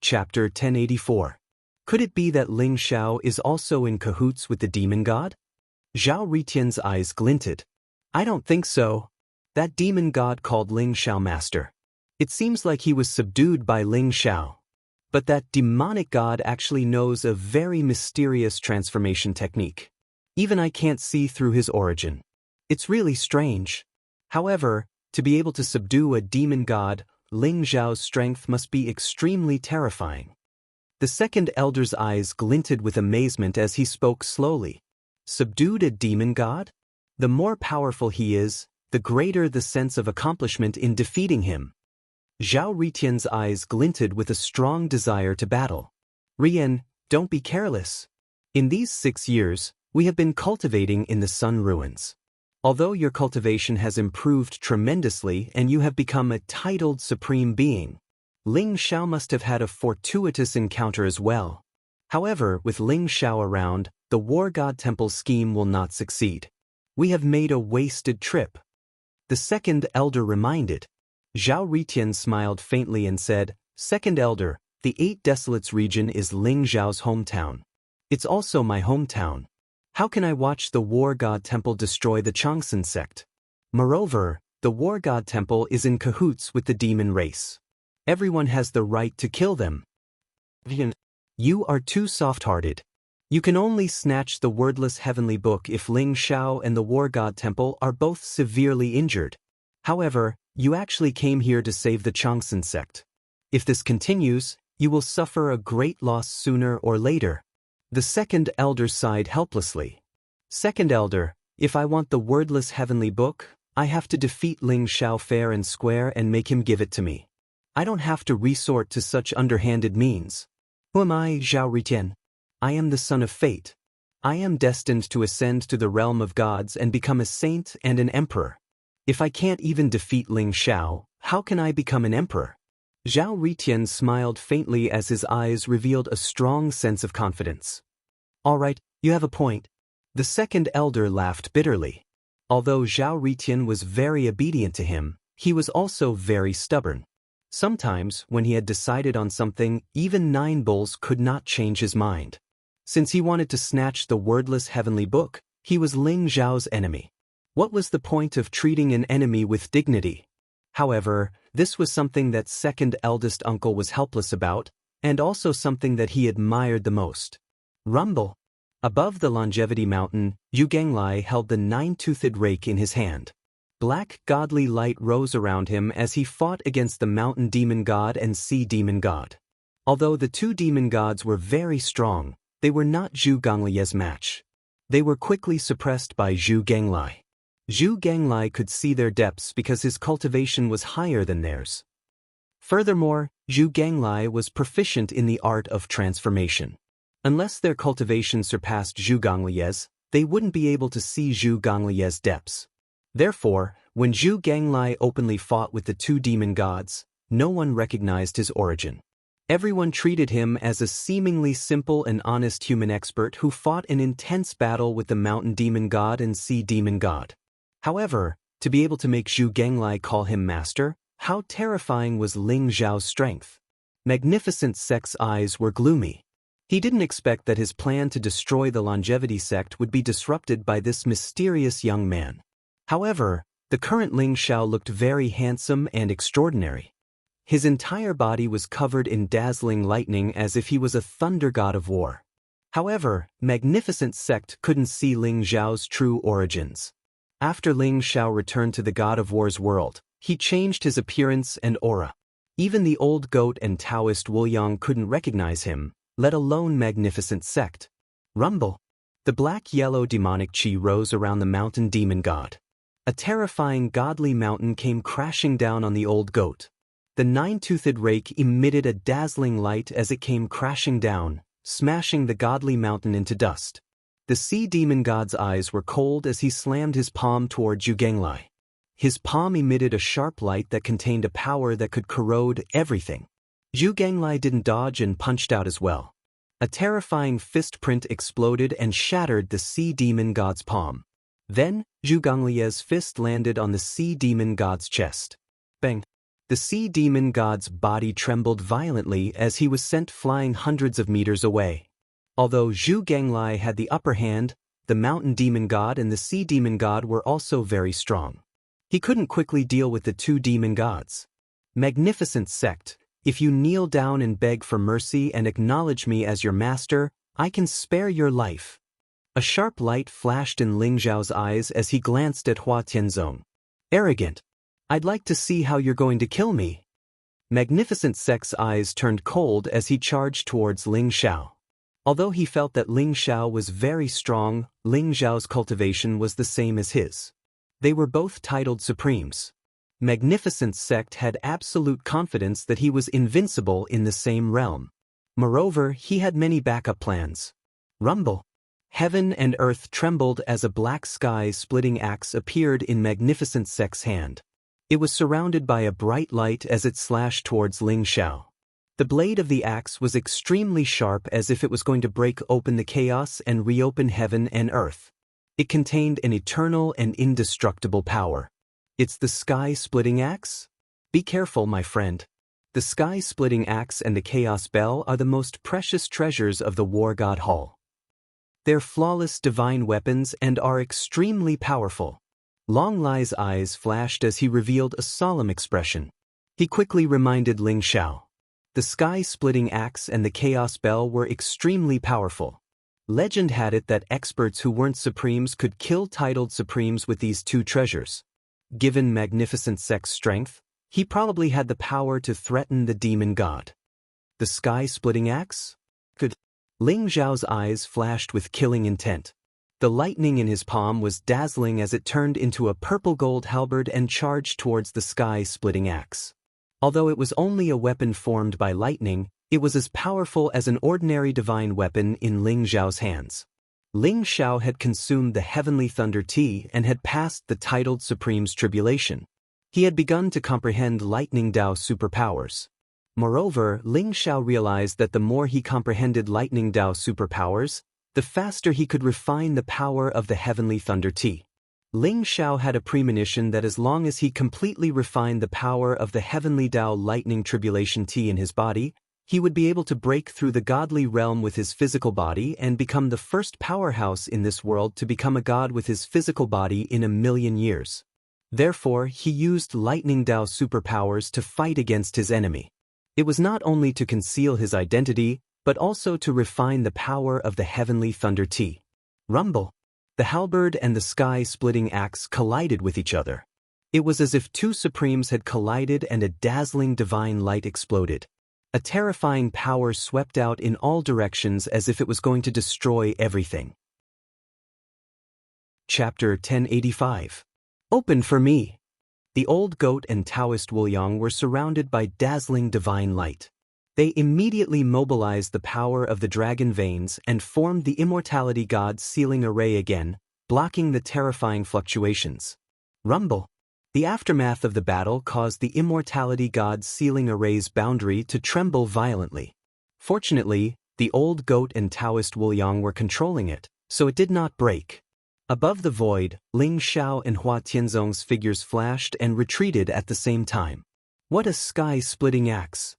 Chapter 1084. Could it be that Ling Xiao is also in cahoots with the demon god? Zhao Ritian's eyes glinted. I don't think so. That demon god called Ling Xiao master. It seems like he was subdued by Ling Xiao. But that demonic god actually knows a very mysterious transformation technique. Even I can't see through his origin. It's really strange. However, to be able to subdue a demon god, Ling Xiao's strength must be extremely terrifying. The second elder's eyes glinted with amazement as he spoke slowly. Subdued a demon god? The more powerful he is, the greater the sense of accomplishment in defeating him. Zhao Ritian's eyes glinted with a strong desire to battle. Rian, don't be careless. In these 6 years, we have been cultivating in the Sun Ruins. Although your cultivation has improved tremendously and you have become a titled supreme being, Ling Xiao must have had a fortuitous encounter as well. However, with Ling Xiao around, the War God Temple scheme will not succeed. We have made a wasted trip. The second elder reminded. Zhao Ritian smiled faintly and said, Second elder, the 8 Desolates region is Ling Xiao's hometown. It's also my hometown. How can I watch the War God Temple destroy the Changsun sect? Moreover, the War God Temple is in cahoots with the demon race. Everyone has the right to kill them. You are too soft-hearted. You can only snatch the wordless heavenly book if Ling Xiao and the War God Temple are both severely injured. However, you actually came here to save the Changsun sect. If this continues, you will suffer a great loss sooner or later. The second elder sighed helplessly. Second elder, if I want the wordless heavenly book, I have to defeat Ling Xiao fair and square and make him give it to me. I don't have to resort to such underhanded means. Who am I, Zhao Ritian? I am the son of fate. I am destined to ascend to the realm of gods and become a saint and an emperor. If I can't even defeat Ling Xiao, how can I become an emperor? Zhao Ritian smiled faintly as his eyes revealed a strong sense of confidence. All right, you have a point. The second elder laughed bitterly. Although Zhao Ritian was very obedient to him, he was also very stubborn. Sometimes, when he had decided on something, even 9 bulls could not change his mind. Since he wanted to snatch the wordless heavenly book, he was Ling Xiao's enemy. What was the point of treating an enemy with dignity? However, this was something that second eldest uncle was helpless about, and also something that he admired the most. Rumble. Above the longevity mountain, Yu Ganglai held the 9-toothed rake in his hand. Black godly light rose around him as he fought against the mountain demon god and sea demon god. Although the 2 demon gods were very strong, they were not Zhu Ganglai's match. They were quickly suppressed by Zhu Ganglai. Zhu Ganglai could see their depths because his cultivation was higher than theirs. Furthermore, Zhu Ganglai was proficient in the art of transformation. Unless their cultivation surpassed Zhu Ganglai's, they wouldn't be able to see Zhu Ganglai's depths. Therefore, when Zhu Ganglai openly fought with the 2 demon gods, no one recognized his origin. Everyone treated him as a seemingly simple and honest human expert who fought an intense battle with the mountain demon god and sea demon god. However, to be able to make Zhu Ganglai call him master, how terrifying was Ling Xiao's strength. Magnificent Sect's eyes were gloomy. He didn't expect that his plan to destroy the longevity sect would be disrupted by this mysterious young man. However, the current Ling Xiao looked very handsome and extraordinary. His entire body was covered in dazzling lightning as if he was a thunder god of war. However, Magnificent Sect couldn't see Ling Xiao's true origins. After Ling Xiao returned to the God of War's world, he changed his appearance and aura. Even the old goat and Taoist Wu Yang couldn't recognize him, let alone Magnificent Sect. Rumble. The black-yellow demonic chi rose around the mountain demon god. A terrifying godly mountain came crashing down on the old goat. The 9-toothed rake emitted a dazzling light as it came crashing down, smashing the godly mountain into dust. The sea demon god's eyes were cold as he slammed his palm toward Zhu Ganglai. His palm emitted a sharp light that contained a power that could corrode everything. Zhu Ganglai didn't dodge and punched out as well. A terrifying fist print exploded and shattered the sea demon god's palm. Then, Zhu Ganglai's fist landed on the sea demon god's chest. Bang! The sea demon god's body trembled violently as he was sent flying hundreds of meters away. Although Zhu Ganglai had the upper hand, the mountain demon god and the sea demon god were also very strong. He couldn't quickly deal with the two demon gods. Magnificent sect, if you kneel down and beg for mercy and acknowledge me as your master, I can spare your life. A sharp light flashed in Ling Zhao's eyes as he glanced at Hua Tianzong. Arrogant. I'd like to see how you're going to kill me. Magnificent Sect's eyes turned cold as he charged towards Ling Xiao. Although he felt that Ling Xiao was very strong, Ling Zhao's cultivation was the same as his. They were both titled supremes. Magnificent Sect had absolute confidence that he was invincible in the same realm. Moreover, he had many backup plans. Rumble. Heaven and earth trembled as a black sky-splitting axe appeared in Magnificent Sect's hand. It was surrounded by a bright light as it slashed towards Ling Xiao. The blade of the axe was extremely sharp as if it was going to break open the chaos and reopen heaven and earth. It contained an eternal and indestructible power. It's the sky-splitting axe? Be careful, my friend. The sky-splitting axe and the chaos bell are the most precious treasures of the War God Hall. They're flawless divine weapons and are extremely powerful. Long Lai's eyes flashed as he revealed a solemn expression. He quickly reminded Ling Xiao. The sky-splitting axe and the chaos bell were extremely powerful. Legend had it that experts who weren't supremes could kill titled supremes with these two treasures. Given Magnificent Sect's strength, he probably had the power to threaten the demon god. The sky-splitting axe? Could? Ling Zhao's eyes flashed with killing intent. The lightning in his palm was dazzling as it turned into a purple-gold halberd and charged towards the sky-splitting axe. Although it was only a weapon formed by lightning, it was as powerful as an ordinary divine weapon in Ling Zhao's hands. Ling Xiao had consumed the heavenly thunder tea and had passed the titled Supreme's tribulation. He had begun to comprehend lightning Dao superpowers. Moreover, Ling Xiao realized that the more he comprehended lightning Dao superpowers, the faster he could refine the power of the heavenly thunder tea. Ling Xiao had a premonition that as long as he completely refined the power of the heavenly Dao lightning tribulation tea in his body, he would be able to break through the godly realm with his physical body and become the first powerhouse in this world to become a god with his physical body in 1,000,000 years. Therefore, he used lightning Dao superpowers to fight against his enemy. It was not only to conceal his identity, but also to refine the power of the heavenly thunder tea. Rumble. The halberd and the sky-splitting axe collided with each other. It was as if two supremes had collided and a dazzling divine light exploded. A terrifying power swept out in all directions as if it was going to destroy everything. Chapter 1085. Open for me. The old goat and Taoist Wuliang were surrounded by dazzling divine light. They immediately mobilized the power of the dragon veins and formed the immortality god's sealing array again, blocking the terrifying fluctuations. Rumble. The aftermath of the battle caused the immortality god's sealing array's boundary to tremble violently. Fortunately, the old goat and Taoist Wuliang were controlling it, so it did not break. Above the void, Ling Xiao and Hua Tianzong's figures flashed and retreated at the same time. What a sky-splitting axe!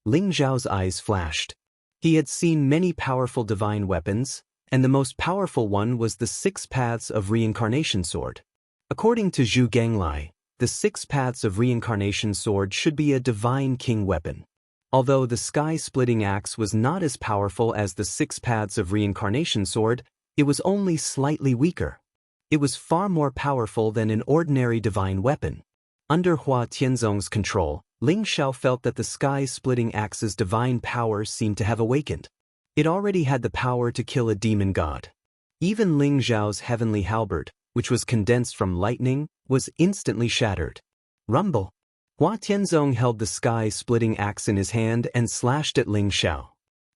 Ling Zhao's eyes flashed. He had seen many powerful divine weapons, and the most powerful one was the 6 Paths of Reincarnation sword. According to Zhu Ganglai, the 6 Paths of Reincarnation sword should be a divine king weapon. Although the sky-splitting axe was not as powerful as the 6 Paths of Reincarnation sword, it was only slightly weaker. It was far more powerful than an ordinary divine weapon. Under Hua Tianzong's control, Ling Xiao felt that the sky-splitting axe's divine power seemed to have awakened. It already had the power to kill a demon god. Even Ling Zhao's heavenly halberd, which was condensed from lightning, was instantly shattered. Rumble. Hua Tianzong held the sky-splitting axe in his hand and slashed at Ling Xiao.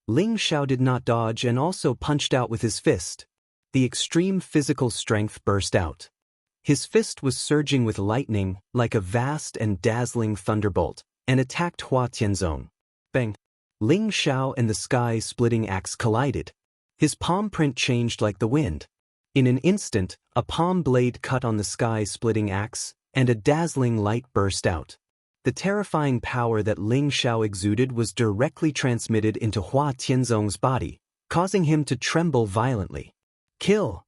Ling Xiao did not dodge and also punched out with his fist. The extreme physical strength burst out. His fist was surging with lightning, like a vast and dazzling thunderbolt, and attacked Hua Tianzong. Bang! Ling Xiao and the sky-splitting axe collided. His palm print changed like the wind. In an instant, a palm blade cut on the sky-splitting axe, and a dazzling light burst out. The terrifying power that Ling Xiao exuded was directly transmitted into Hua Tianzong's body, causing him to tremble violently. Kill!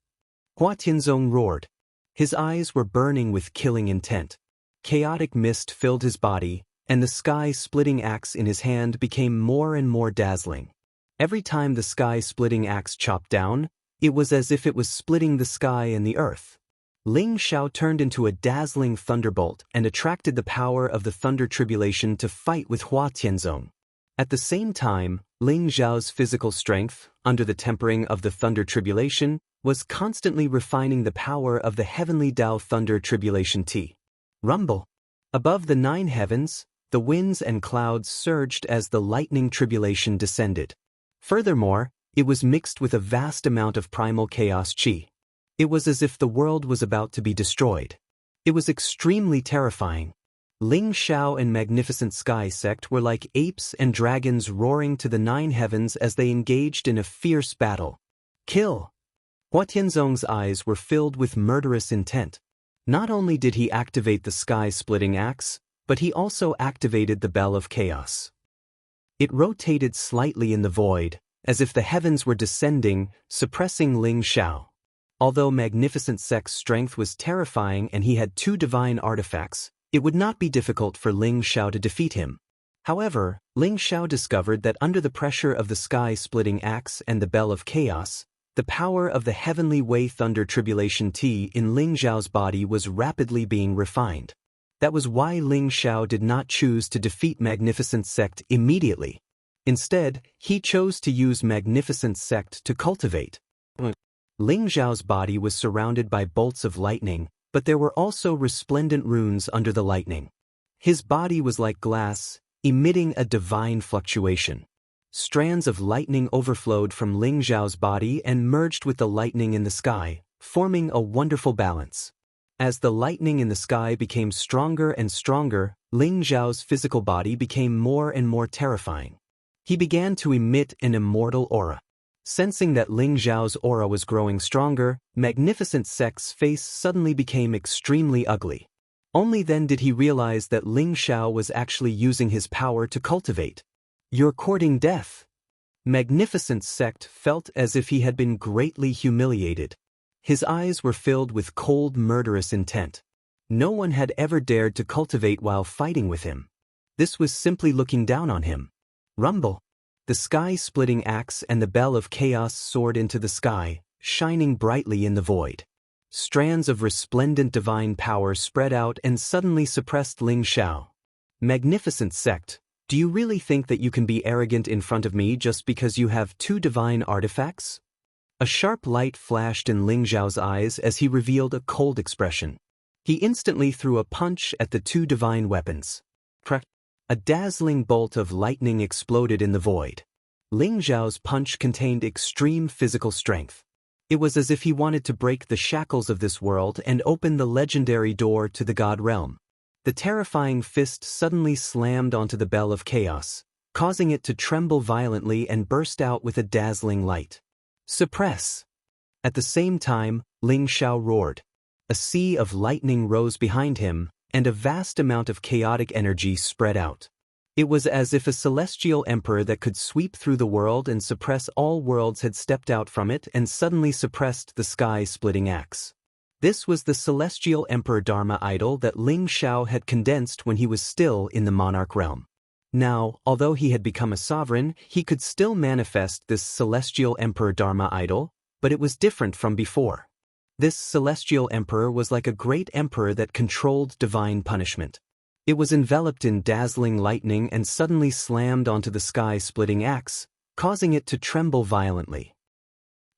Hua Tianzong roared. His eyes were burning with killing intent. Chaotic mist filled his body, and the sky-splitting axe in his hand became more and more dazzling. Every time the sky-splitting axe chopped down, it was as if it was splitting the sky and the earth. Ling Xiao turned into a dazzling thunderbolt and attracted the power of the Thunder Tribulation to fight with Hua Tianzong. At the same time, Ling Xiao's physical strength, under the tempering of the Thunder Tribulation, was constantly refining the power of the heavenly Dao Thunder Tribulation T. Rumble. Above the 9 heavens, the winds and clouds surged as the lightning tribulation descended. Furthermore, it was mixed with a vast amount of primal chaos chi. It was as if the world was about to be destroyed. It was extremely terrifying. Ling Xiao and Magnificent Sky Sect were like apes and dragons roaring to the 9 heavens as they engaged in a fierce battle. Kill! Hua Tianzong's eyes were filled with murderous intent. Not only did he activate the sky-splitting axe, but he also activated the Bell of Chaos. It rotated slightly in the void, as if the heavens were descending, suppressing Ling Xiao. Although Magnificent Sect's strength was terrifying and he had 2 divine artifacts, it would not be difficult for Ling Xiao to defeat him. However, Ling Xiao discovered that under the pressure of the sky-splitting axe and the Bell of Chaos, the power of the Heavenly Way Thunder Tribulation T in Ling Xiao's body was rapidly being refined. That was why Ling Xiao did not choose to defeat Magnificent Sect immediately. Instead, he chose to use Magnificent Sect to cultivate. Ling Xiao's body was surrounded by bolts of lightning, but there were also resplendent runes under the lightning. His body was like glass, emitting a divine fluctuation. Strands of lightning overflowed from Ling Xiao's body and merged with the lightning in the sky, forming a wonderful balance. As the lightning in the sky became stronger and stronger, Ling Xiao's physical body became more and more terrifying. He began to emit an immortal aura. Sensing that Ling Xiao's aura was growing stronger, Magnificent Sect's face suddenly became extremely ugly. Only then did he realize that Ling Xiao was actually using his power to cultivate. "You're courting death." Magnificent Sect felt as if he had been greatly humiliated. His eyes were filled with cold, murderous intent. No one had ever dared to cultivate while fighting with him. This was simply looking down on him. Rumble. The sky-splitting axe and the Bell of Chaos soared into the sky, shining brightly in the void. Strands of resplendent divine power spread out and suddenly suppressed Ling Xiao. Magnificent Sect, do you really think that you can be arrogant in front of me just because you have 2 divine artifacts? A sharp light flashed in Ling Xiao's eyes as he revealed a cold expression. He instantly threw a punch at the 2 divine weapons. Crack! A dazzling bolt of lightning exploded in the void. Ling Xiao's punch contained extreme physical strength. It was as if he wanted to break the shackles of this world and open the legendary door to the God realm. The terrifying fist suddenly slammed onto the Bell of Chaos, causing it to tremble violently and burst out with a dazzling light. Suppress! At the same time, Ling Xiao roared. A sea of lightning rose behind him, and a vast amount of chaotic energy spread out. It was as if a celestial emperor that could sweep through the world and suppress all worlds had stepped out from it and suddenly suppressed the sky-splitting axe. This was the celestial emperor Dharma idol that Ling Xiao had condensed when he was still in the monarch realm. Now, although he had become a sovereign, he could still manifest this celestial emperor Dharma idol, but it was different from before. This celestial emperor was like a great emperor that controlled divine punishment. It was enveloped in dazzling lightning and suddenly slammed onto the sky-splitting axe, causing it to tremble violently.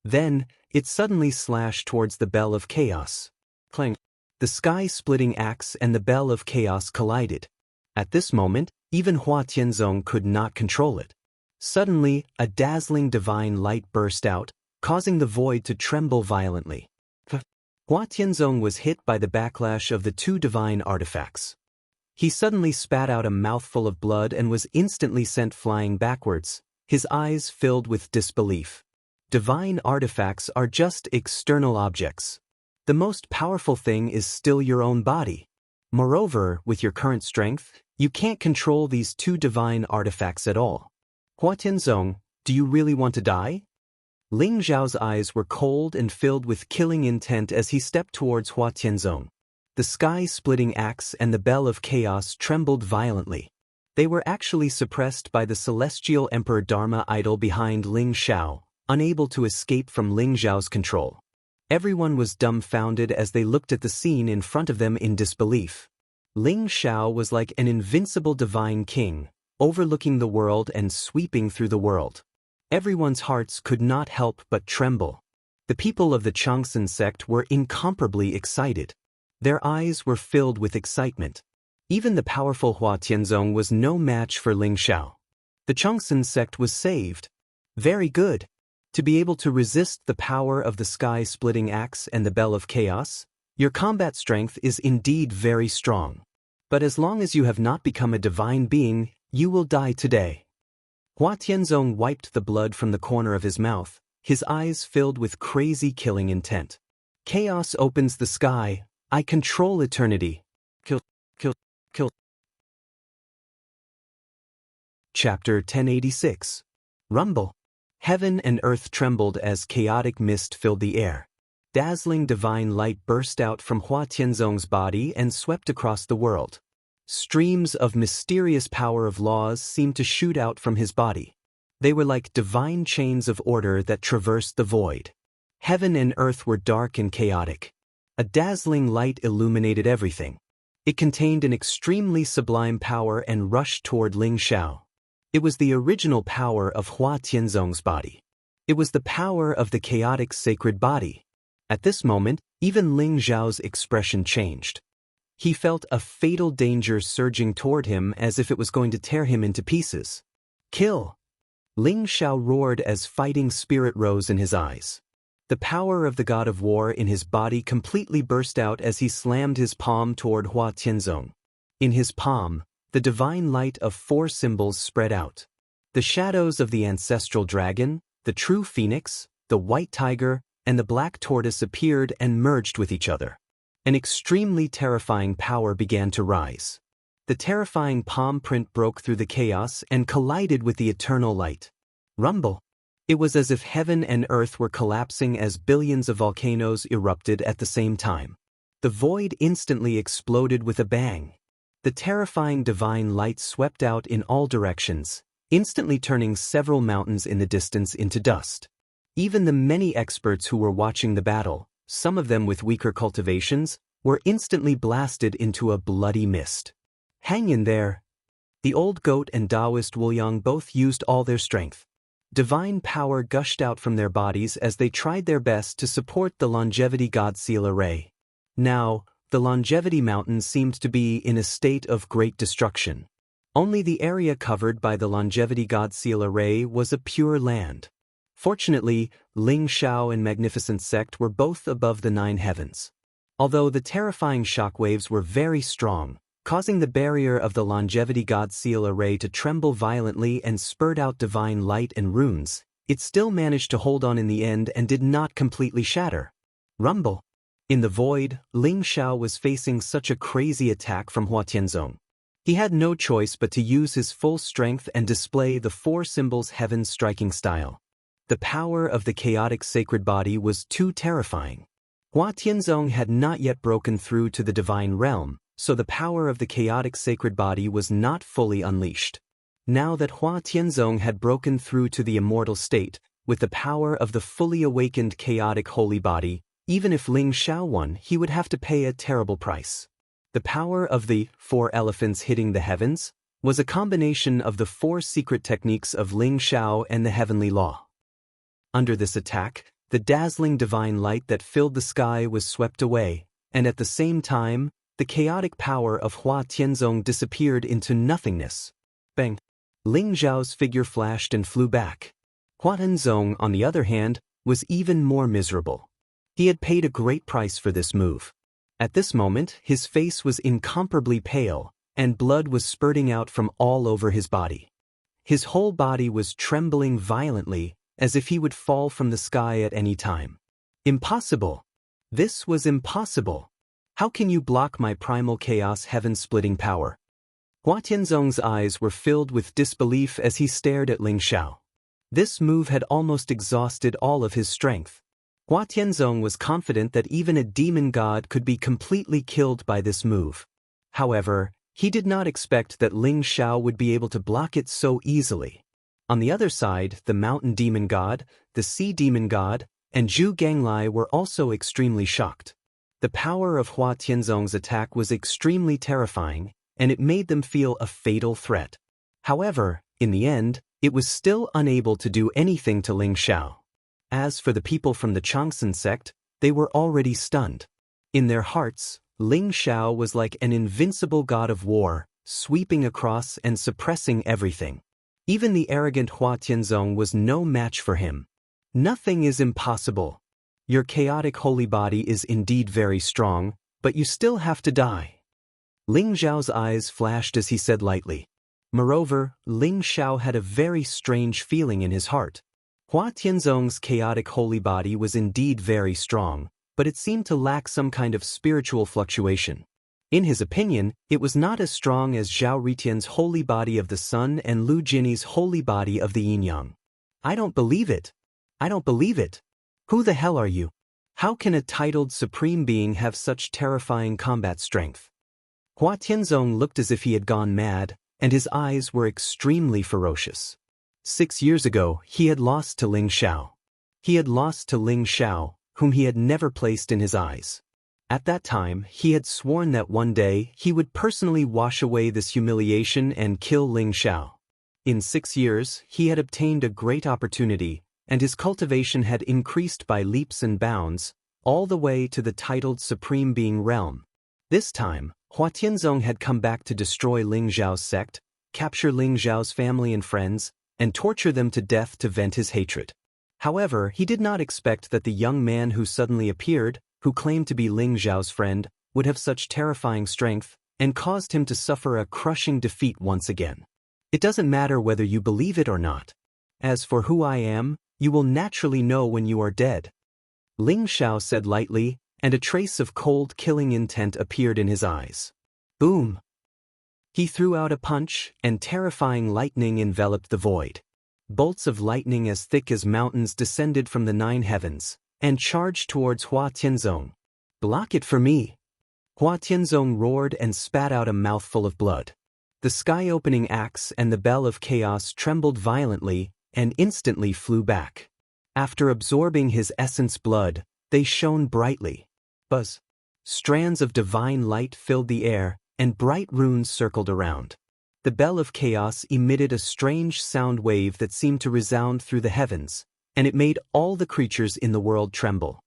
Then, it suddenly slashed towards the Bell of Chaos. Clang! The sky-splitting axe and the Bell of Chaos collided. At this moment, even Hua Tianzong could not control it. Suddenly, a dazzling divine light burst out, causing the void to tremble violently. Hua Tianzong was hit by the backlash of the 2 divine artifacts. He suddenly spat out a mouthful of blood and was instantly sent flying backwards, his eyes filled with disbelief. Divine artifacts are just external objects. The most powerful thing is still your own body. Moreover, with your current strength, you can't control these two divine artifacts at all. Hua Tianzong, do you really want to die? Ling Zhao's eyes were cold and filled with killing intent as he stepped towards Hua Tianzong. The sky-splitting axe and the bell of chaos trembled violently. They were actually suppressed by the celestial Emperor Dharma idol behind Ling Xiao, unable to escape from Ling Zhao's control. Everyone was dumbfounded as they looked at the scene in front of them in disbelief. Ling Xiao was like an invincible divine king, overlooking the world and sweeping through the world. Everyone's hearts could not help but tremble. The people of the Changsun sect were incomparably excited. Their eyes were filled with excitement. Even the powerful Hua Tianzong was no match for Ling Xiao. The Changsun sect was saved. Very good. To be able to resist the power of the sky-splitting axe and the bell of chaos, your combat strength is indeed very strong. But as long as you have not become a divine being, you will die today. Hua Tianzong wiped the blood from the corner of his mouth, his eyes filled with crazy killing intent. Chaos opens the sky. I control eternity. Kill. Chapter 1086. Rumble. Heaven and earth trembled as chaotic mist filled the air. Dazzling divine light burst out from Hua Tianzong's body and swept across the world. Streams of mysterious power of laws seemed to shoot out from his body. They were like divine chains of order that traversed the void. Heaven and earth were dark and chaotic. A dazzling light illuminated everything. It contained an extremely sublime power and rushed toward Ling Xiao. It was the original power of Hua Tianzong's body. It was the power of the chaotic sacred body. At this moment, even Ling Zhao's expression changed. He felt a fatal danger surging toward him as if it was going to tear him into pieces. Kill! Ling Xiao roared as fighting spirit rose in his eyes. The power of the god of war in his body completely burst out as he slammed his palm toward Hua Tianzong. In his palm, the divine light of 4 symbols spread out. The shadows of the ancestral dragon, the true phoenix, the white tiger, and the black tortoise appeared and merged with each other. An extremely terrifying power began to rise. The terrifying palm print broke through the chaos and collided with the eternal light. Rumble. It was as if heaven and earth were collapsing as billions of volcanoes erupted at the same time. The void instantly exploded with a bang. The terrifying divine light swept out in all directions, instantly turning several mountains in the distance into dust. Even the many experts who were watching the battle, some of them with weaker cultivations, were instantly blasted into a bloody mist. Hang in there. The old goat and Taoist Wuliang both used all their strength. Divine power gushed out from their bodies as they tried their best to support the longevity god seal array. Now, the longevity mountain seemed to be in a state of great destruction. Only the area covered by the longevity god seal array was a pure land. Fortunately, Ling Xiao and Magnificent Sect were both above the 9 heavens. Although the terrifying shockwaves were very strong, causing the barrier of the longevity god seal array to tremble violently and spurt out divine light and runes, it still managed to hold on in the end and did not completely shatter. Rumble. In the void, Ling Xiao was facing such a crazy attack from Hua Tianzong. He had no choice but to use his full strength and display the 4 symbols heaven striking style. The power of the chaotic sacred body was too terrifying. Hua Tianzong had not yet broken through to the divine realm, so the power of the chaotic sacred body was not fully unleashed. Now that Hua Tianzong had broken through to the immortal state, with the power of the fully awakened chaotic holy body, even if Ling Xiao won, he would have to pay a terrible price. The power of the 4 elephants hitting the heavens was a combination of the 4 secret techniques of Ling Xiao and the heavenly law. Under this attack, the dazzling divine light that filled the sky was swept away, and at the same time, the chaotic power of Hua Tianzong disappeared into nothingness. Bang! Ling Zhao's figure flashed and flew back. Hua Tianzong, on the other hand, was even more miserable. He had paid a great price for this move. At this moment, his face was incomparably pale, and blood was spurting out from all over his body. His whole body was trembling violently, as if he would fall from the sky at any time. Impossible! This was impossible! How can you block my primal chaos heaven-splitting power? Hua Tianzong's eyes were filled with disbelief as he stared at Ling Xiao. This move had almost exhausted all of his strength. Hua Tianzong was confident that even a demon god could be completely killed by this move. However, he did not expect that Ling Xiao would be able to block it so easily. On the other side, the mountain demon god, the sea demon god, and Zhu Ganglai were also extremely shocked. The power of Hua Tianzong's attack was extremely terrifying, and it made them feel a fatal threat. However, in the end, it was still unable to do anything to Ling Xiao. As for the people from the Changsun sect, they were already stunned. In their hearts, Ling Xiao was like an invincible god of war, sweeping across and suppressing everything. Even the arrogant Hua Tianzong was no match for him. Nothing is impossible. Your chaotic holy body is indeed very strong, but you still have to die. Ling Xiao's eyes flashed as he said lightly. Moreover, Ling Xiao had a very strange feeling in his heart. Hua Tianzong's chaotic holy body was indeed very strong, but it seemed to lack some kind of spiritual fluctuation. In his opinion, it was not as strong as Zhao Ritian's holy body of the sun and Lu Jinyi's holy body of the yin-yang. I don't believe it. I don't believe it. Who the hell are you? How can a titled supreme being have such terrifying combat strength? Hua Tianzong looked as if he had gone mad, and his eyes were extremely ferocious. 6 years ago, he had lost to Ling Xiao. He had lost to Ling Xiao, whom he had never placed in his eyes. At that time, he had sworn that one day he would personally wash away this humiliation and kill Ling Xiao. In 6 years, he had obtained a great opportunity, and his cultivation had increased by leaps and bounds, all the way to the titled Supreme Being realm. This time, Hua Tianzong had come back to destroy Ling Xiao's sect, capture Ling Xiao's family and friends, and torture them to death to vent his hatred. However, he did not expect that the young man who suddenly appeared, who claimed to be Ling Xiao's friend, would have such terrifying strength, and caused him to suffer a crushing defeat once again. It doesn't matter whether you believe it or not. As for who I am, you will naturally know when you are dead. Ling Xiao said lightly, and a trace of cold killing intent appeared in his eyes. Boom! He threw out a punch, and terrifying lightning enveloped the void. Bolts of lightning as thick as mountains descended from the 9 heavens, and charged towards Hua Tianzong. Block it for me! Hua Tianzong roared and spat out a mouthful of blood. The sky-opening axe and the bell of chaos trembled violently, and instantly flew back. After absorbing his essence blood, they shone brightly. Buzz! Strands of divine light filled the air, and bright runes circled around. The bell of chaos emitted a strange sound wave that seemed to resound through the heavens, and it made all the creatures in the world tremble.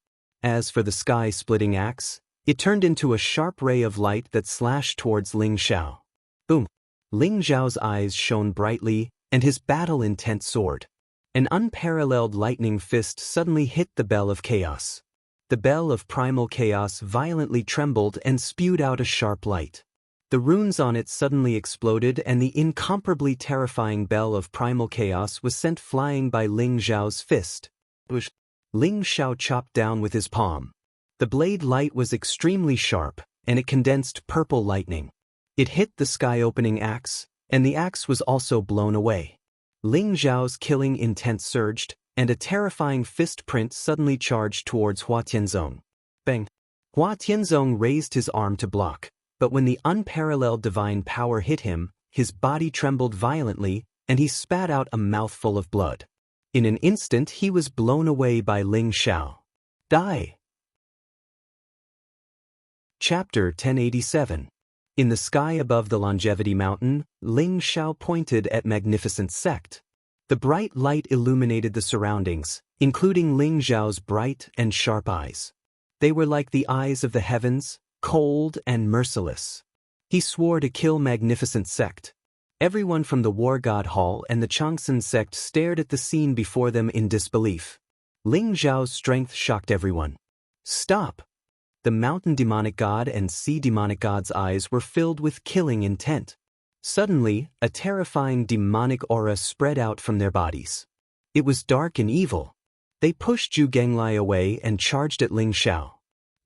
As for the sky-splitting axe, it turned into a sharp ray of light that slashed towards Ling Xiao. Boom! Ling Xiao's eyes shone brightly, and his battle intent soared. An unparalleled lightning fist suddenly hit the bell of chaos. The bell of primal chaos violently trembled and spewed out a sharp light. The runes on it suddenly exploded, and the incomparably terrifying bell of primal chaos was sent flying by Ling Xiao's fist. Ling Xiao chopped down with his palm. The blade light was extremely sharp, and it condensed purple lightning. It hit the sky-opening axe, and the axe was also blown away. Ling Xiao's killing intent surged, and a terrifying fist print suddenly charged towards Hua Tianzong. Bang! Hua Tianzong raised his arm to block, but when the unparalleled divine power hit him, his body trembled violently, and he spat out a mouthful of blood. In an instant he was blown away by Ling Xiao. Die! Chapter 1087. In the sky above the Longevity Mountain, Ling Xiao pointed at Magnificent Sect. The bright light illuminated the surroundings, including Ling Xiao's bright and sharp eyes. They were like the eyes of the heavens, cold and merciless. He swore to kill Magnificent Sect. Everyone from the War God Hall and the Changsun sect stared at the scene before them in disbelief. Ling Xiao's strength shocked everyone. Stop! The mountain demonic god and sea demonic god's eyes were filled with killing intent. Suddenly, a terrifying demonic aura spread out from their bodies. It was dark and evil. They pushed Zhu Ganglai away and charged at Ling Xiao.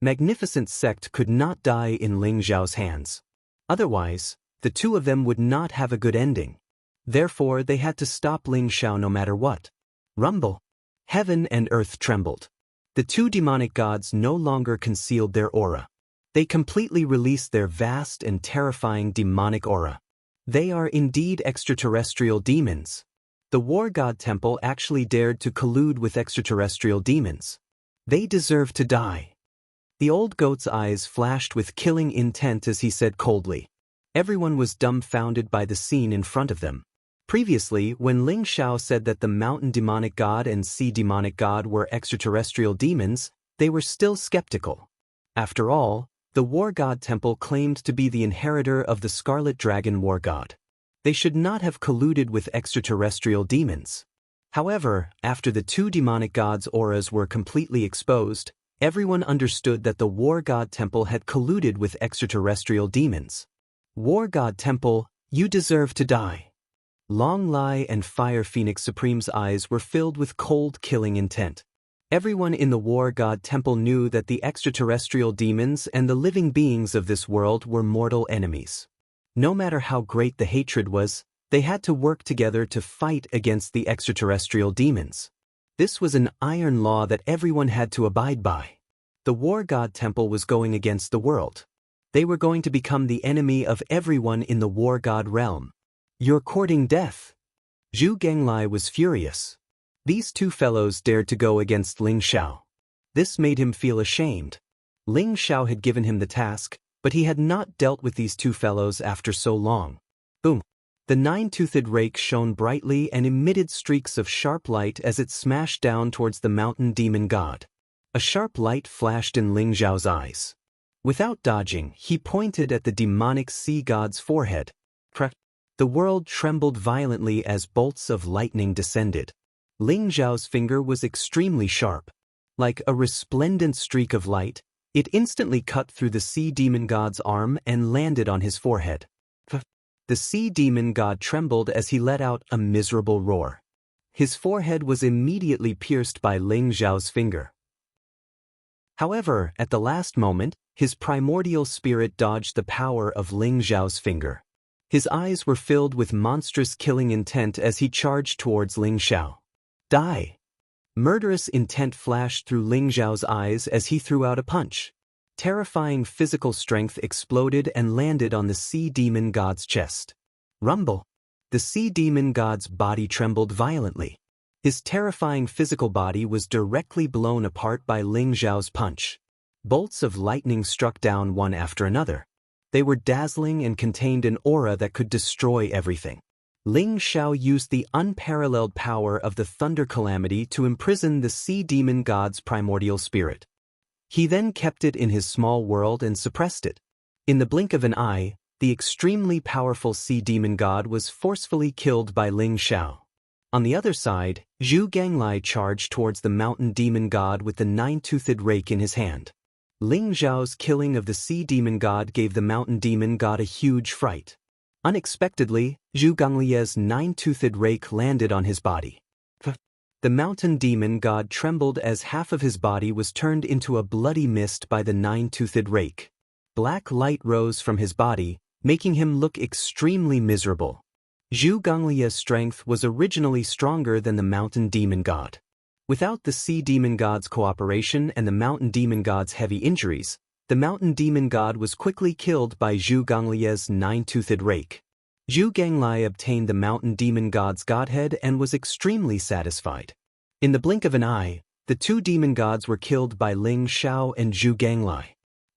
magnificent sect could not die in Ling Xiao's hands. Otherwise, the two of them would not have a good ending. Therefore they had to stop Ling Xiao no matter what. Rumble. Heaven and earth trembled. The two demonic gods no longer concealed their aura. They completely released their vast and terrifying demonic aura. They are indeed extraterrestrial demons. The War God Temple actually dared to collude with extraterrestrial demons. They deserve to die. The old goat's eyes flashed with killing intent as he said coldly. Everyone was dumbfounded by the scene in front of them. Previously, when Ling Xiao said that the mountain demonic god and sea demonic god were extraterrestrial demons, they were still skeptical. After all, the War God Temple claimed to be the inheritor of the Scarlet Dragon War God. They should not have colluded with extraterrestrial demons. However, after the two demonic gods' auras were completely exposed, everyone understood that the War God Temple had colluded with extraterrestrial demons. War God Temple, you deserve to die. Long Lai and Fire Phoenix Supreme's eyes were filled with cold killing intent. Everyone in the War God Temple knew that the extraterrestrial demons and the living beings of this world were mortal enemies. No matter how great the hatred was, they had to work together to fight against the extraterrestrial demons. This was an iron law that everyone had to abide by. The War God Temple was going against the world. They were going to become the enemy of everyone in the War God realm. You're courting death. Zhu Genglai was furious. These two fellows dared to go against Ling Xiao. This made him feel ashamed. Ling Xiao had given him the task, but he had not dealt with these two fellows after so long. Boom! The nine-toothed rake shone brightly and emitted streaks of sharp light as it smashed down towards the mountain demon god. A sharp light flashed in Ling Xiao's eyes. Without dodging, he pointed at the demonic sea god's forehead. Crack! The world trembled violently as bolts of lightning descended. Ling Xiao's finger was extremely sharp. Like a resplendent streak of light, it instantly cut through the sea demon god's arm and landed on his forehead. The sea demon god trembled as he let out a miserable roar. His forehead was immediately pierced by Ling Xiao's finger. However, at the last moment, his primordial spirit dodged the power of Ling Xiao's finger. His eyes were filled with monstrous killing intent as he charged towards Ling Xiao. Die! Murderous intent flashed through Ling Xiao's eyes as he threw out a punch. Terrifying physical strength exploded and landed on the sea demon god's chest. Rumble! The sea demon god's body trembled violently. His terrifying physical body was directly blown apart by Ling Xiao's punch. Bolts of lightning struck down one after another. They were dazzling and contained an aura that could destroy everything. Ling Xiao used the unparalleled power of the thunder calamity to imprison the sea demon god's primordial spirit. He then kept it in his small world and suppressed it. In the blink of an eye, the extremely powerful sea demon god was forcefully killed by Ling Xiao. On the other side, Zhu Genglai charged towards the mountain demon god with the nine-toothed rake in his hand. Ling Xiao's killing of the sea demon god gave the mountain demon god a huge fright. Unexpectedly, Zhu Genglai's nine-toothed rake landed on his body. The mountain demon god trembled as half of his body was turned into a bloody mist by the nine-toothed rake. Black light rose from his body, making him look extremely miserable. Zhu Genglai's strength was originally stronger than the mountain demon god. Without the sea demon god's cooperation and the mountain demon god's heavy injuries, the mountain demon god was quickly killed by Zhu Genglai's nine-toothed rake. Zhu Genglai obtained the mountain demon god's godhead and was extremely satisfied. In the blink of an eye, the two demon gods were killed by Ling Xiao and Zhu Genglai.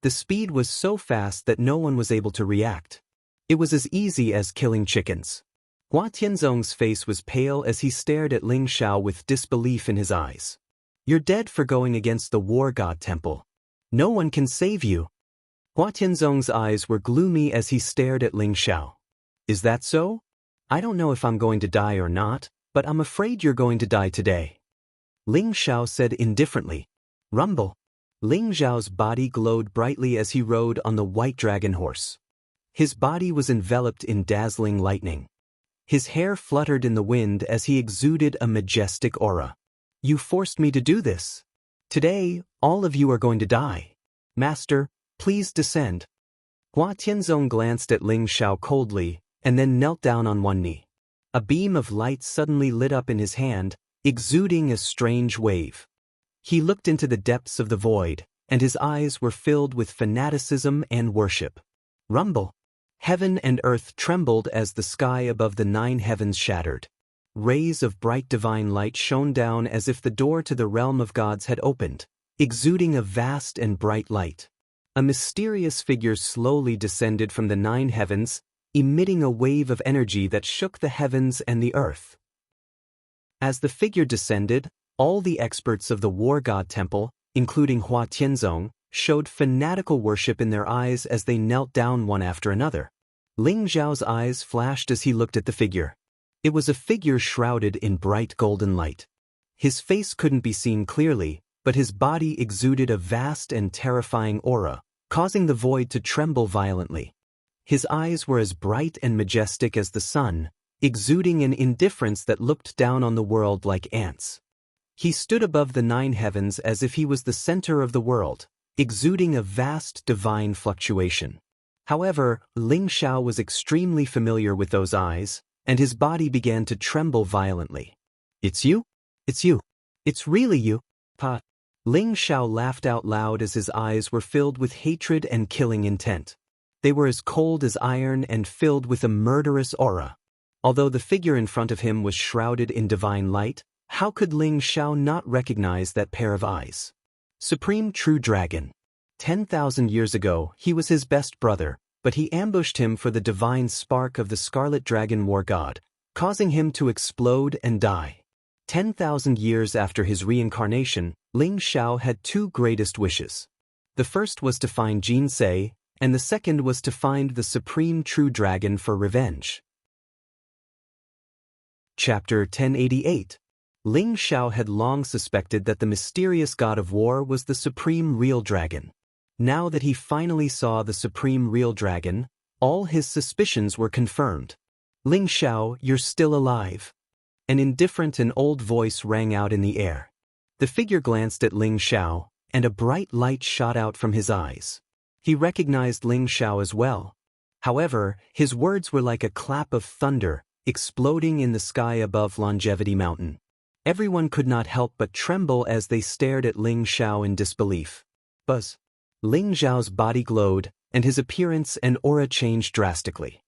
The speed was so fast that no one was able to react. It was as easy as killing chickens. Hua Tianzong's face was pale as he stared at Ling Xiao with disbelief in his eyes. You're dead for going against the War God Temple. No one can save you. Hua Tianzong's eyes were gloomy as he stared at Ling Xiao. Is that so? I don't know if I'm going to die or not, but I'm afraid you're going to die today. Ling Xiao said indifferently. Rumble. Ling Xiao's body glowed brightly as he rode on the white dragon horse. His body was enveloped in dazzling lightning. His hair fluttered in the wind as he exuded a majestic aura. You forced me to do this. Today, all of you are going to die. "Master, please descend." Hua Tianzong glanced at Ling Xiao coldly, and then knelt down on one knee. A beam of light suddenly lit up in his hand, exuding a strange wave. He looked into the depths of the void, and his eyes were filled with fanaticism and worship. Rumble! Heaven and earth trembled as the sky above the 9 heavens shattered. Rays of bright divine light shone down as if the door to the realm of gods had opened, exuding a vast and bright light. A mysterious figure slowly descended from the 9 heavens, emitting a wave of energy that shook the heavens and the earth. As the figure descended, all the experts of the War God Temple, including Hua Tianzong, showed fanatical worship in their eyes as they knelt down one after another. Ling Xiao's eyes flashed as he looked at the figure. It was a figure shrouded in bright golden light. His face couldn't be seen clearly, but his body exuded a vast and terrifying aura, causing the void to tremble violently. His eyes were as bright and majestic as the sun, exuding an indifference that looked down on the world like ants. He stood above the 9 heavens as if he was the center of the world, exuding a vast divine fluctuation. However, Ling Xiao was extremely familiar with those eyes, and his body began to tremble violently. "It's you? It's you. It's really you, Pa." Ling Xiao laughed out loud as his eyes were filled with hatred and killing intent. They were as cold as iron and filled with a murderous aura. Although the figure in front of him was shrouded in divine light, how could Ling Xiao not recognize that pair of eyes? Supreme True Dragon. 10,000 years ago, he was his best brother, but he ambushed him for the divine spark of the Scarlet Dragon War God, causing him to explode and die. 10,000 years after his reincarnation, Ling Xiao had 2 greatest wishes. The first was to find Jin Se, and the second was to find the Supreme True Dragon for revenge. Chapter 1088. Ling Xiao had long suspected that the mysterious god of war was the Supreme Real Dragon. Now that he finally saw the Supreme Real Dragon, all his suspicions were confirmed. "Ling Xiao, you're still alive." An indifferent and old voice rang out in the air. The figure glanced at Ling Xiao, and a bright light shot out from his eyes. He recognized Ling Xiao as well. However, his words were like a clap of thunder, exploding in the sky above Longevity Mountain. Everyone could not help but tremble as they stared at Ling Xiao in disbelief. Buzz. Ling Xiao's body glowed, and his appearance and aura changed drastically.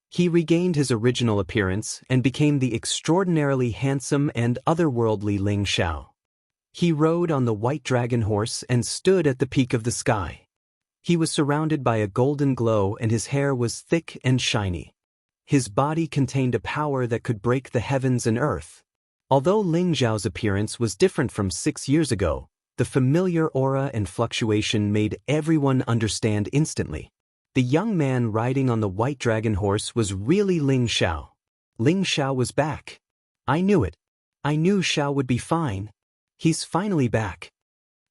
He regained his original appearance and became the extraordinarily handsome and otherworldly Ling Xiao. He rode on the white dragon horse and stood at the peak of the sky. He was surrounded by a golden glow and his hair was thick and shiny. His body contained a power that could break the heavens and earth. Although Ling Xiao's appearance was different from 6 years ago, the familiar aura and fluctuation made everyone understand instantly. The young man riding on the white dragon horse was really Ling Xiao. Ling Xiao was back. I knew it. I knew Xiao would be fine. He's finally back.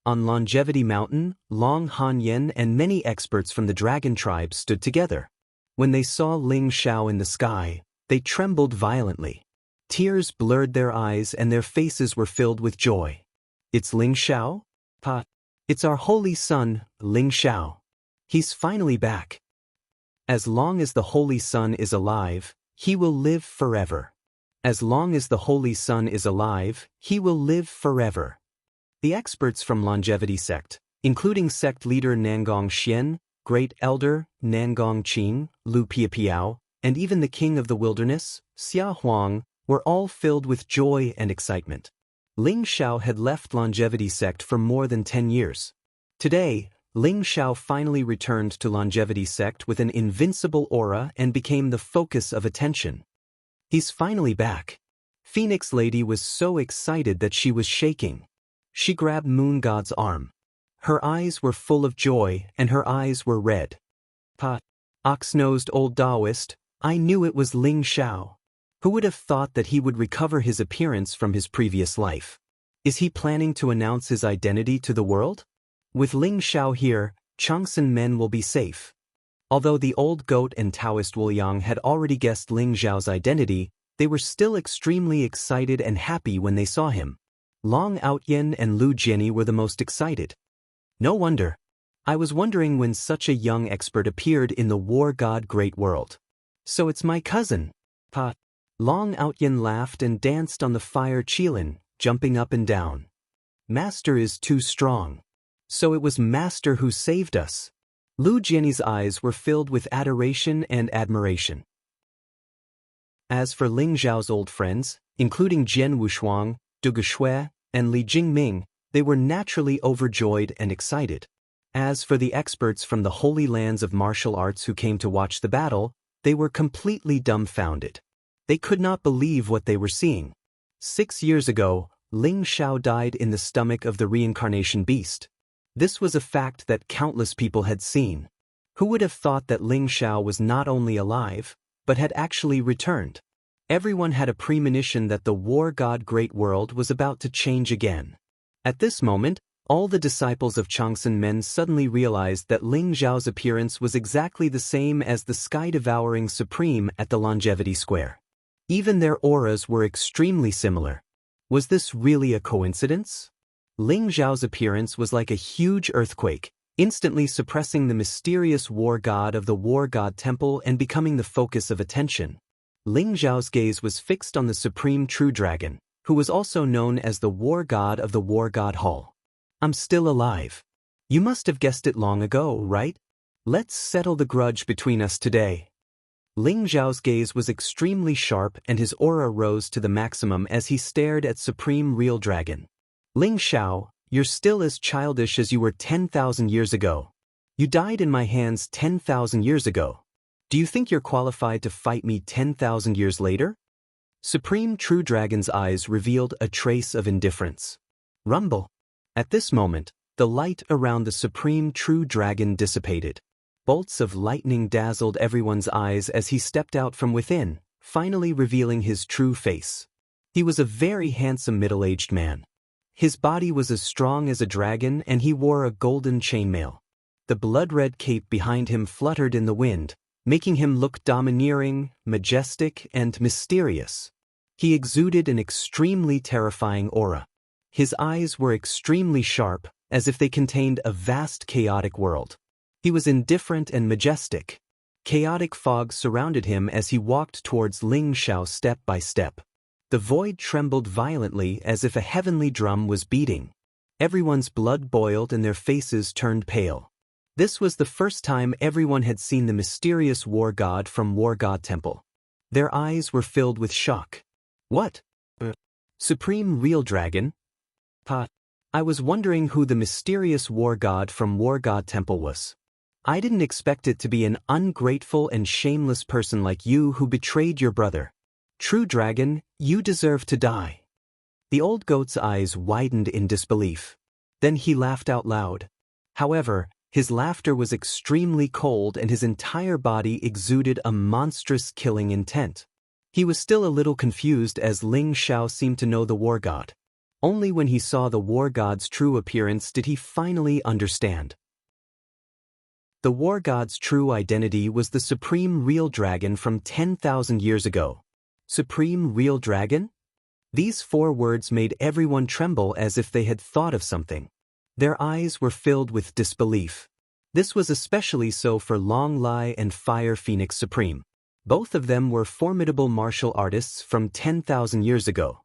On Longevity Mountain, Long Hanyan and many experts from the dragon tribe stood together. When they saw Ling Xiao in the sky, they trembled violently. Tears blurred their eyes and their faces were filled with joy. "It's Ling Xiao? Pa. It's our holy son, Ling Xiao. He's finally back. As long as the Holy Sun is alive, he will live forever. As long as the Holy Sun is alive, he will live forever." The experts from Longevity Sect, including sect leader Nangong Xian, Great Elder Nangong Qing, Lu Piapiao, and even the King of the Wilderness, Xia Huang, were all filled with joy and excitement. Ling Xiao had left Longevity Sect for more than 10 years. Today, Ling Xiao finally returned to Longevity Sect with an invincible aura and became the focus of attention. He's finally back. Phoenix Lady was so excited that she was shaking. She grabbed Moon God's arm. Her eyes were full of joy and her eyes were red. "Pa. Ox-nosed old Taoist, I knew it was Ling Xiao. Who would have thought that he would recover his appearance from his previous life? Is he planning to announce his identity to the world? With Ling Xiao here, Changsan men will be safe." Although the old goat and Taoist Wu Yang had already guessed Ling Xiao's identity, they were still extremely excited and happy when they saw him. Long Outyen and Lu Jianyi were the most excited. No wonder. I was wondering when such a young expert appeared in the war god great world. So it's my cousin. Pa. Long Outyin laughed and danced on the fire Qilin, jumping up and down. Master is too strong. So it was Master who saved us. Lu Jianyi's eyes were filled with adoration and admiration. As for Ling Zhao's old friends, including Jian Wushuang, Du Geshui, and Li Jingming, they were naturally overjoyed and excited. As for the experts from the holy lands of martial arts who came to watch the battle, they were completely dumbfounded. They could not believe what they were seeing. 6 years ago, Ling Xiao died in the stomach of the reincarnation beast. This was a fact that countless people had seen. Who would have thought that Ling Xiao was not only alive, but had actually returned? Everyone had a premonition that the war god great world was about to change again. At this moment, all the disciples of Changsun Men suddenly realized that Ling Zhao's appearance was exactly the same as the sky-devouring supreme at the Longevity Square. Even their auras were extremely similar. Was this really a coincidence? Ling Zhao's appearance was like a huge earthquake, instantly suppressing the mysterious war god of the war god temple and becoming the focus of attention. Ling Zhao's gaze was fixed on the supreme true dragon, who was also known as the war god of the war god hall. I'm still alive. You must have guessed it long ago, right? Let's settle the grudge between us today. Ling Zhao's gaze was extremely sharp and his aura rose to the maximum as he stared at Supreme Real Dragon. Ling Xiao, you're still as childish as you were 10,000 years ago. You died in my hands 10,000 years ago. Do you think you're qualified to fight me 10,000 years later? Supreme True Dragon's eyes revealed a trace of indifference. Rumble. At this moment, the light around the Supreme True Dragon dissipated. Bolts of lightning dazzled everyone's eyes as he stepped out from within, finally revealing his true face. He was a very handsome middle-aged man. His body was as strong as a dragon and he wore a golden chainmail. The blood-red cape behind him fluttered in the wind, making him look domineering, majestic, and mysterious. He exuded an extremely terrifying aura. His eyes were extremely sharp, as if they contained a vast chaotic world. He was indifferent and majestic. Chaotic fog surrounded him as he walked towards Ling Xiao step by step. The void trembled violently as if a heavenly drum was beating. Everyone's blood boiled and their faces turned pale. This was the first time everyone had seen the mysterious war god from War God Temple. Their eyes were filled with shock. What? Supreme Real Dragon? Pa. I was wondering who the mysterious war god from War God Temple was. I didn't expect it to be an ungrateful and shameless person like you who betrayed your brother. True Dragon, you deserve to die. The old goat's eyes widened in disbelief. Then he laughed out loud. However, his laughter was extremely cold and his entire body exuded a monstrous killing intent. He was still a little confused as Ling Xiao seemed to know the war god. Only when he saw the war god's true appearance did he finally understand. The war god's true identity was the Supreme Real Dragon from 10,000 years ago. Supreme Real Dragon? These 4 words made everyone tremble as if they had thought of something. Their eyes were filled with disbelief. This was especially so for Long Lai and Fire Phoenix Supreme. Both of them were formidable martial artists from 10,000 years ago.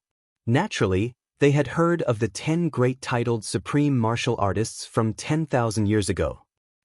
Naturally, they had heard of the 10 great titled supreme martial artists from 10,000 years ago.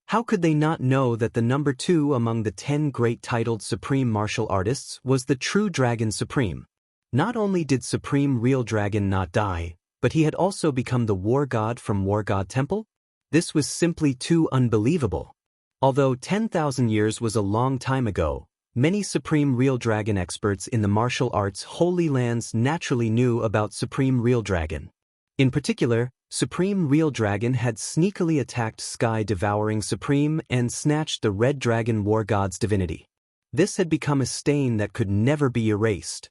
How could they not know that the number 2 among the 10 great titled supreme martial artists was the True Dragon Supreme? Not only did Supreme Real Dragon not die, but he had also become the war god from War God Temple? This was simply too unbelievable. Although 10,000 years was a long time ago, many Supreme Real Dragon experts in the martial arts Holy Lands naturally knew about Supreme Real Dragon. In particular, Supreme Real Dragon had sneakily attacked Sky-Devouring Supreme and snatched the Red Dragon War God's divinity. This had become a stain that could never be erased.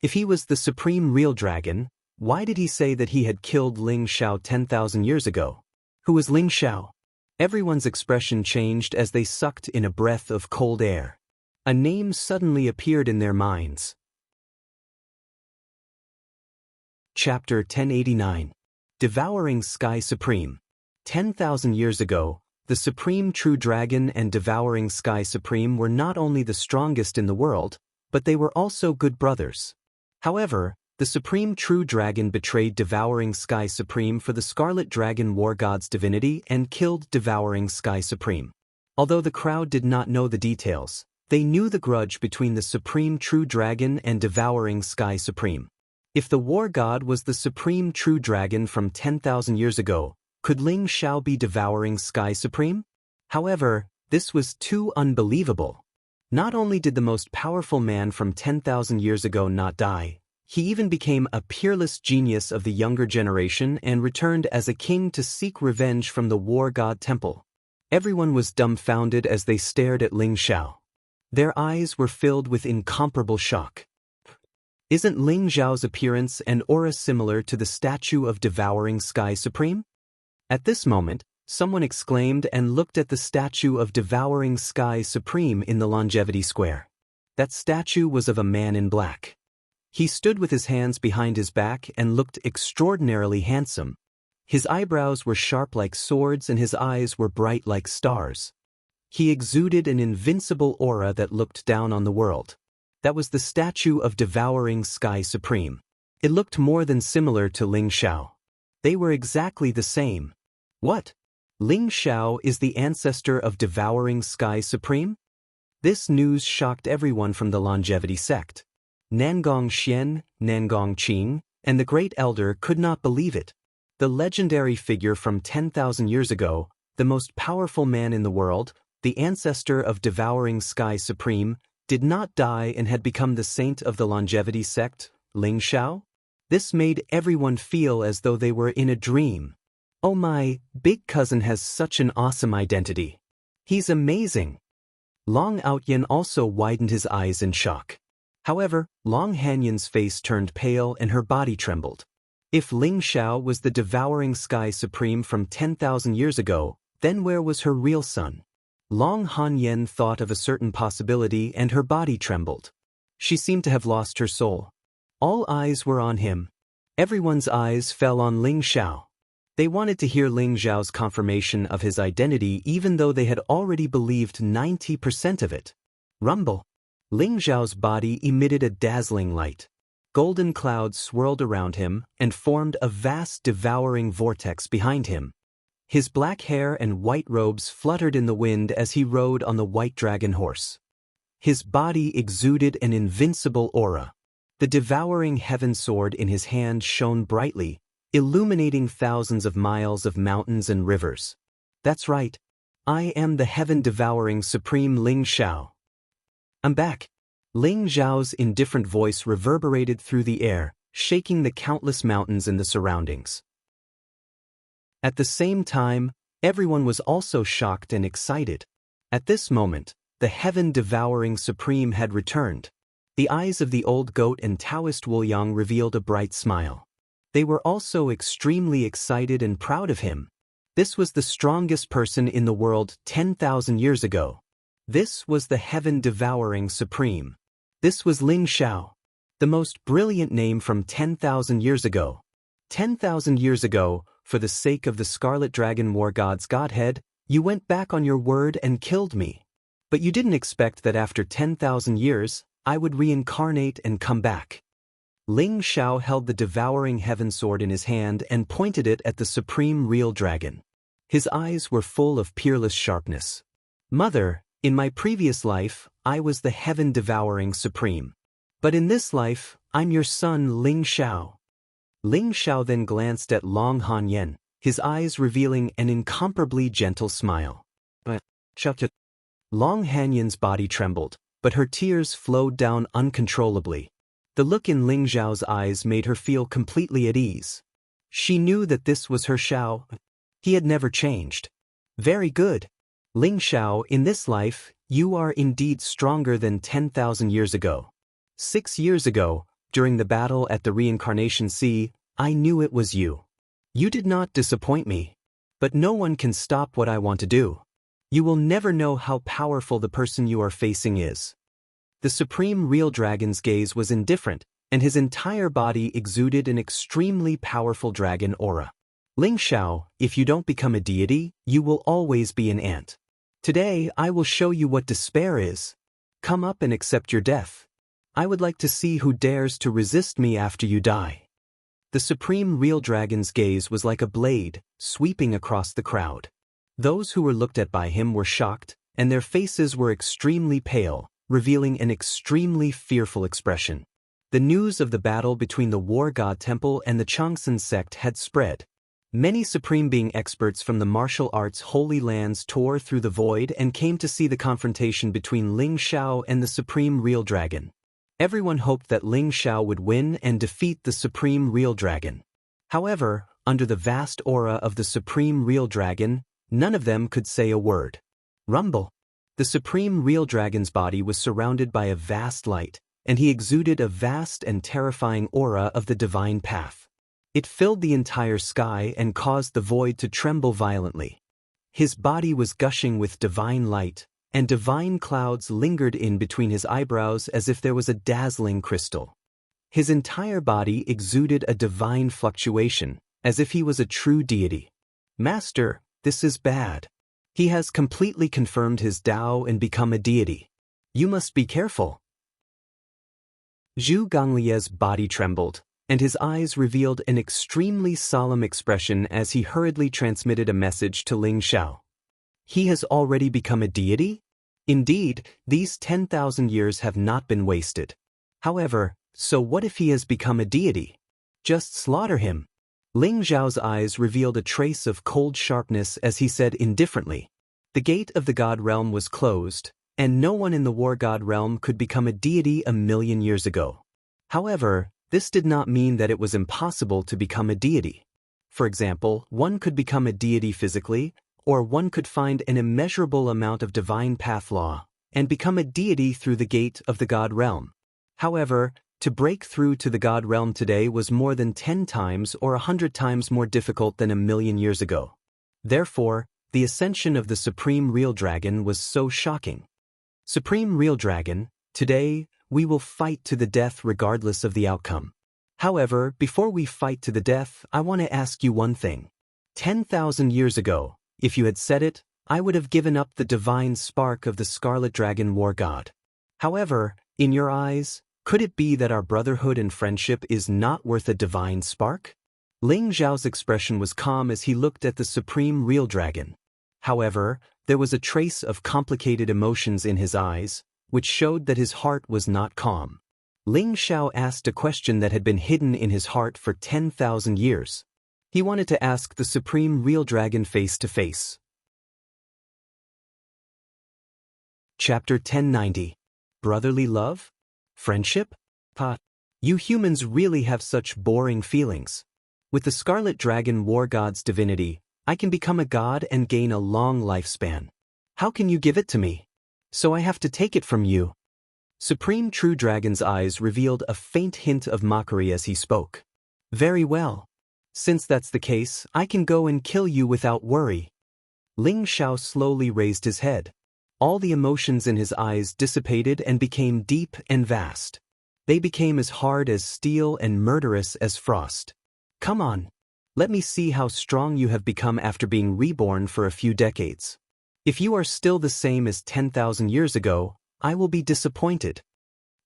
If he was the Supreme Real Dragon, why did he say that he had killed Ling Xiao 10,000 years ago? Who was Ling Xiao? Everyone's expression changed as they sucked in a breath of cold air. A name suddenly appeared in their minds. Chapter 1089. Devouring Sky Supreme. 10,000 years ago, The Supreme True Dragon and Devouring Sky Supreme were not only the strongest in the world, but they were also good brothers. However, the Supreme True Dragon betrayed Devouring Sky Supreme for the Scarlet Dragon War God's divinity and killed Devouring Sky Supreme. Although the crowd did not know the details, they knew the grudge between the Supreme True Dragon and Devouring Sky Supreme. If the War God was the Supreme True Dragon from 10,000 years ago, could Ling Xiao be Devouring Sky Supreme? However, this was too unbelievable. Not only did the most powerful man from 10,000 years ago not die, he even became a peerless genius of the younger generation and returned as a king to seek revenge from the War God Temple. Everyone was dumbfounded as they stared at Ling Xiao. Their eyes were filled with incomparable shock. Isn't Ling Xiao's appearance and aura similar to the statue of Devouring Sky Supreme? At this moment, someone exclaimed and looked at the statue of Devouring Sky Supreme in the Longevity Square. That statue was of a man in black. He stood with his hands behind his back and looked extraordinarily handsome. His eyebrows were sharp like swords and his eyes were bright like stars. He exuded an invincible aura that looked down on the world. That was the statue of Devouring Sky Supreme. It looked more than similar to Ling Xiao. They were exactly the same. What? Ling Xiao is the ancestor of Devouring Sky Supreme? This news shocked everyone from the Longevity sect. Nangong Xian, Nangong Qing, and the Great Elder could not believe it. The legendary figure from 10,000 years ago, the most powerful man in the world, the ancestor of Devouring Sky Supreme, did not die and had become the saint of the Longevity sect, Ling Xiao? This made everyone feel as though they were in a dream. Oh my, big cousin has such an awesome identity. He's amazing. Long Outyan also widened his eyes in shock. However, Long Hanyan's face turned pale and her body trembled. If Ling Xiao was the Devouring Sky Supreme from 10,000 years ago, then where was her real son? Long Hanyan thought of a certain possibility and her body trembled. She seemed to have lost her soul. All eyes were on him. Everyone's eyes fell on Ling Xiao. They wanted to hear Ling Xiao's confirmation of his identity even though they had already believed 90% of it. Rumble. Ling Xiao's body emitted a dazzling light. Golden clouds swirled around him and formed a vast devouring vortex behind him. His black hair and white robes fluttered in the wind as he rode on the white dragon horse. His body exuded an invincible aura. The devouring heaven sword in his hand shone brightly, illuminating thousands of miles of mountains and rivers. That's right. I am the heaven-devouring Supreme Ling Xiao. I'm back. Ling Xiao's indifferent voice reverberated through the air, shaking the countless mountains in the surroundings. At the same time, everyone was also shocked and excited. At this moment, the heaven-devouring Supreme had returned. The eyes of the old goat and Taoist Wuliang revealed a bright smile. They were also extremely excited and proud of him. This was the strongest person in the world 10,000 years ago. This was the heaven-devouring Supreme. This was Ling Xiao, the most brilliant name from 10,000 years ago. 10,000 years ago, for the sake of the Scarlet Dragon War God's Godhead, you went back on your word and killed me. But you didn't expect that after 10,000 years, I would reincarnate and come back. Ling Xiao held the devouring heaven sword in his hand and pointed it at the supreme real dragon. His eyes were full of peerless sharpness. Mother, in my previous life, I was the heaven-devouring Supreme. But in this life, I'm your son Ling Xiao. Ling Xiao then glanced at Long Hanyan, his eyes revealing an incomparably gentle smile. Long Hanyan's body trembled, but her tears flowed down uncontrollably. The look in Ling Xiao's eyes made her feel completely at ease. She knew that this was her Xiao. He had never changed. Very good. Ling Xiao, in this life, you are indeed stronger than 10,000 years ago. 6 years ago, during the battle at the Reincarnation Sea, I knew it was you. You did not disappoint me. But no one can stop what I want to do. You will never know how powerful the person you are facing is. The Supreme Real Dragon's gaze was indifferent, and his entire body exuded an extremely powerful dragon aura. Ling Xiao, if you don't become a deity, you will always be an ant. Today, I will show you what despair is. Come up and accept your death. I would like to see who dares to resist me after you die. The supreme real dragon's gaze was like a blade, sweeping across the crowd. Those who were looked at by him were shocked, and their faces were extremely pale, revealing an extremely fearful expression. The news of the battle between the War God Temple and the Changsun sect had spread. Many Supreme Being experts from the martial arts Holy Lands tore through the void and came to see the confrontation between Ling Xiao and the Supreme Real Dragon. Everyone hoped that Ling Xiao would win and defeat the Supreme Real Dragon. However, under the vast aura of the Supreme Real Dragon, none of them could say a word. Rumble. The Supreme Real Dragon's body was surrounded by a vast light, and he exuded a vast and terrifying aura of the divine path. It filled the entire sky and caused the void to tremble violently. His body was gushing with divine light, and divine clouds lingered in between his eyebrows as if there was a dazzling crystal. His entire body exuded a divine fluctuation, as if he was a true deity. Master, this is bad. He has completely confirmed his Tao and become a deity. You must be careful. Zhu Gonglie's body trembled, and his eyes revealed an extremely solemn expression as he hurriedly transmitted a message to Ling Xiao. He has already become a deity? Indeed, these 10,000 years have not been wasted. However, so what if he has become a deity? Just slaughter him. Ling Xiao's eyes revealed a trace of cold sharpness as he said indifferently. The gate of the God realm was closed, and no one in the War God realm could become a deity 1,000,000 years ago. However, this did not mean that it was impossible to become a deity. For example, one could become a deity physically, or one could find an immeasurable amount of divine path law and become a deity through the gate of the God realm. However, to break through to the God realm today was more than 10 times or 100 times more difficult than 1,000,000 years ago. Therefore, the ascension of the Supreme Real Dragon was so shocking. Supreme Real Dragon, today, we will fight to the death regardless of the outcome. However, before we fight to the death, I want to ask you one thing. 10,000 years ago, if you had said it, I would have given up the divine spark of the Scarlet Dragon War God. However, in your eyes, could it be that our brotherhood and friendship is not worth a divine spark? Ling Xiao's expression was calm as he looked at the Supreme Real Dragon. However, there was a trace of complicated emotions in his eyes, which showed that his heart was not calm. Ling Xiao asked a question that had been hidden in his heart for 10,000 years. He wanted to ask the Supreme Real Dragon face to face. Chapter 1090. Brotherly Love? Friendship? You humans really have such boring feelings. With the Scarlet Dragon War God's divinity, I can become a god and gain a long lifespan. How can you give it to me? So I have to take it from you. Supreme True Dragon's eyes revealed a faint hint of mockery as he spoke. Very well. Since that's the case, I can go and kill you without worry. Ling Xiao slowly raised his head. All the emotions in his eyes dissipated and became deep and vast. They became as hard as steel and murderous as frost. Come on. Let me see how strong you have become after being reborn for a few decades. If you are still the same as 10,000 years ago, I will be disappointed.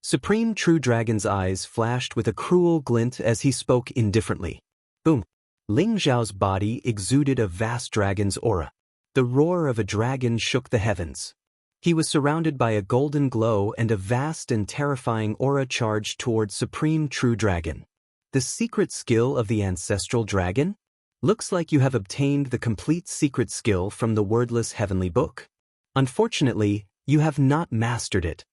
Supreme True Dragon's eyes flashed with a cruel glint as he spoke indifferently. Boom. Ling Xiao's body exuded a vast dragon's aura. The roar of a dragon shook the heavens. He was surrounded by a golden glow and a vast and terrifying aura charged toward Supreme True Dragon. The secret skill of the ancestral dragon? Looks like you have obtained the complete secret skill from the wordless heavenly book. Unfortunately, you have not mastered it.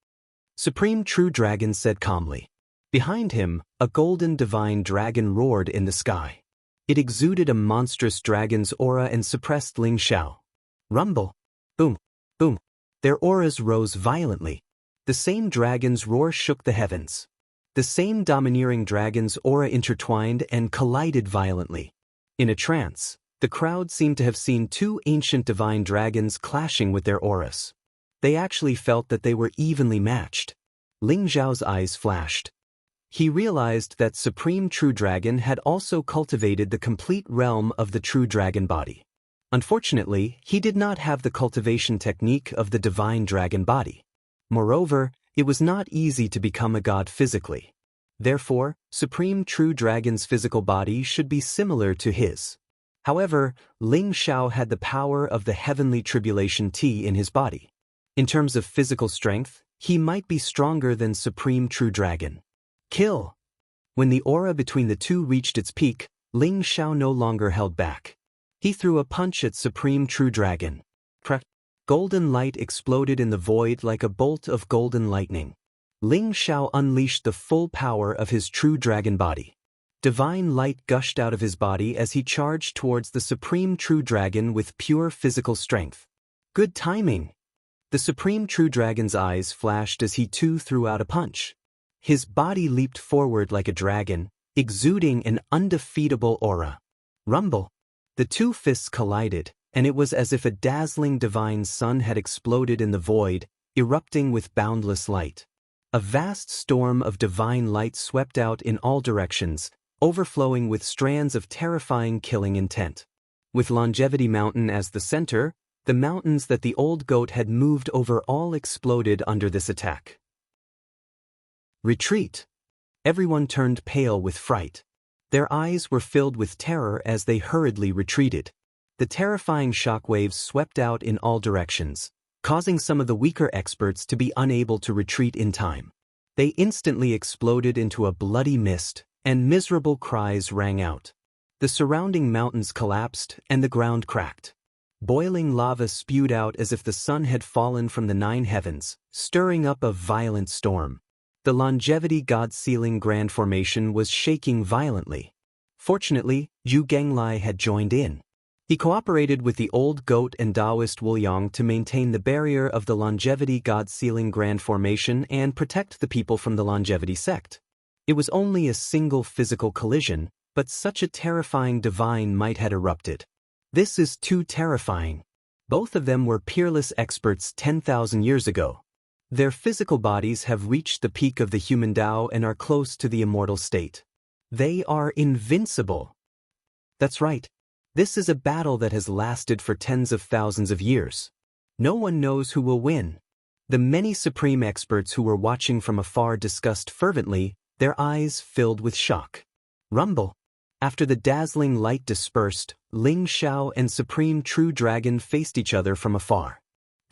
Supreme True Dragon said calmly. Behind him, a golden divine dragon roared in the sky. It exuded a monstrous dragon's aura and suppressed Ling Xiao. Rumble. Boom. Boom. Their auras rose violently. The same dragon's roar shook the heavens. The same domineering dragon's aura intertwined and collided violently. In a trance, the crowd seemed to have seen two ancient divine dragons clashing with their auras. They actually felt that they were evenly matched. Ling Xiao's eyes flashed. he realized that Supreme True Dragon had also cultivated the complete realm of the True Dragon body. Unfortunately, he did not have the cultivation technique of the Divine Dragon body. Moreover, it was not easy to become a god physically. Therefore, Supreme True Dragon's physical body should be similar to his. However, Ling Xiao had the power of the heavenly tribulation tea in his body. In terms of physical strength, he might be stronger than Supreme True Dragon. Kill! When the aura between the two reached its peak, Ling Xiao no longer held back. He threw a punch at Supreme True Dragon. Golden light exploded in the void like a bolt of golden lightning. Ling Xiao unleashed the full power of his True Dragon body. Divine light gushed out of his body as he charged towards the Supreme True Dragon with pure physical strength. Good timing! The Supreme True Dragon's eyes flashed as he too threw out a punch. His body leaped forward like a dragon, exuding an undefeatable aura. Rumble! The two fists collided, and it was as if a dazzling divine sun had exploded in the void, erupting with boundless light. A vast storm of divine light swept out in all directions, overflowing with strands of terrifying killing intent. With Longevity Mountain as the center, the mountains that the old goat had moved over all exploded under this attack. Retreat! Everyone turned pale with fright. Their eyes were filled with terror as they hurriedly retreated. The terrifying shockwaves swept out in all directions, causing some of the weaker experts to be unable to retreat in time. They instantly exploded into a bloody mist, and miserable cries rang out. The surrounding mountains collapsed and the ground cracked. Boiling lava spewed out as if the sun had fallen from the 9 heavens, stirring up a violent storm. The Longevity God Ceiling Grand Formation was shaking violently. Fortunately, Zhu Genglai had joined in. He cooperated with the old goat and Taoist Wuliang to maintain the barrier of the Longevity God Ceiling Grand Formation and protect the people from the Longevity sect. It was only a single physical collision, but such a terrifying divine might had erupted. This is too terrifying. Both of them were peerless experts 10,000 years ago. Their physical bodies have reached the peak of the human Tao and are close to the immortal state. They are invincible. That's right. This is a battle that has lasted for tens of thousands of years. No one knows who will win. The many supreme experts who were watching from afar discussed fervently, their eyes filled with shock. Rumble! After the dazzling light dispersed, Ling Xiao and Supreme True Dragon faced each other from afar.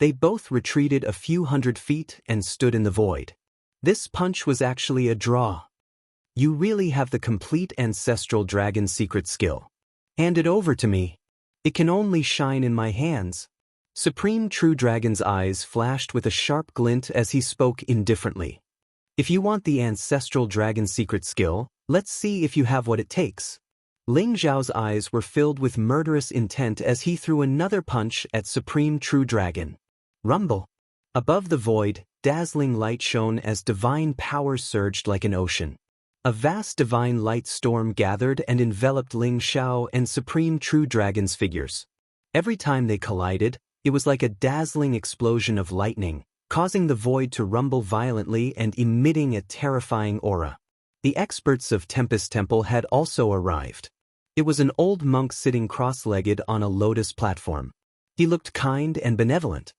They both retreated a few hundred feet and stood in the void. This punch was actually a draw. You really have the complete ancestral dragon secret skill. Hand it over to me. It can only shine in my hands. Supreme True Dragon's eyes flashed with a sharp glint as he spoke indifferently. If you want the ancestral dragon secret skill, let's see if you have what it takes. Ling Xiao's eyes were filled with murderous intent as he threw another punch at Supreme True Dragon. Rumble! Above the void, dazzling light shone as divine power surged like an ocean. A vast divine light storm gathered and enveloped Ling Xiao and Supreme True Dragon's figures. Every time they collided, it was like a dazzling explosion of lightning, causing the void to rumble violently and emitting a terrifying aura. The experts of Tempest Temple had also arrived. It was an old monk sitting cross-legged on a lotus platform. He looked kind and benevolent.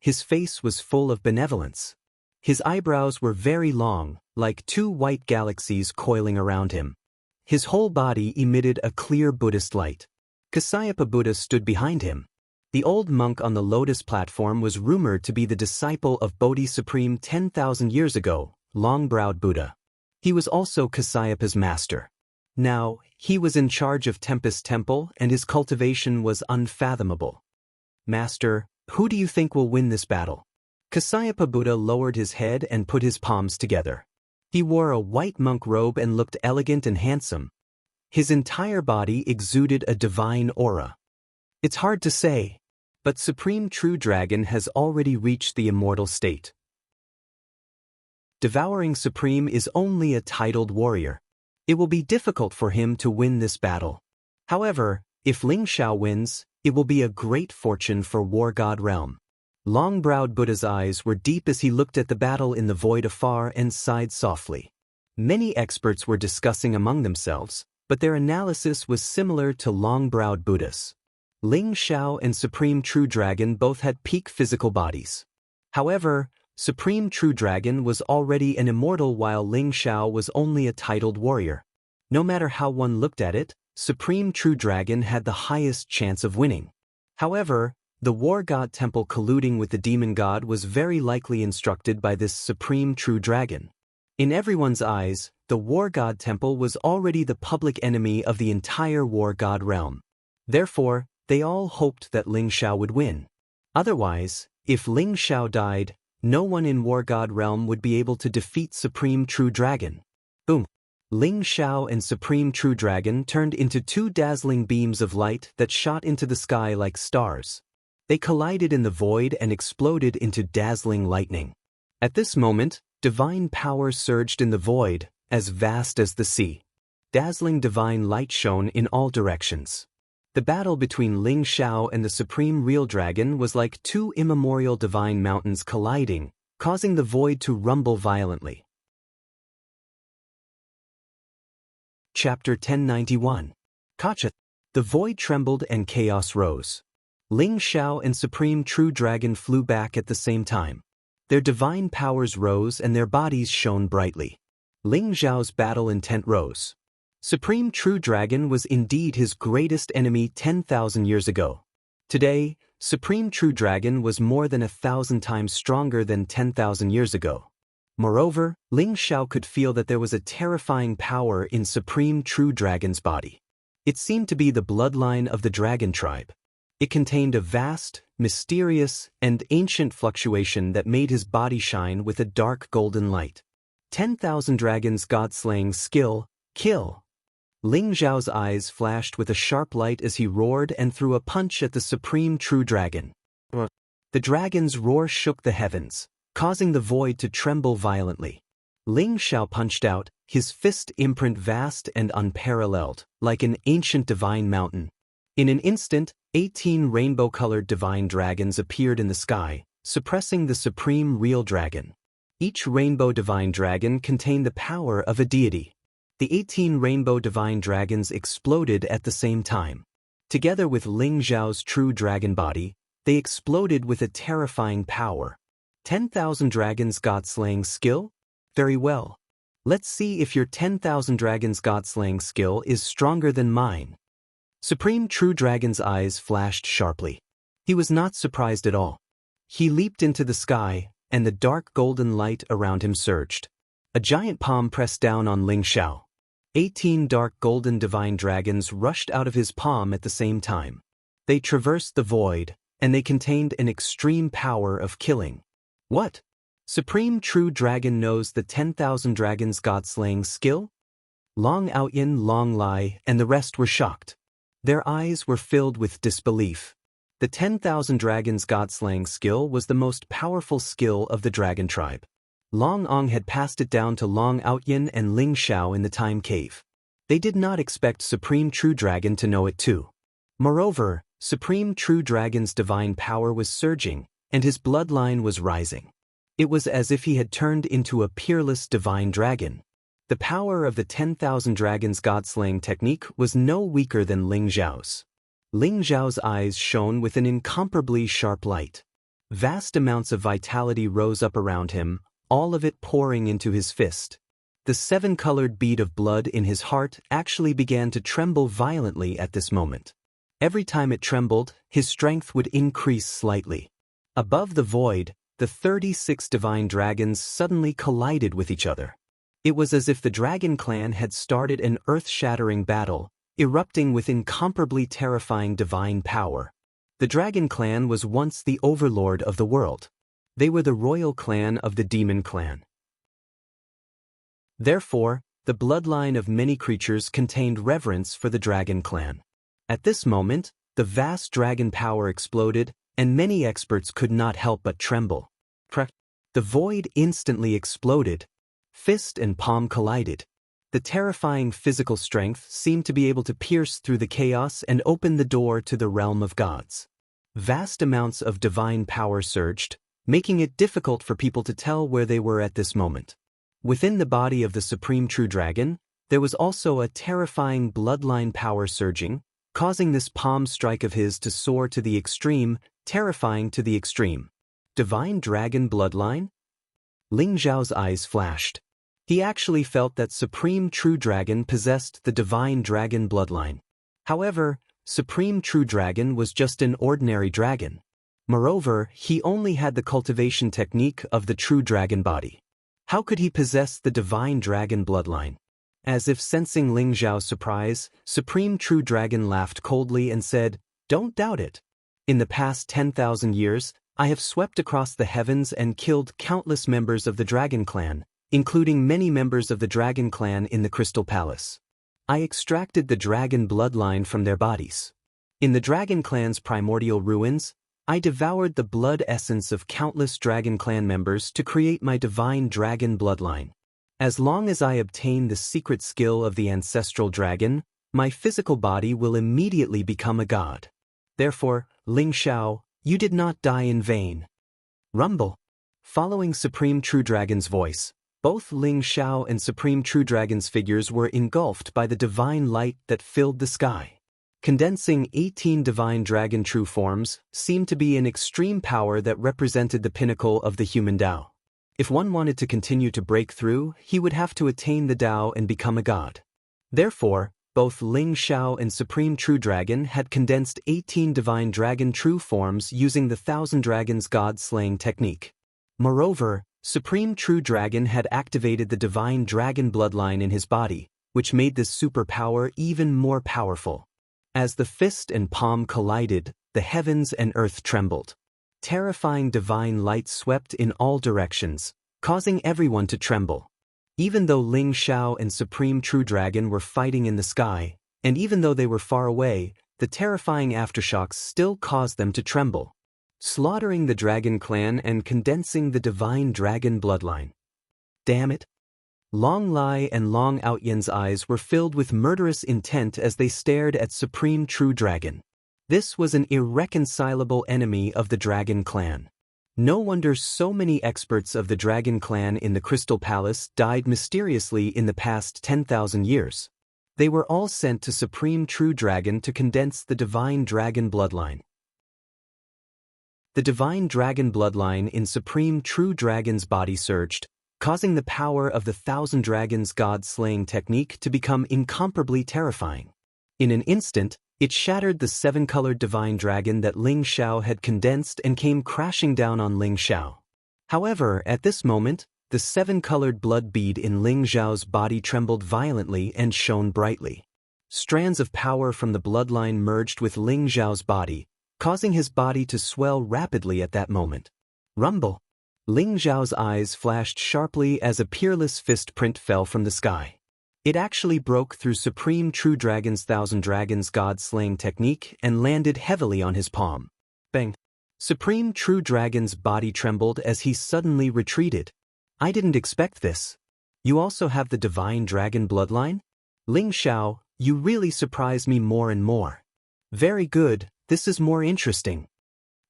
His face was full of benevolence. His eyebrows were very long, like 2 white galaxies coiling around him. His whole body emitted a clear Buddhist light. Kasayapa Buddha stood behind him. The old monk on the lotus platform was rumored to be the disciple of Bodhi Supreme 10,000 years ago, Long-Browed Buddha. He was also Kasayapa's master. Now, he was in charge of Tempest Temple and his cultivation was unfathomable. Master, who do you think will win this battle? Kasayapa Buddha lowered his head and put his palms together. He wore a white monk robe and looked elegant and handsome. His entire body exuded a divine aura. It's hard to say, but Supreme True Dragon has already reached the immortal state. Devouring Supreme is only a titled warrior. It will be difficult for him to win this battle. However, if Ling Xiao wins, it will be a great fortune for War God Realm. Long-browed Buddha's eyes were deep as he looked at the battle in the void afar and sighed softly. Many experts were discussing among themselves, but their analysis was similar to long-browed Buddhas. Ling Xiao and Supreme True Dragon both had peak physical bodies. However, Supreme True Dragon was already an immortal while Ling Xiao was only a titled warrior. No matter how one looked at it, Supreme True Dragon had the highest chance of winning. However, the war god temple colluding with the demon god was very likely instructed by this Supreme True Dragon. In everyone's eyes, the war god temple was already the public enemy of the entire war god realm. Therefore, they all hoped that Ling Xiao would win. Otherwise, if Ling Xiao died, no one in war god realm would be able to defeat Supreme True Dragon. Boom! Ling Xiao and Supreme True Dragon turned into two dazzling beams of light that shot into the sky like stars. They collided in the void and exploded into dazzling lightning. At this moment, divine power surged in the void, as vast as the sea. Dazzling divine light shone in all directions. The battle between Ling Xiao and the Supreme Real Dragon was like two immemorial divine mountains colliding, causing the void to rumble violently. Chapter 1091. Kacha. The void trembled and chaos rose. Ling Xiao and Supreme True Dragon flew back at the same time. Their divine powers rose and their bodies shone brightly. Ling Xiao's battle intent rose. Supreme True Dragon was indeed his greatest enemy 10,000 years ago. Today, Supreme True Dragon was more than 1,000 times stronger than 10,000 years ago. Moreover, Ling Xiao could feel that there was a terrifying power in Supreme True Dragon's body. It seemed to be the bloodline of the dragon tribe. It contained a vast, mysterious, and ancient fluctuation that made his body shine with a dark golden light. 10,000 dragons god-slaying skill, kill. Ling Xiao's eyes flashed with a sharp light as he roared and threw a punch at the Supreme True Dragon. The dragon's roar shook the heavens, causing the void to tremble violently. Ling Xiao punched out, his fist imprint vast and unparalleled, like an ancient divine mountain. In an instant, 18 rainbow-colored divine dragons appeared in the sky, suppressing the Supreme Real Dragon. Each rainbow divine dragon contained the power of a deity. The 18 rainbow divine dragons exploded at the same time. Together with Ling Xiao's true dragon body, they exploded with a terrifying power. 10,000 dragons god-slaying skill? Very well. Let's see if your 10,000 dragons god-slaying skill is stronger than mine. Supreme True Dragon's eyes flashed sharply. He was not surprised at all. He leaped into the sky, and the dark golden light around him surged. A giant palm pressed down on Ling Xiao. 18 dark golden divine dragons rushed out of his palm at the same time. They traversed the void, and they contained an extreme power of killing. What? Supreme True Dragon knows the 10,000 dragons god-slaying skill? Long Outyin, Long Lai, and the rest were shocked. Their eyes were filled with disbelief. The 10,000 dragons god-slaying skill was the most powerful skill of the dragon tribe. Long Ong had passed it down to Long Outyin and Ling Xiao in the time cave. They did not expect Supreme True Dragon to know it too. Moreover, Supreme True Dragon's divine power was surging, and his bloodline was rising. It was as if he had turned into a peerless divine dragon. The power of the 10,000 dragons god-slaying technique was no weaker than Ling Xiao's. Ling Xiao's eyes shone with an incomparably sharp light. Vast amounts of vitality rose up around him, all of it pouring into his fist. The 7-colored bead of blood in his heart actually began to tremble violently at this moment. Every time it trembled, his strength would increase slightly. Above the void, the 36 divine dragons suddenly collided with each other. It was as if the dragon clan had started an earth-shattering battle, erupting with incomparably terrifying divine power. The dragon clan was once the overlord of the world. They were the royal clan of the demon clan. Therefore, the bloodline of many creatures contained reverence for the dragon clan. At this moment, the vast dragon power exploded, and many experts could not help but tremble. The void instantly exploded. Fist and palm collided. The terrifying physical strength seemed to be able to pierce through the chaos and open the door to the realm of gods. Vast amounts of divine power surged, making it difficult for people to tell where they were at this moment. Within the body of the Supreme True Dragon, there was also a terrifying bloodline power surging, causing this palm strike of his to soar to the extreme, terrifying to the extreme. Divine Dragon Bloodline? Ling Xiao's eyes flashed. He actually felt that Supreme True Dragon possessed the Divine Dragon Bloodline. However, Supreme True Dragon was just an ordinary dragon. Moreover, he only had the cultivation technique of the True Dragon body. How could he possess the Divine Dragon Bloodline? As if sensing Ling Xiao's surprise, Supreme True Dragon laughed coldly and said, "Don't doubt it. In the past 10,000 years, I have swept across the heavens and killed countless members of the Dragon Clan, including many members of the Dragon Clan in the Crystal Palace. I extracted the Dragon Bloodline from their bodies. In the Dragon Clan's primordial ruins, I devoured the blood essence of countless Dragon Clan members to create my Divine Dragon Bloodline. As long as I obtain the secret skill of the ancestral dragon, my physical body will immediately become a god. Therefore, Ling Xiao, you did not die in vain." Rumble. Following Supreme True Dragon's voice, both Ling Xiao and Supreme True Dragon's figures were engulfed by the divine light that filled the sky. Condensing 18 divine dragon true forms seemed to be an extreme power that represented the pinnacle of the human Tao. If one wanted to continue to break through, he would have to attain the Tao and become a god. Therefore, both Ling Xiao and Supreme True Dragon had condensed 18 divine dragon true forms using the Thousand Dragons God-slaying technique. Moreover, Supreme True Dragon had activated the Divine Dragon Bloodline in his body, which made this superpower even more powerful. As the fist and palm collided, the heavens and earth trembled. Terrifying divine light swept in all directions, causing everyone to tremble. Even though Ling Xiao and Supreme True Dragon were fighting in the sky, and even though they were far away, the terrifying aftershocks still caused them to tremble. Slaughtering the Dragon Clan and condensing the Divine Dragon Bloodline. Damn it! Long Lai and Long Outyan's eyes were filled with murderous intent as they stared at Supreme True Dragon. This was an irreconcilable enemy of the Dragon Clan. No wonder so many experts of the Dragon Clan in the Crystal Palace died mysteriously in the past 10,000 years. They were all sent to Supreme True Dragon to condense the Divine Dragon Bloodline. The Divine Dragon Bloodline in Supreme True Dragon's body surged, causing the power of the Thousand Dragons God-slaying technique to become incomparably terrifying. In an instant, it shattered the seven-colored divine dragon that Ling Xiao had condensed and came crashing down on Ling Xiao. However, at this moment, the seven-colored blood bead in Ling Xiao's body trembled violently and shone brightly. Strands of power from the bloodline merged with Ling Xiao's body, causing his body to swell rapidly at that moment. Rumble. Ling Xiao's eyes flashed sharply as a peerless fist print fell from the sky. It actually broke through Supreme True Dragon's Thousand Dragons God-slaying technique and landed heavily on his palm. Bang! Supreme True Dragon's body trembled as he suddenly retreated. "I didn't expect this. You also have the Divine Dragon Bloodline? Ling Xiao, you really surprise me more and more." "Very good, this is more interesting,"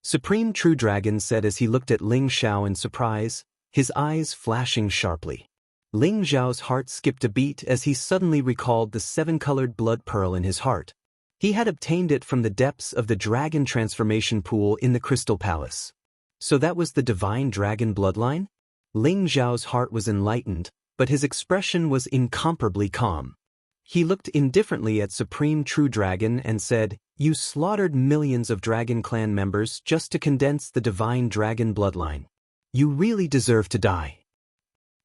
Supreme True Dragon said as he looked at Ling Xiao in surprise, his eyes flashing sharply. Ling Xiao's heart skipped a beat as he suddenly recalled the seven-colored blood pearl in his heart. He had obtained it from the depths of the dragon transformation pool in the Crystal Palace. So that was the Divine Dragon Bloodline? Ling Xiao's heart was enlightened, but his expression was incomparably calm. He looked indifferently at Supreme True Dragon and said, "You slaughtered millions of Dragon Clan members just to condense the Divine Dragon Bloodline. You really deserve to die."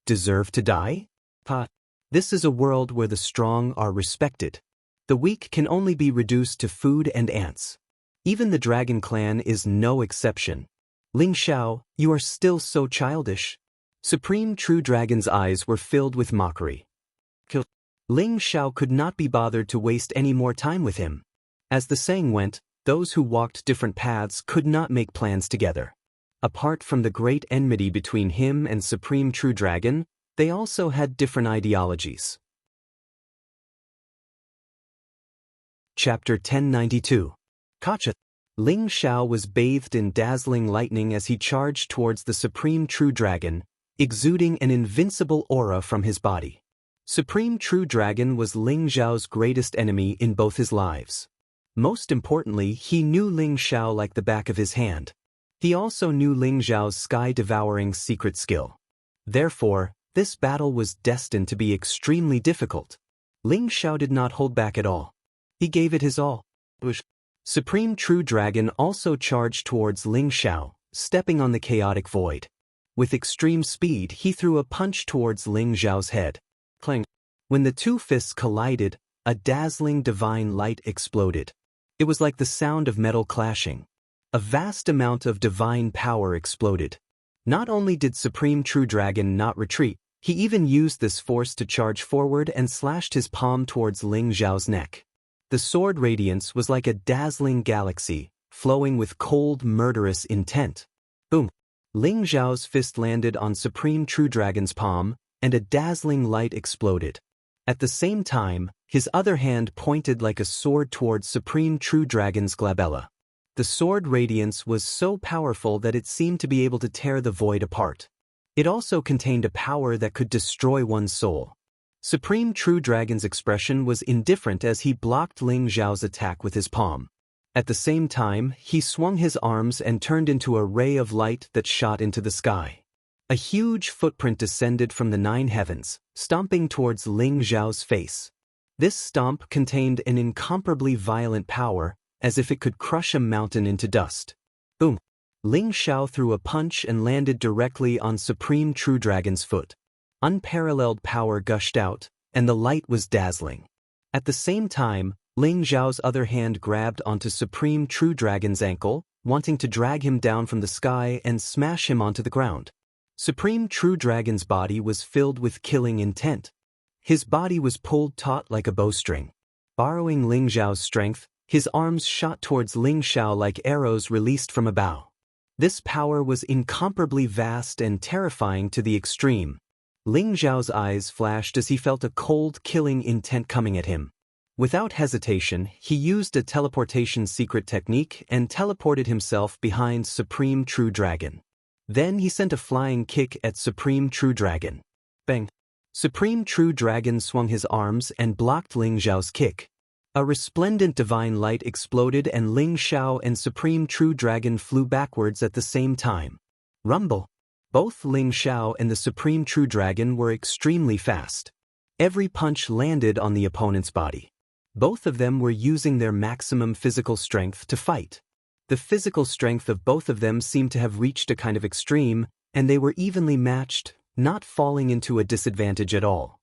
Deserve to die? Pa. This is a world where the strong are respected. The weak can only be reduced to food and ants. Even the Dragon Clan is no exception. Ling Xiao, you are still so childish. Supreme True Dragon's eyes were filled with mockery. Ling Xiao could not be bothered to waste any more time with him. As the saying went, those who walked different paths could not make plans together. Apart from the great enmity between him and Supreme True Dragon, they also had different ideologies. Chapter 1092. Kacha. Ling Xiao was bathed in dazzling lightning as he charged towards the Supreme True Dragon, exuding an invincible aura from his body. Supreme True Dragon was Ling Xiao's greatest enemy in both his lives. Most importantly, he knew Ling Xiao like the back of his hand. He also knew Ling Xiao's sky-devouring secret skill. Therefore, this battle was destined to be extremely difficult. Ling Xiao did not hold back at all. He gave it his all. Supreme True Dragon also charged towards Ling Xiao, stepping on the chaotic void. With extreme speed, he threw a punch towards Ling Xiao's head. Clang. When the two fists collided, a dazzling divine light exploded. It was like the sound of metal clashing. A vast amount of divine power exploded. Not only did Supreme True Dragon not retreat, he even used this force to charge forward and slashed his palm towards Ling Xiao's neck. The sword radiance was like a dazzling galaxy, flowing with cold, murderous intent. Boom! Ling Xiao's fist landed on Supreme True Dragon's palm, and a dazzling light exploded. At the same time, his other hand pointed like a sword towards Supreme True Dragon's glabella. The sword radiance was so powerful that it seemed to be able to tear the void apart. It also contained a power that could destroy one's soul. Supreme True Dragon's expression was indifferent as he blocked Ling Xiao's attack with his palm. At the same time, he swung his arms and turned into a ray of light that shot into the sky. A huge footprint descended from the 9 heavens, stomping towards Ling Xiao's face. This stomp contained an incomparably violent power, as if it could crush a mountain into dust. Boom! Ling Xiao threw a punch and landed directly on Supreme True Dragon's foot. Unparalleled power gushed out, and the light was dazzling. At the same time, Ling Xiao's other hand grabbed onto Supreme True Dragon's ankle, wanting to drag him down from the sky and smash him onto the ground. Supreme True Dragon's body was filled with killing intent. His body was pulled taut like a bowstring. Borrowing Ling Xiao's strength, his arms shot towards Ling Xiao like arrows released from a bow. This power was incomparably vast and terrifying to the extreme. Ling Xiao's eyes flashed as he felt a cold, killing intent coming at him. Without hesitation, he used a teleportation secret technique and teleported himself behind Supreme True Dragon. Then he sent a flying kick at Supreme True Dragon. Bang! Supreme True Dragon swung his arms and blocked Ling Xiao's kick. A resplendent divine light exploded and Ling Xiao and Supreme True Dragon flew backwards at the same time. Rumble! Both Ling Xiao and the Supreme True Dragon were extremely fast. Every punch landed on the opponent's body. Both of them were using their maximum physical strength to fight. The physical strength of both of them seemed to have reached a kind of extreme, and they were evenly matched, not falling into a disadvantage at all.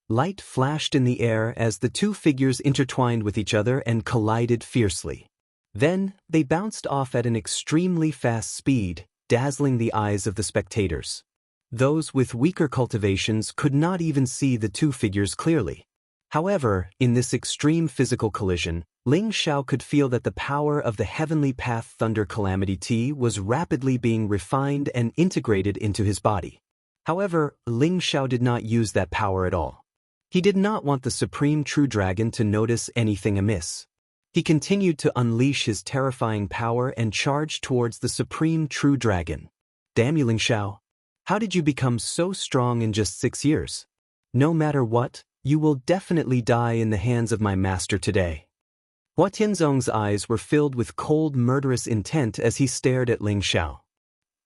Light flashed in the air as the two figures intertwined with each other and collided fiercely. Then, they bounced off at an extremely fast speed, dazzling the eyes of the spectators. Those with weaker cultivations could not even see the two figures clearly. However, in this extreme physical collision, Ling Xiao could feel that the power of the Heavenly Path Thunder Calamity Tea was rapidly being refined and integrated into his body. However, Ling Xiao did not use that power at all. He did not want the Supreme True Dragon to notice anything amiss. He continued to unleash his terrifying power and charged towards the Supreme True Dragon. Damn you, Ling Xiao! How did you become so strong in just 6 years? No matter what, you will definitely die in the hands of my master today. Hua Tianzong's eyes were filled with cold, murderous intent as he stared at Ling Xiao.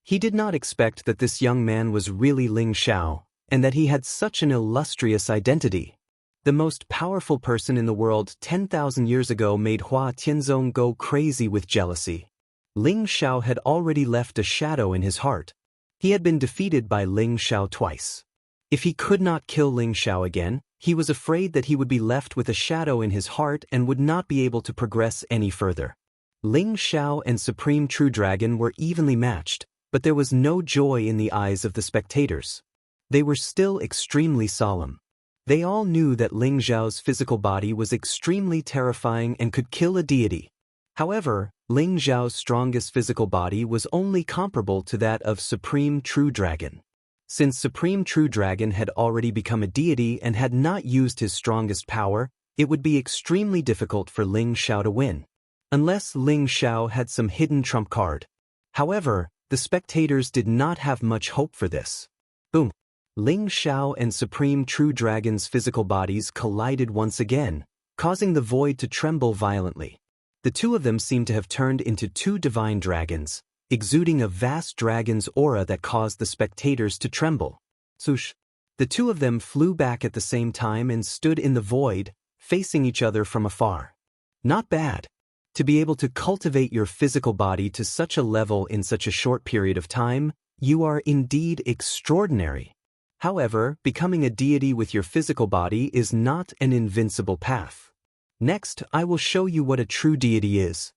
He did not expect that this young man was really Ling Xiao, and that he had such an illustrious identity. The most powerful person in the world 10,000 years ago made Hua Tianzong go crazy with jealousy. Ling Xiao had already left a shadow in his heart. He had been defeated by Ling Xiao twice. If he could not kill Ling Xiao again, he was afraid that he would be left with a shadow in his heart and would not be able to progress any further. Ling Xiao and Supreme True Dragon were evenly matched, but there was no joy in the eyes of the spectators. They were still extremely solemn. They all knew that Ling Xiao's physical body was extremely terrifying and could kill a deity. However, Ling Xiao's strongest physical body was only comparable to that of Supreme True Dragon. Since Supreme True Dragon had already become a deity and had not used his strongest power, it would be extremely difficult for Ling Xiao to win. Unless Ling Xiao had some hidden trump card. However, The spectators did not have much hope for this. Boom! Ling Xiao and Supreme True Dragon's physical bodies collided once again, causing the void to tremble violently. The two of them seemed to have turned into two divine dragons, exuding a vast dragon's aura that caused the spectators to tremble. Swoosh! The two of them flew back at the same time and stood in the void, facing each other from afar. Not bad. To be able to cultivate your physical body to such a level in such a short period of time, you are indeed extraordinary. However, becoming a deity with your physical body is not an invincible path. Next, I will show you what a true deity is.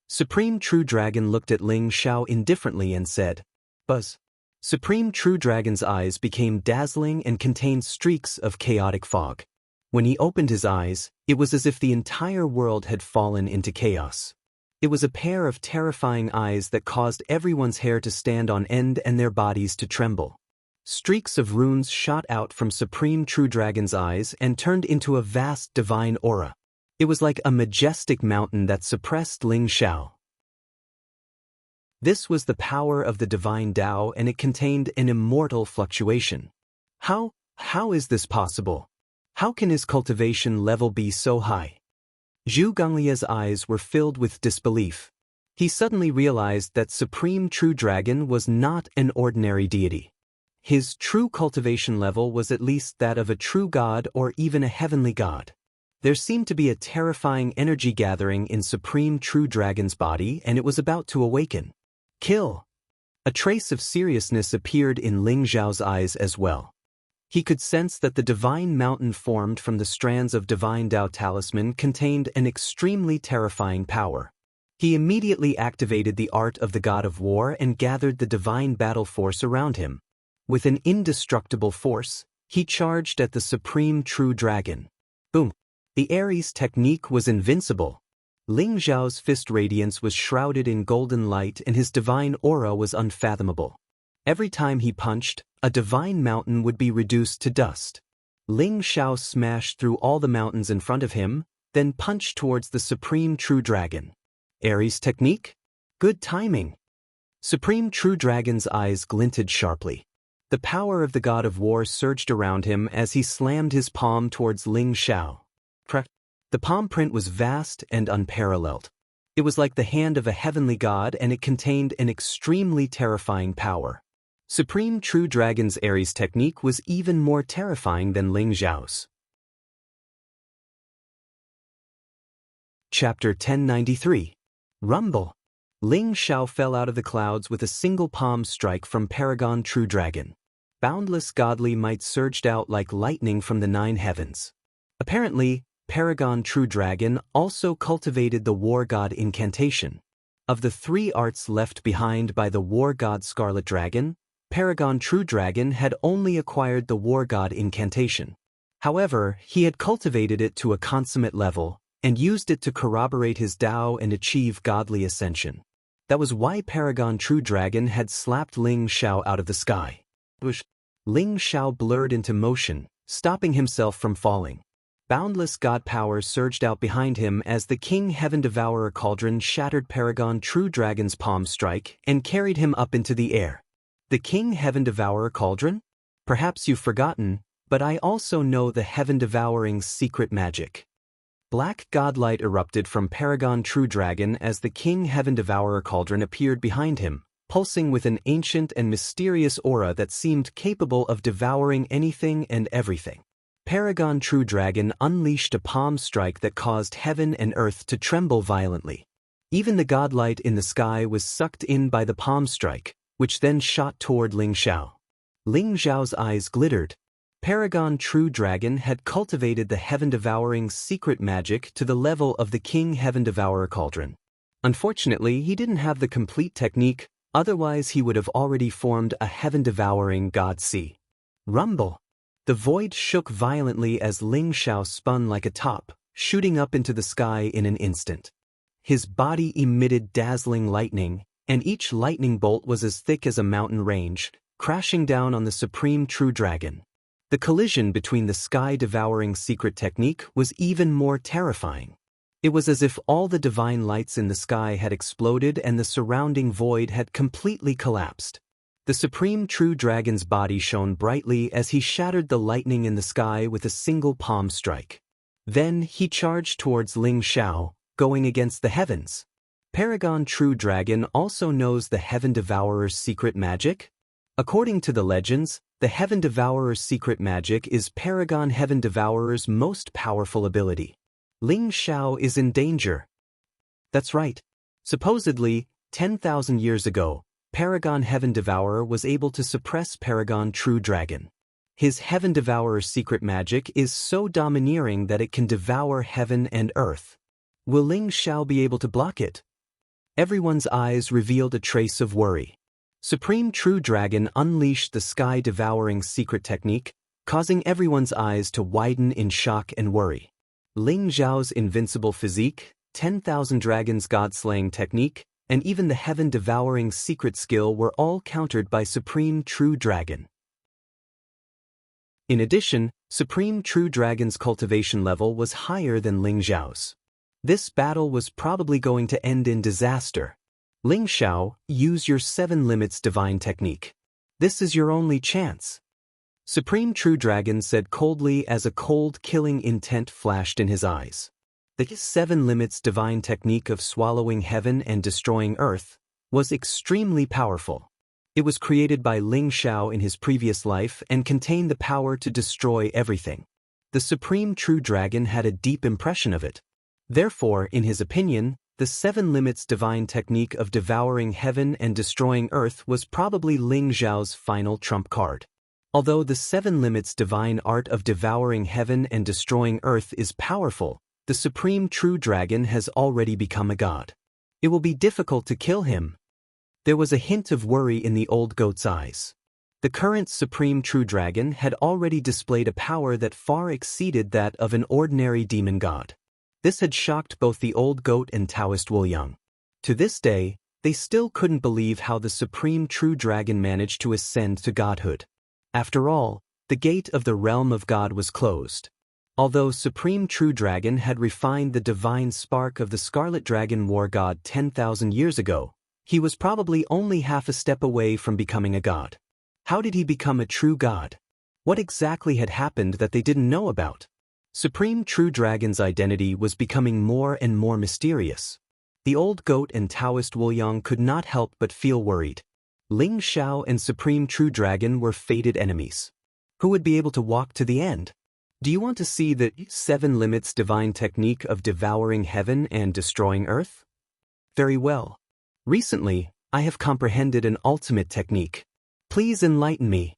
Supreme True Dragon looked at Ling Xiao indifferently and said, "Buzz." Supreme True Dragon's eyes became dazzling and contained streaks of chaotic fog. When he opened his eyes, it was as if the entire world had fallen into chaos. It was a pair of terrifying eyes that caused everyone's hair to stand on end and their bodies to tremble. Streaks of runes shot out from Supreme True Dragon's eyes and turned into a vast divine aura. It was like a majestic mountain that suppressed Ling Xiao. This was the power of the divine Tao, and it contained an immortal fluctuation. How is this possible? How can his cultivation level be so high? Zhu Gonglia's eyes were filled with disbelief. He suddenly realized that Supreme True Dragon was not an ordinary deity. His true cultivation level was at least that of a true god or even a heavenly god. There seemed to be a terrifying energy gathering in Supreme True Dragon's body, and it was about to awaken. Kill! A trace of seriousness appeared in Ling Xiao's eyes as well. He could sense that the divine mountain formed from the strands of divine Tao talisman contained an extremely terrifying power. He immediately activated the art of the god of war and gathered the divine battle force around him. With an indestructible force, he charged at the Supreme True Dragon. Boom! The Aries technique was invincible. Ling Xiao's fist radiance was shrouded in golden light and his divine aura was unfathomable. Every time he punched, a divine mountain would be reduced to dust. Ling Xiao smashed through all the mountains in front of him, then punched towards the Supreme True Dragon. Aries technique? Good timing. Supreme True Dragon's eyes glinted sharply. The power of the god of war surged around him as he slammed his palm towards Ling Xiao. Crack! The palm print was vast and unparalleled. It was like the hand of a heavenly god, and it contained an extremely terrifying power. Supreme True Dragon's Aries technique was even more terrifying than Ling Xiao's. Chapter 1093. Rumble. Ling Xiao fell out of the clouds with a single palm strike from Paragon True Dragon. Boundless godly might surged out like lightning from the 9 heavens. Apparently, Paragon True Dragon also cultivated the War God incantation. Of the 3 arts left behind by the War God Scarlet Dragon, Paragon True Dragon had only acquired the War God incantation. However, he had cultivated it to a consummate level and used it to corroborate his Tao and achieve godly ascension. That was why Paragon True Dragon had slapped Ling Xiao out of the sky. Ling Xiao blurred into motion, stopping himself from falling. Boundless god power surged out behind him as the King Heaven Devourer Cauldron shattered Paragon True Dragon's palm strike and carried him up into the air. The King Heaven Devourer Cauldron? Perhaps you've forgotten, but I also know the Heaven Devourer's secret magic. Black godlight erupted from Paragon True Dragon as the King Heaven Devourer Cauldron appeared behind him, pulsing with an ancient and mysterious aura that seemed capable of devouring anything and everything. Paragon True Dragon unleashed a palm strike that caused heaven and earth to tremble violently. Even the godlight in the sky was sucked in by the palm strike, which then shot toward Ling Xiao. Ling Xiao's eyes glittered. Paragon True Dragon had cultivated the Heaven Devourer's secret magic to the level of the King Heaven Devourer Cauldron. Unfortunately, he didn't have the complete technique, otherwise he would have already formed a Heaven Devouring God Sea. Rumble! The void shook violently as Ling Xiao spun like a top, shooting up into the sky in an instant. His body emitted dazzling lightning, and each lightning bolt was as thick as a mountain range, crashing down on the Supreme True Dragon. The collision between the sky-devouring secret technique was even more terrifying. It was as if all the divine lights in the sky had exploded and the surrounding void had completely collapsed. The supreme true dragon's body shone brightly as he shattered the lightning in the sky with a single palm strike. Then he charged towards Ling Xiao, going against the heavens. Paragon True Dragon also knows the Heaven Devourer's secret magic? According to the legends, the Heaven Devourer's secret magic is Paragon Heaven Devourer's most powerful ability. Ling Xiao is in danger. That's right. Supposedly, 10,000 years ago, Paragon Heaven Devourer was able to suppress Paragon True Dragon. His Heaven Devourer's secret magic is so domineering that it can devour heaven and earth. Will Ling Xiao be able to block it? Everyone's eyes revealed a trace of worry. Supreme True Dragon unleashed the sky-devouring secret technique, causing everyone's eyes to widen in shock and worry. Ling Xiao's invincible physique, 10,000 dragons god-slaying technique, and even the heaven-devouring secret skill were all countered by Supreme True Dragon. In addition, Supreme True Dragon's cultivation level was higher than Ling Xiao's. This battle was probably going to end in disaster. Ling Xiao, use your 7 limits divine technique. This is your only chance. Supreme True Dragon said coldly as a cold killing intent flashed in his eyes. The 7 limits divine technique of swallowing heaven and destroying earth was extremely powerful. It was created by Ling Xiao in his previous life and contained the power to destroy everything. The Supreme True Dragon had a deep impression of it. Therefore, in his opinion, the 7 limits divine technique of devouring heaven and destroying earth was probably Ling Xiao's final trump card. Although the 7 limits divine art of devouring heaven and destroying earth is powerful, the Supreme True Dragon has already become a god. It will be difficult to kill him. There was a hint of worry in the old goat's eyes. The current Supreme True Dragon had already displayed a power that far exceeded that of an ordinary demon god. This had shocked both the old goat and Taoist Wuliang. To this day, they still couldn't believe how the Supreme True Dragon managed to ascend to godhood. After all, the gate of the realm of God was closed. Although Supreme True Dragon had refined the divine spark of the Scarlet Dragon War God 10,000 years ago, he was probably only half a step away from becoming a god. How did he become a true god? What exactly had happened that they didn't know about? Supreme True Dragon's identity was becoming more and more mysterious. The old goat and Taoist Wuliang could not help but feel worried. Ling Xiao and Supreme True Dragon were fated enemies. Who would be able to walk to the end? Do you want to see the 7 limits divine technique of devouring heaven and destroying earth? Very well. Recently, I have comprehended an ultimate technique. Please enlighten me.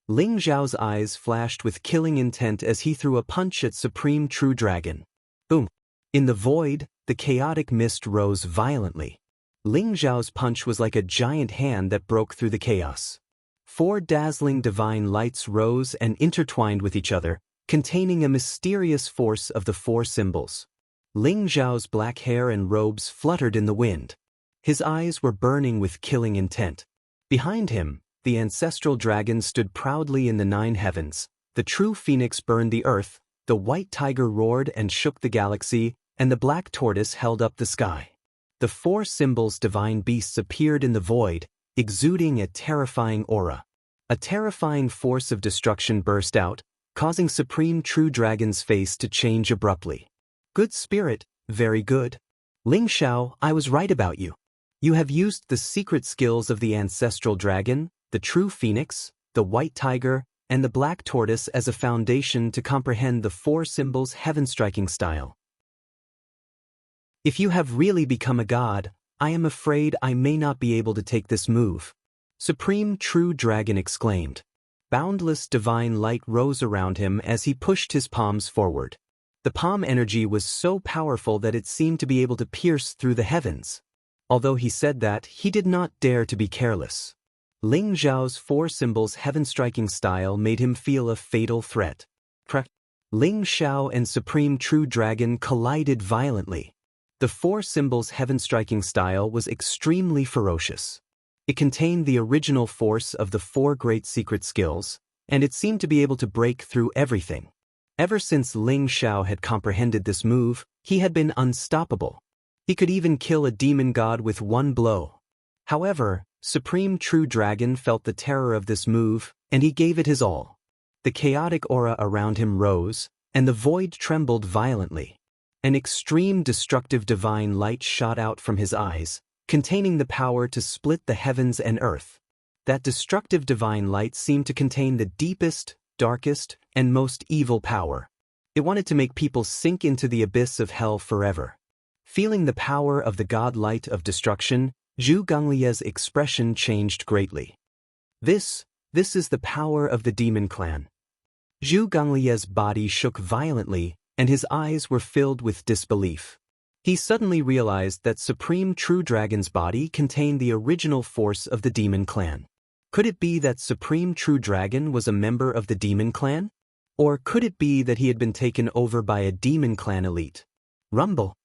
Ling Xiao's eyes flashed with killing intent as he threw a punch at Supreme True Dragon. Boom! In the void, the chaotic mist rose violently. Ling Xiao's punch was like a giant hand that broke through the chaos. 4 dazzling divine lights rose and intertwined with each other, containing a mysterious force of the 4 symbols. Ling Xiao's black hair and robes fluttered in the wind. His eyes were burning with killing intent. Behind him, the ancestral dragon stood proudly in the 9 heavens, the true phoenix burned the earth, the white tiger roared and shook the galaxy, and the black tortoise held up the sky. The 4 symbols divine beasts appeared in the void, exuding a terrifying aura. A terrifying force of destruction burst out, causing Supreme True Dragon's face to change abruptly. Good spirit, very good. Ling Xiao, I was right about you. You have used the secret skills of the ancestral dragon, the true phoenix, the white tiger, and the black tortoise as a foundation to comprehend the 4 symbols' heaven-striking style. If you have really become a god, I am afraid I may not be able to take this move. Supreme True Dragon exclaimed. Boundless divine light rose around him as he pushed his palms forward. The palm energy was so powerful that it seemed to be able to pierce through the heavens. Although he said that, he did not dare to be careless. Ling Xiao's 4 symbols' heaven-striking style made him feel a fatal threat. Ling Xiao and Supreme True Dragon collided violently. The 4 symbols' heaven-striking style was extremely ferocious. It contained the original force of the 4 great secret skills, and it seemed to be able to break through everything. Ever since Ling Xiao had comprehended this move, he had been unstoppable. He could even kill a demon god with one blow. However, Supreme True Dragon felt the terror of this move, and he gave it his all. The chaotic aura around him rose, and the void trembled violently. An extreme destructive divine light shot out from his eyes, containing the power to split the heavens and earth. That destructive divine light seemed to contain the deepest, darkest, and most evil power. It wanted to make people sink into the abyss of hell forever. Feeling the power of the god light of destruction, Zhu Gonglie's expression changed greatly. This is the power of the demon clan. Zhu Gonglie's body shook violently, and his eyes were filled with disbelief. He suddenly realized that Supreme True Dragon's body contained the original force of the demon clan. Could it be that Supreme True Dragon was a member of the demon clan? Or could it be that he had been taken over by a demon clan elite? Rumble.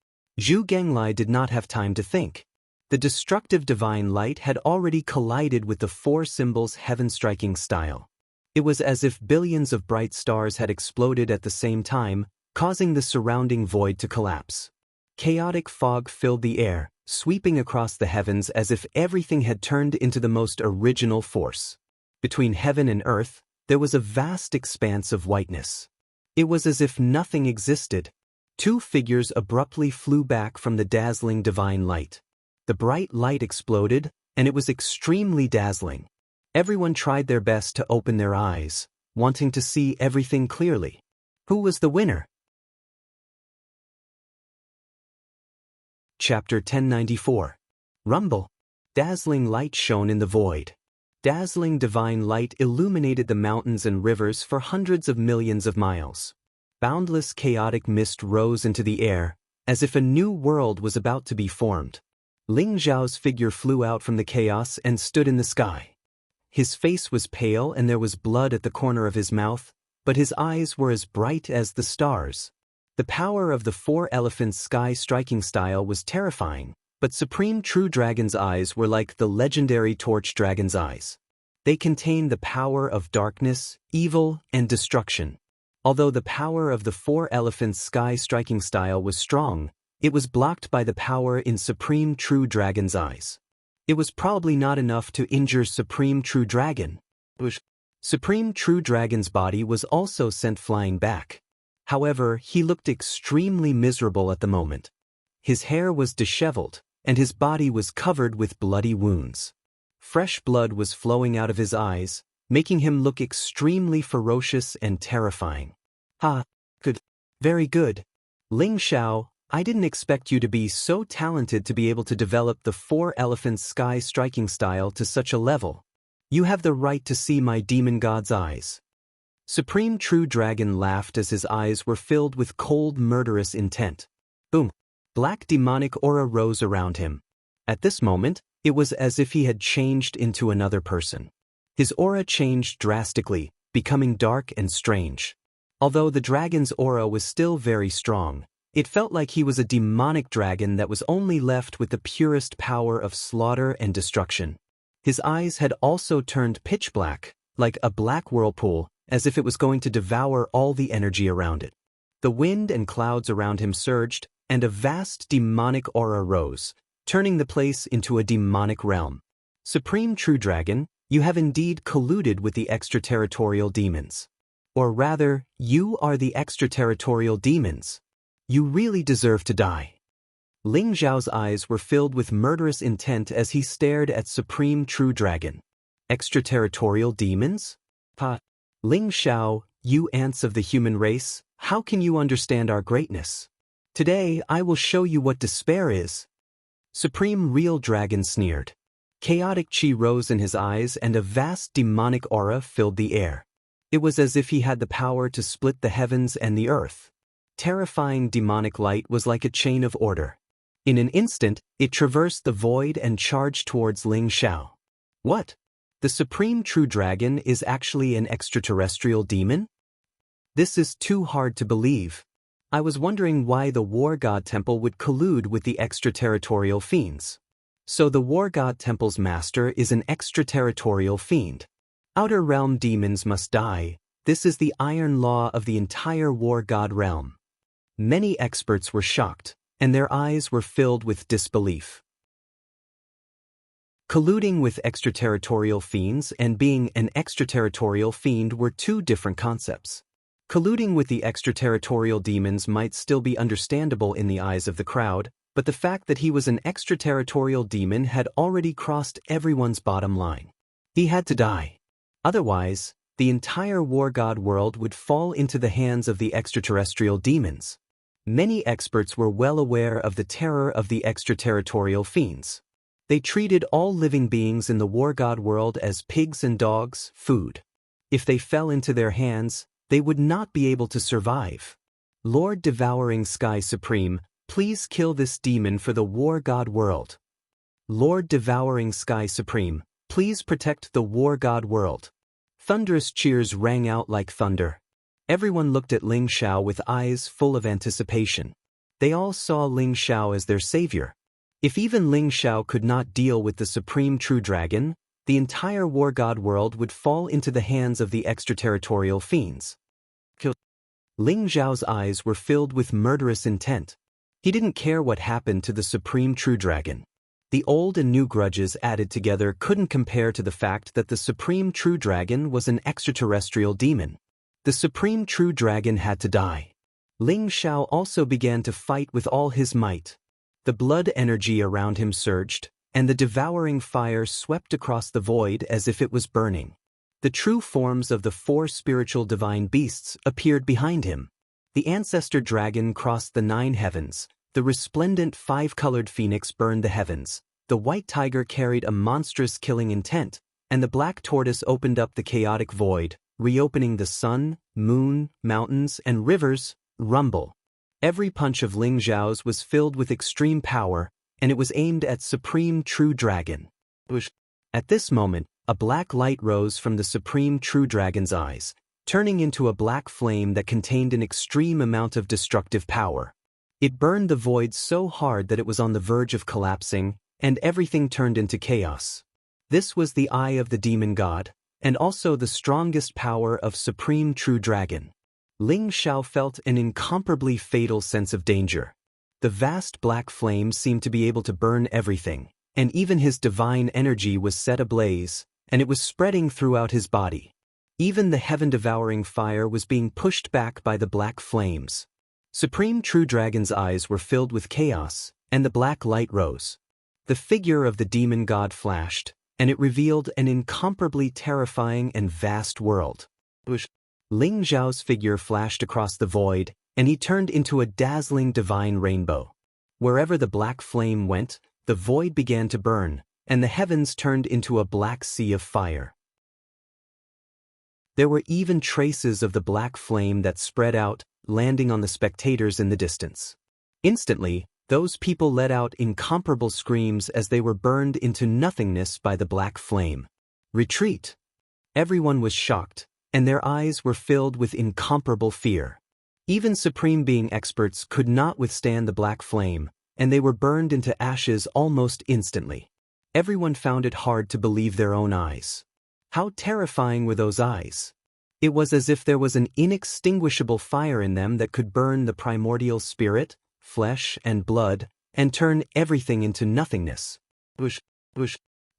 Zhu Ganglai did not have time to think. The destructive divine light had already collided with the four symbols' heaven-striking style. It was as if billions of bright stars had exploded at the same time, causing the surrounding void to collapse. Chaotic fog filled the air, sweeping across the heavens as if everything had turned into the most original force. Between heaven and earth, there was a vast expanse of whiteness. It was as if nothing existed. Two figures abruptly flew back from the dazzling divine light. The bright light exploded, and it was extremely dazzling. Everyone tried their best to open their eyes, wanting to see everything clearly. Who was the winner? Chapter 1094. Rumble. Dazzling light shone in the void. Dazzling divine light illuminated the mountains and rivers for hundreds of millions of miles. Boundless chaotic mist rose into the air, as if a new world was about to be formed. Ling Zhao's figure flew out from the chaos and stood in the sky. His face was pale and there was blood at the corner of his mouth, but his eyes were as bright as the stars. The power of the four elephants' sky-striking style was terrifying, but Supreme True Dragon's eyes were like the legendary Torch Dragon's eyes. They contained the power of darkness, evil, and destruction. Although the power of the four elephants' sky-striking style was strong, it was blocked by the power in Supreme True Dragon's eyes. It was probably not enough to injure Supreme True Dragon. Supreme True Dragon's body was also sent flying back. However, he looked extremely miserable at the moment. His hair was disheveled, and his body was covered with bloody wounds. Fresh blood was flowing out of his eyes, making him look extremely ferocious and terrifying. Good. Very good. Ling Xiao, I didn't expect you to be so talented to be able to develop the four elephants sky striking style to such a level. You have the right to see my demon god's eyes. Supreme True Dragon laughed as his eyes were filled with cold, murderous intent. Boom! Black demonic aura rose around him. At this moment, it was as if he had changed into another person. His aura changed drastically, becoming dark and strange. Although the dragon's aura was still very strong, it felt like he was a demonic dragon that was only left with the purest power of slaughter and destruction. His eyes had also turned pitch black, like a black whirlpool, as if it was going to devour all the energy around it. The wind and clouds around him surged, and a vast demonic aura rose, turning the place into a demonic realm. Supreme True Dragon, you have indeed colluded with the extraterritorial demons. Or rather, you are the extraterritorial demons. You really deserve to die. Ling Zhao's eyes were filled with murderous intent as he stared at Supreme True Dragon. Extraterritorial demons? Ling Xiao, you ants of the human race, how can you understand our greatness? Today I will show you what despair is. Supreme Real Dragon sneered. Chaotic chi rose in his eyes and a vast demonic aura filled the air. It was as if he had the power to split the heavens and the earth. Terrifying demonic light was like a chain of order. In an instant, it traversed the void and charged towards Ling Xiao. What? The Supreme True Dragon is actually an extraterrestrial demon? This is too hard to believe. I was wondering why the War God Temple would collude with the extraterritorial fiends. So the War God Temple's master is an extraterritorial fiend. Outer realm demons must die, This is the iron law of the entire war god realm. Many experts were shocked, and their eyes were filled with disbelief. Colluding with extraterritorial fiends and being an extraterritorial fiend were two different concepts. Colluding with the extraterritorial demons might still be understandable in the eyes of the crowd, but the fact that he was an extraterritorial demon had already crossed everyone's bottom line. He had to die. Otherwise, the entire war god world would fall into the hands of the extraterrestrial demons. Many experts were well aware of the terror of the extraterritorial fiends. They treated all living beings in the war god world as pigs and dogs, food. If they fell into their hands, they would not be able to survive. Lord Devouring Sky Supreme, please kill this demon for the war god world. Lord Devouring Sky Supreme, please protect the war god world. Thunderous cheers rang out like thunder. Everyone looked at Ling Xiao with eyes full of anticipation. They all saw Ling Xiao as their savior. If even Ling Xiao could not deal with the supreme true dragon, the entire war god world would fall into the hands of the extraterritorial fiends. Ling Xiao's eyes were filled with murderous intent. He didn't care what happened to the supreme true dragon. The old and new grudges added together couldn't compare to the fact that the supreme true dragon was an extraterrestrial demon. The supreme true dragon had to die. Ling Xiao also began to fight with all his might. The blood energy around him surged, and the devouring fire swept across the void as if it was burning. The true forms of the four spiritual divine beasts appeared behind him. The ancestor dragon crossed the 9 heavens, the resplendent 5-colored phoenix burned the heavens, the white tiger carried a monstrous killing intent, and the black tortoise opened up the chaotic void, reopening the sun, moon, mountains, and rivers. Rumble. Every punch of Ling Xiao's was filled with extreme power, and it was aimed at Supreme True Dragon. At this moment, a black light rose from the Supreme True Dragon's eyes, turning into a black flame that contained an extreme amount of destructive power. It burned the void so hard that it was on the verge of collapsing, and everything turned into chaos. This was the eye of the demon god, and also the strongest power of Supreme True Dragon. Ling Xiao felt an incomparably fatal sense of danger. The vast black flame seemed to be able to burn everything, and even his divine energy was set ablaze, and it was spreading throughout his body. Even the heaven-devouring fire was being pushed back by the black flames. Supreme True Dragon's eyes were filled with chaos, and the black light rose. The figure of the demon god flashed, and it revealed an incomparably terrifying and vast world. Ling Xiao's figure flashed across the void, and he turned into a dazzling divine rainbow. Wherever the black flame went, the void began to burn, and the heavens turned into a black sea of fire. There were even traces of the black flame that spread out, landing on the spectators in the distance. Instantly, those people let out incomparable screams as they were burned into nothingness by the black flame. Retreat! Everyone was shocked, and their eyes were filled with incomparable fear. Even Supreme Being experts could not withstand the black flame, and they were burned into ashes almost instantly. Everyone found it hard to believe their own eyes. How terrifying were those eyes! It was as if there was an inextinguishable fire in them that could burn the primordial spirit, flesh, and blood, and turn everything into nothingness.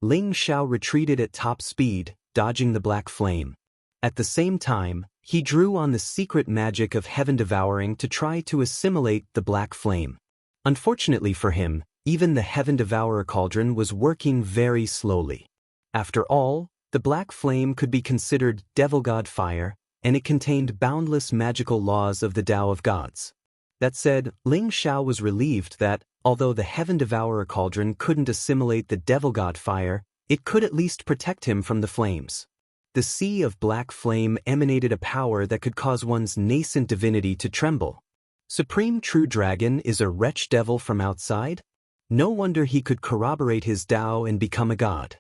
Ling Xiao retreated at top speed, dodging the black flame. At the same time, he drew on the secret magic of heaven devouring to try to assimilate the black flame. Unfortunately for him, even the heaven devourer cauldron was working very slowly. After all, the black flame could be considered devil god fire, and it contained boundless magical laws of the Tao of gods. That said, Ling Xiao was relieved that, although the heaven devourer cauldron couldn't assimilate the devil god fire, it could at least protect him from the flames. The sea of black flame emanated a power that could cause one's nascent divinity to tremble. Supreme True Dragon is a wretch devil from outside? No wonder he could corroborate his Tao and become a god.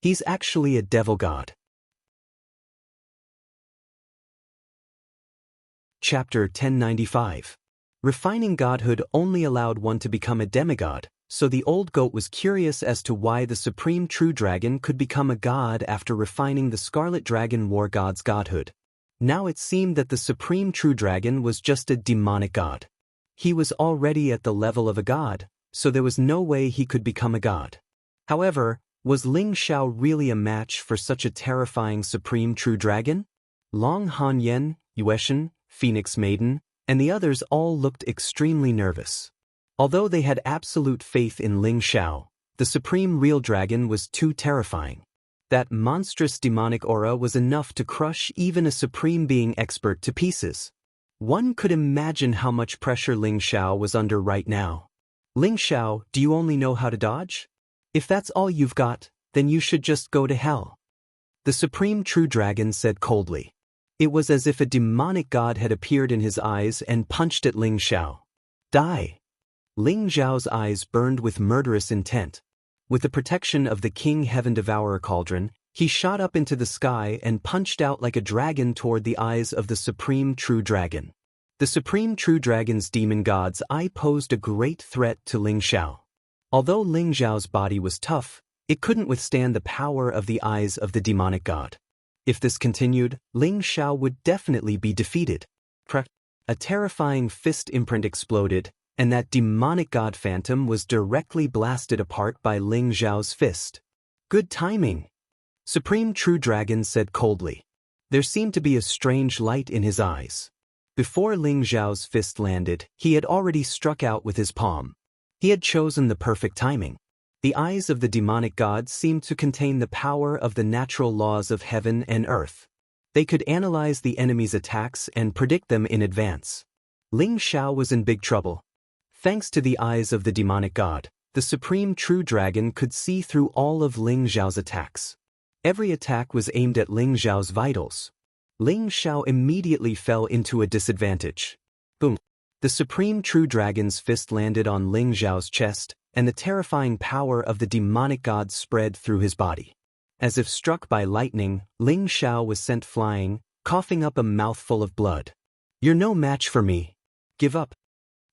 He's actually a devil god. Chapter 1095. Refining godhood only allowed one to become a demigod, so the old goat was curious as to why the Supreme True Dragon could become a god after refining the Scarlet Dragon War God's godhood. Now it seemed that the supreme true dragon was just a demonic god. He was already at the level of a god, so there was no way he could become a god. However, was Ling Xiao really a match for such a terrifying supreme true dragon? Long Han Yen, Yueshan, Phoenix Maiden, and the others all looked extremely nervous. Although they had absolute faith in Ling Xiao, the supreme real dragon was too terrifying. That monstrous demonic aura was enough to crush even a supreme being expert to pieces. One could imagine how much pressure Ling Xiao was under right now. Ling Xiao, do you only know how to dodge? If that's all you've got, then you should just go to hell. The supreme true dragon said coldly. It was as if a demonic god had appeared in his eyes and punched at Ling Xiao. Die! Ling Xiao's eyes burned with murderous intent. With the protection of the King Heaven Devourer cauldron, he shot up into the sky and punched out like a dragon toward the eyes of the supreme true dragon. The supreme true dragon's demon god's eye posed a great threat to Ling Xiao. Although Ling Xiao's body was tough, it couldn't withstand the power of the eyes of the demonic god. If this continued, Ling Xiao would definitely be defeated. A terrifying fist imprint exploded, and that demonic god phantom was directly blasted apart by Ling Xiao's fist. Good timing. Supreme True Dragon said coldly. There seemed to be a strange light in his eyes. Before Ling Xiao's fist landed, he had already struck out with his palm. He had chosen the perfect timing. The eyes of the demonic gods seemed to contain the power of the natural laws of heaven and earth. They could analyze the enemy's attacks and predict them in advance. Ling Xiao was in big trouble. Thanks to the eyes of the demonic god, the supreme true dragon could see through all of Ling Xiao's attacks. Every attack was aimed at Ling Xiao's vitals. Ling Xiao immediately fell into a disadvantage. Boom! The supreme true dragon's fist landed on Ling Xiao's chest, and the terrifying power of the demonic god spread through his body. As if struck by lightning, Ling Xiao was sent flying, coughing up a mouthful of blood. You're no match for me. Give up.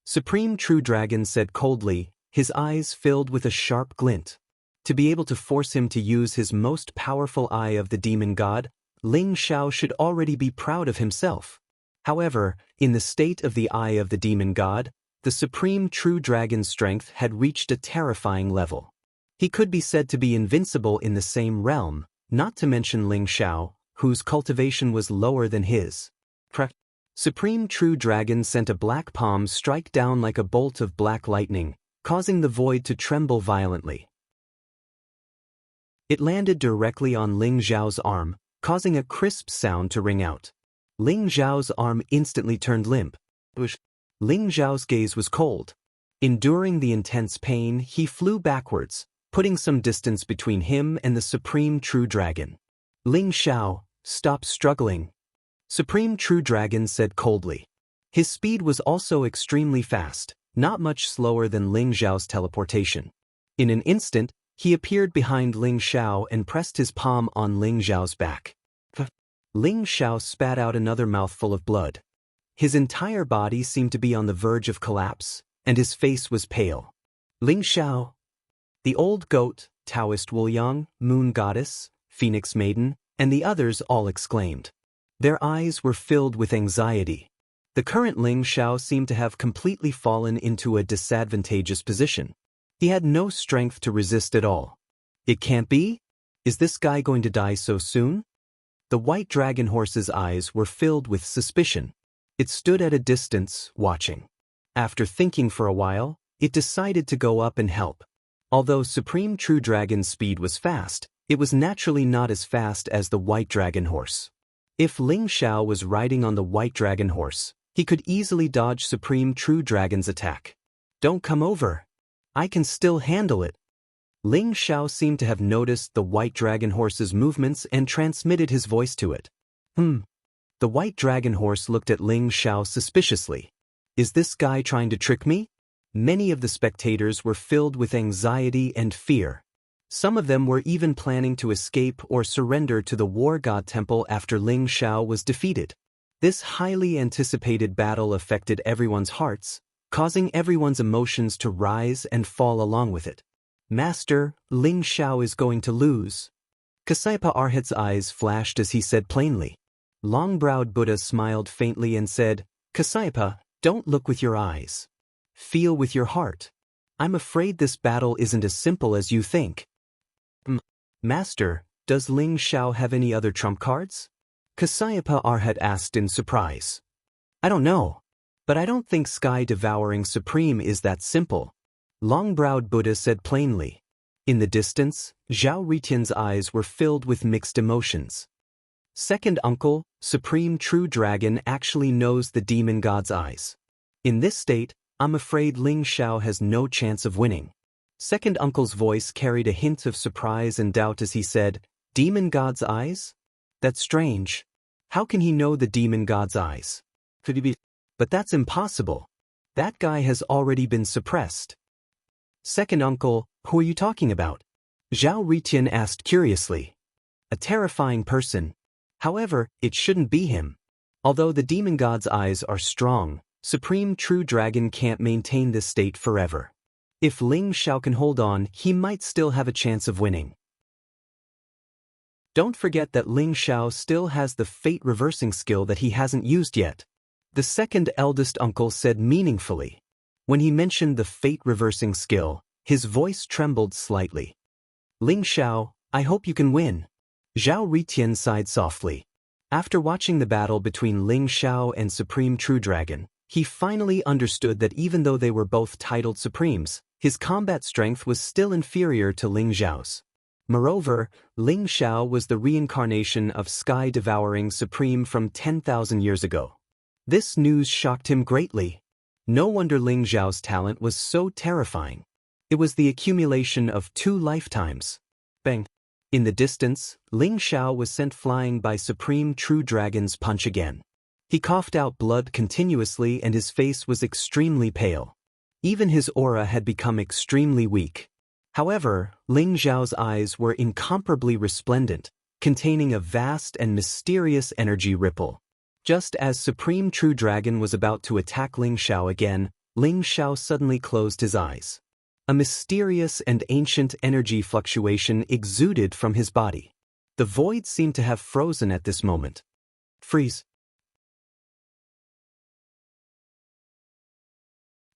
Supreme True Dragon said coldly, his eyes filled with a sharp glint. To be able to force him to use his most powerful eye of the demon god, Ling Xiao should already be proud of himself. However, in the state of the eye of the demon god, the supreme true dragon's strength had reached a terrifying level. He could be said to be invincible in the same realm, not to mention Ling Xiao, whose cultivation was lower than his. Supreme True Dragon sent a black palm strike down like a bolt of black lightning, causing the void to tremble violently. It landed directly on Ling Xiao's arm, causing a crisp sound to ring out. Ling Xiao's arm instantly turned limp. Ling Xiao's gaze was cold. Enduring the intense pain, he flew backwards, putting some distance between him and the Supreme True Dragon. Ling Xiao, stop struggling. Supreme True Dragon said coldly. His speed was also extremely fast, not much slower than Ling Xiao's teleportation. In an instant, he appeared behind Ling Xiao and pressed his palm on Ling Xiao's back. Ling Xiao spat out another mouthful of blood. His entire body seemed to be on the verge of collapse, and his face was pale. Ling Xiao. The old goat, Taoist Wuliang, Moon Goddess, Phoenix Maiden, and the others all exclaimed. Their eyes were filled with anxiety. The current Ling Xiao seemed to have completely fallen into a disadvantageous position. He had no strength to resist at all. It can't be? Is this guy going to die so soon? The white dragon horse's eyes were filled with suspicion. It stood at a distance, watching. After thinking for a while, it decided to go up and help. Although Supreme True Dragon's speed was fast, it was naturally not as fast as the white dragon horse. If Ling Xiao was riding on the white dragon horse, he could easily dodge Supreme True Dragon's attack. Don't come over. I can still handle it. Ling Xiao seemed to have noticed the white dragon horse's movements and transmitted his voice to it. The white dragon horse looked at Ling Xiao suspiciously. Is this guy trying to trick me? Many of the spectators were filled with anxiety and fear. Some of them were even planning to escape or surrender to the War God Temple after Ling Xiao was defeated. This highly anticipated battle affected everyone's hearts, causing everyone's emotions to rise and fall along with it. Master, Ling Xiao is going to lose. Kasaipa Arhat's eyes flashed as he said plainly. Long-browed Buddha smiled faintly and said, Kasyapa, don't look with your eyes. Feel with your heart. I'm afraid this battle isn't as simple as you think. Master, does Ling Xiao have any other trump cards? Kasyapa Arhat asked in surprise. I don't know. But I don't think Sky-Devouring Supreme is that simple. Long-browed Buddha said plainly. In the distance, Zhao Ritian's eyes were filled with mixed emotions. Second uncle, Supreme True Dragon actually knows the demon god's eyes. In this state, I'm afraid Ling Xiao has no chance of winning. Second uncle's voice carried a hint of surprise and doubt as he said, Demon god's eyes? That's strange. How can he know the demon god's eyes? Could he be? But that's impossible. That guy has already been suppressed. Second uncle, who are you talking about? Zhao Ritian asked curiously. A terrifying person. However, it shouldn't be him. Although the demon god's eyes are strong, Supreme True Dragon can't maintain this state forever. If Ling Xiao can hold on, he might still have a chance of winning. Don't forget that Ling Xiao still has the fate reversing skill that he hasn't used yet. The second eldest uncle said meaningfully. When he mentioned the fate reversing skill, his voice trembled slightly. Ling Xiao, I hope you can win. Zhao Ritian sighed softly. After watching the battle between Ling Xiao and Supreme True Dragon, he finally understood that even though they were both titled Supremes, his combat strength was still inferior to Ling Xiao's. Moreover, Ling Xiao was the reincarnation of Sky-Devouring Supreme from 10,000 years ago. This news shocked him greatly. No wonder Ling Xiao's talent was so terrifying. It was the accumulation of 2 lifetimes. Bang! In the distance, Ling Xiao was sent flying by Supreme True Dragon's punch again. He coughed out blood continuously and his face was extremely pale. Even his aura had become extremely weak. However, Ling Xiao's eyes were incomparably resplendent, containing a vast and mysterious energy ripple. Just as Supreme True Dragon was about to attack Ling Xiao again, Ling Xiao suddenly closed his eyes. A mysterious and ancient energy fluctuation exuded from his body. The void seemed to have frozen at this moment. Freeze.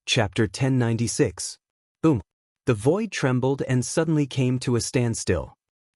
Chapter 1096. Boom. The void trembled and suddenly came to a standstill.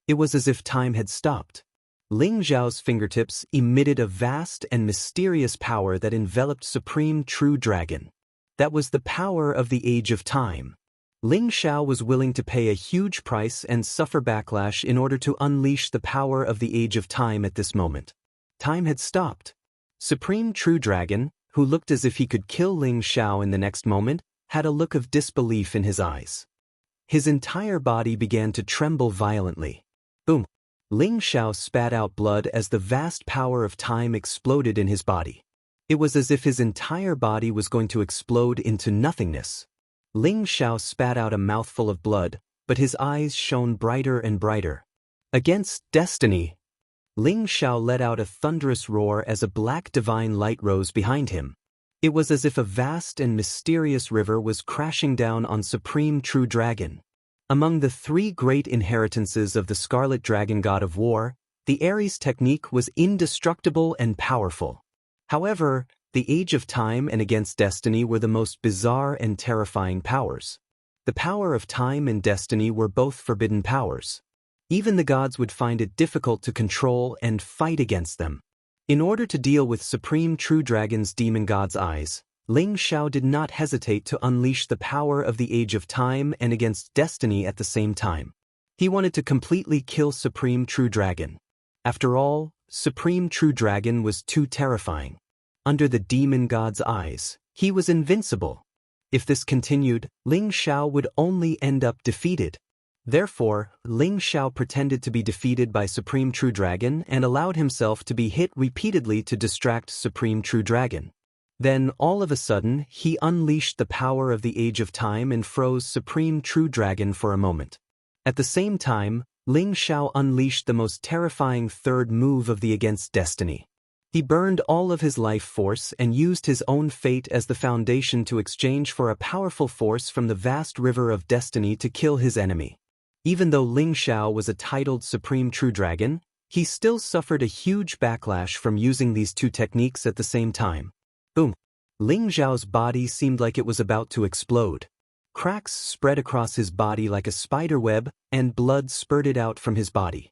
It was as if time had stopped. Ling Xiao's fingertips emitted a vast and mysterious power that enveloped Supreme True Dragon. That was the power of the Age of Time. Ling Xiao was willing to pay a huge price and suffer backlash in order to unleash the power of the Age of Time at this moment. Time had stopped. Supreme True Dragon, who looked as if he could kill Ling Xiao in the next moment, had a look of disbelief in his eyes. His entire body began to tremble violently. Boom! Ling Xiao spat out blood as the vast power of time exploded in his body. It was as if his entire body was going to explode into nothingness. Ling Xiao spat out a mouthful of blood, but his eyes shone brighter and brighter. Against destiny! Ling Xiao let out a thunderous roar as a black divine light rose behind him. It was as if a vast and mysterious river was crashing down on Supreme True Dragon. Among the 3 great inheritances of the Scarlet Dragon God of War, the Ares technique was indestructible and powerful. However, the Age of Time and Against Destiny were the most bizarre and terrifying powers. The power of time and destiny were both forbidden powers. Even the gods would find it difficult to control and fight against them. In order to deal with Supreme True Dragon's demon god's eyes, Ling Xiao did not hesitate to unleash the power of the Age of Time and Against Destiny at the same time. He wanted to completely kill Supreme True Dragon. After all, Supreme True Dragon was too terrifying. Under the demon god's eyes, he was invincible. If this continued, Ling Xiao would only end up defeated. Therefore, Ling Xiao pretended to be defeated by Supreme True Dragon and allowed himself to be hit repeatedly to distract Supreme True Dragon. Then, all of a sudden, he unleashed the power of the Age of Time and froze Supreme True Dragon for a moment. At the same time, Ling Xiao unleashed the most terrifying third move of the Against Destiny. He burned all of his life force and used his own fate as the foundation to exchange for a powerful force from the vast river of destiny to kill his enemy. Even though Ling Xiao was a titled Supreme True Dragon, He still suffered a huge backlash from using these two techniques at the same time. Boom! Ling Xiao's body seemed like it was about to explode. Cracks spread across his body like a spider web, and blood spurted out from his body.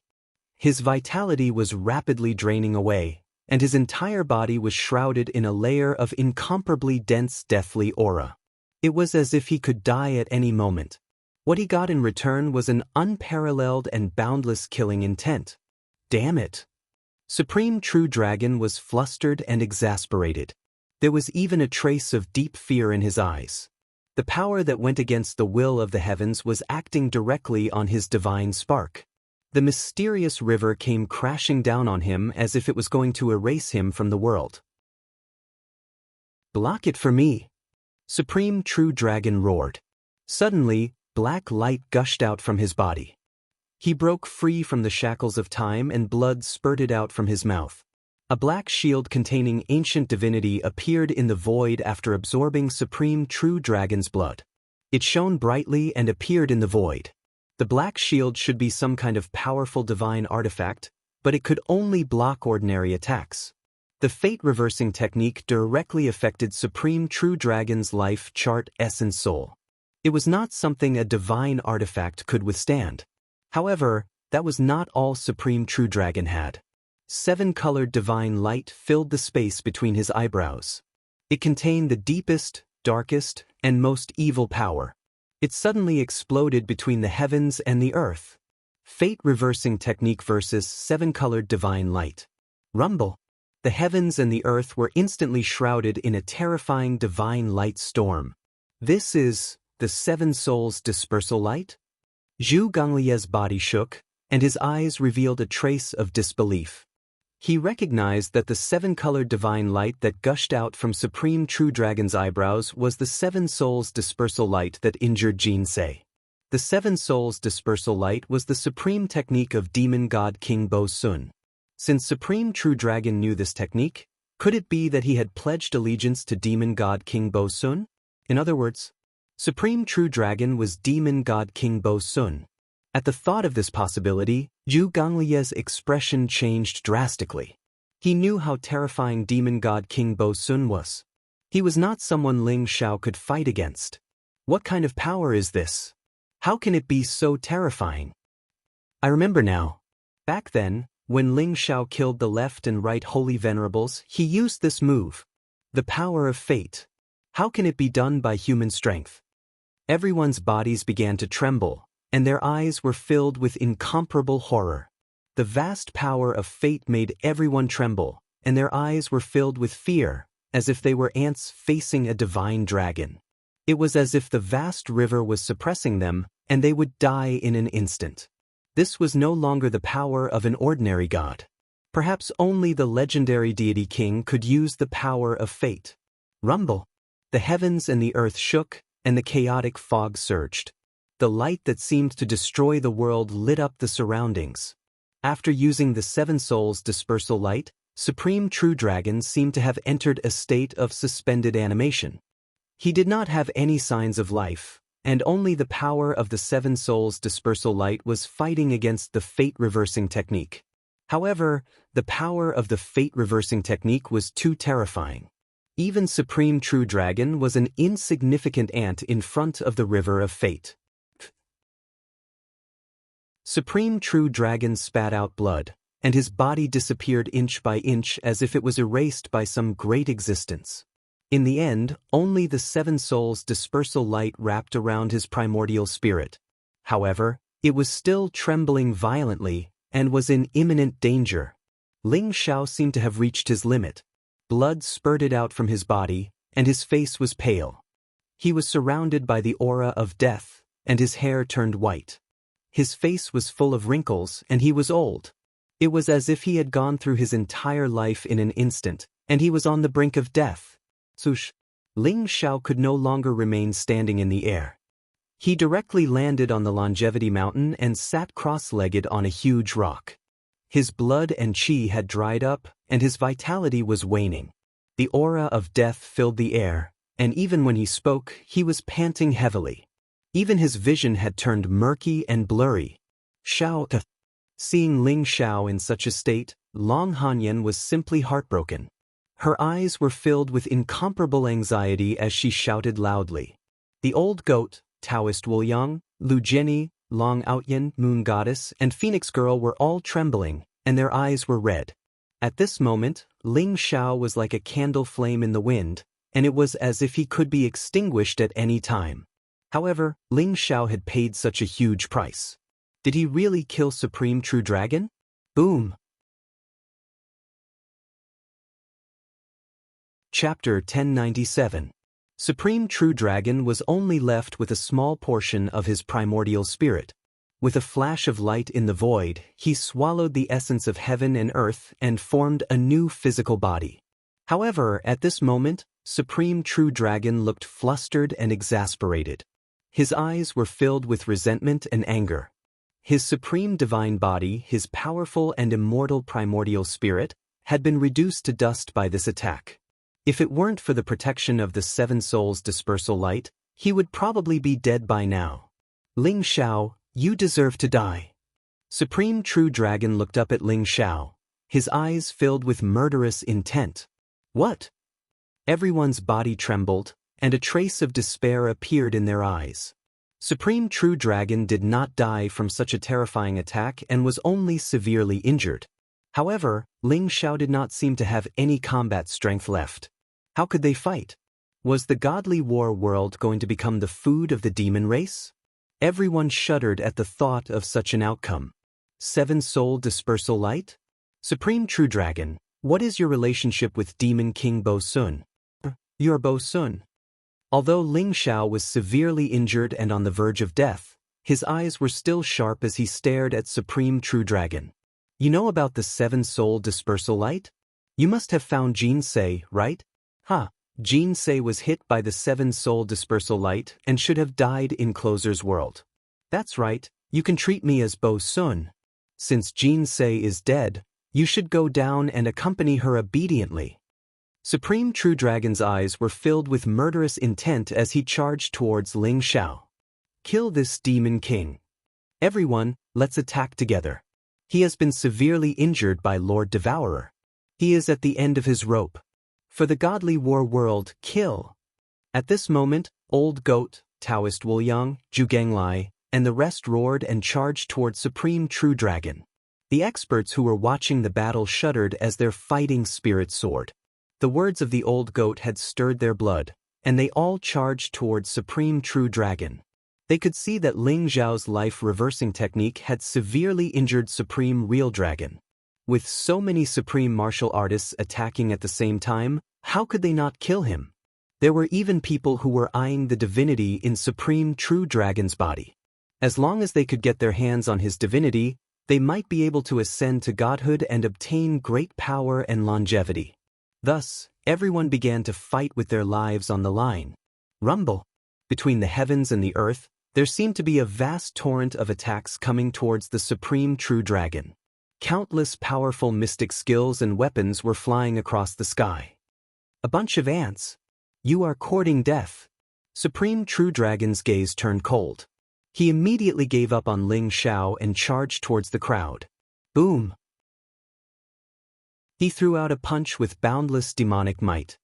His vitality was rapidly draining away, and his entire body was shrouded in a layer of incomparably dense deathly aura. It was as if he could die at any moment. What he got in return was an unparalleled and boundless killing intent. Damn it! Supreme True Dragon was flustered and exasperated. There was even a trace of deep fear in his eyes. The power that went against the will of the heavens was acting directly on his divine spark. The mysterious river came crashing down on him as if it was going to erase him from the world. "Block it for me!" Supreme True Dragon roared. Suddenly, black light gushed out from his body. He broke free from the shackles of time and blood spurted out from his mouth. A black shield containing ancient divinity appeared in the void after absorbing Supreme True Dragon's blood. It shone brightly and appeared in the void. The black shield should be some kind of powerful divine artifact, but it could only block ordinary attacks. The fate-reversing technique directly affected Supreme True Dragon's life chart essence soul. It was not something a divine artifact could withstand. However, that was not all Supreme True Dragon had. 7-colored divine light filled the space between his eyebrows. It contained the deepest, darkest, and most evil power. It suddenly exploded between the heavens and the earth. Fate-reversing technique versus 7-colored divine light. Rumble! The heavens and the earth were instantly shrouded in a terrifying divine light storm. This is the 7 souls dispersal light? Zhu Gonglie's body shook, and his eyes revealed a trace of disbelief. He recognized that the 7-colored divine light that gushed out from Supreme True Dragon's eyebrows was the 7 souls dispersal light that injured Jin Se. The 7 souls dispersal light was the supreme technique of demon god King Bo Sun. Since Supreme True Dragon knew this technique, could it be that he had pledged allegiance to demon god King Bo Sun? In other words, Supreme True Dragon was demon god King Bo Sun. At the thought of this possibility, Zhu Gonglie's expression changed drastically. He knew how terrifying demon god King Bo Sun was. He was not someone Ling Xiao could fight against. What kind of power is this? How can it be so terrifying? I remember now. Back then, when Ling Xiao killed the left and right holy venerables, he used this move. The power of fate. How can it be done by human strength? Everyone's bodies began to tremble, and their eyes were filled with incomparable horror. The vast power of fate made everyone tremble, and their eyes were filled with fear, as if they were ants facing a divine dragon. It was as if the vast river was suppressing them, and they would die in an instant. This was no longer the power of an ordinary god. Perhaps only the legendary deity king could use the power of fate. Rumble! The heavens and the earth shook, and the chaotic fog surged. The light that seemed to destroy the world lit up the surroundings. After using the 7 souls dispersal light, Supreme True Dragon seemed to have entered a state of suspended animation. He did not have any signs of life, and only the power of the 7 souls dispersal light was fighting against the fate-reversing technique. However, the power of the fate-reversing technique was too terrifying. Even Supreme True Dragon was an insignificant ant in front of the river of fate. Supreme True Dragon spat out blood, and his body disappeared inch by inch as if it was erased by some great existence. In the end, only the 7 souls dispersal light wrapped around his primordial spirit. However, it was still trembling violently and was in imminent danger. Ling Xiao seemed to have reached his limit. Blood spurted out from his body, and his face was pale. He was surrounded by the aura of death, and his hair turned white. His face was full of wrinkles, and he was old. It was as if he had gone through his entire life in an instant, and he was on the brink of death. Swoosh! Ling Xiao could no longer remain standing in the air. He directly landed on the Longevity Mountain and sat cross-legged on a huge rock. His blood and qi had dried up, and his vitality was waning. The aura of death filled the air, and even when he spoke, he was panting heavily. Even his vision had turned murky and blurry. Xiao, Seeing Ling Xiao in such a state, Long Hanyan was simply heartbroken. Her eyes were filled with incomparable anxiety as she shouted loudly. The old goat, Taoist Wuliang, Lu Jianyi, Long Outyan, Moon Goddess, and Phoenix Girl were all trembling, and their eyes were red. At this moment, Ling Xiao was like a candle flame in the wind, and it was as if he could be extinguished at any time. However, Ling Xiao had paid such a huge price. Did he really kill Supreme True Dragon? Boom! Chapter 1097. Supreme True Dragon was only left with a small portion of his primordial spirit. With a flash of light in the void, he swallowed the essence of heaven and earth and formed a new physical body. However, at this moment, Supreme True Dragon looked flustered and exasperated. His eyes were filled with resentment and anger. His supreme divine body, his powerful and immortal primordial spirit, had been reduced to dust by this attack. If it weren't for the protection of the Seven Souls Dispersal Light, he would probably be dead by now. Ling Xiao, you deserve to die. Supreme True Dragon looked up at Ling Xiao, his eyes filled with murderous intent. What? Everyone's body trembled, and a trace of despair appeared in their eyes. Supreme True Dragon did not die from such a terrifying attack and was only severely injured. However, Ling Xiao did not seem to have any combat strength left. How could they fight? Was the godly war world going to become the food of the demon race? Everyone shuddered at the thought of such an outcome. Seven Soul Dispersal Light? Supreme True Dragon, what is your relationship with Demon King Bo Sun? You're Bo Sun. Although Ling Xiao was severely injured and on the verge of death, his eyes were still sharp as he stared at Supreme True Dragon. You know about the Seven Soul Dispersal Light? You must have found Jin Se, right? Jin Se was hit by the Seven Soul Dispersal Light and should have died in Closer's world. That's right, you can treat me as Bo Sun. Since Jin Se is dead, you should go down and accompany her obediently. Supreme True Dragon's eyes were filled with murderous intent as he charged towards Ling Xiao. Kill this demon king. Everyone, let's attack together. He has been severely injured by Lord Devourer. He is at the end of his rope. For the godly war world, kill. At this moment, Old Goat, Taoist Wuliang, Zhu Ganglai, and the rest roared and charged toward Supreme True Dragon. The experts who were watching the battle shuddered as their fighting spirit soared. The words of the Old Goat had stirred their blood, and they all charged toward Supreme True Dragon. They could see that Ling Xiao's life-reversing technique had severely injured Supreme Real Dragon. With so many supreme martial artists attacking at the same time, how could they not kill him? There were even people who were eyeing the divinity in Supreme True Dragon's body. As long as they could get their hands on his divinity, they might be able to ascend to godhood and obtain great power and longevity. Thus, everyone began to fight with their lives on the line. Rumble. Between the heavens and the earth, there seemed to be a vast torrent of attacks coming towards the Supreme True Dragon. Countless powerful mystic skills and weapons were flying across the sky. A bunch of ants. You are courting death. Supreme True Dragon's gaze turned cold. He immediately gave up on Ling Xiao and charged towards the crowd. Boom! He threw out a punch with boundless demonic might.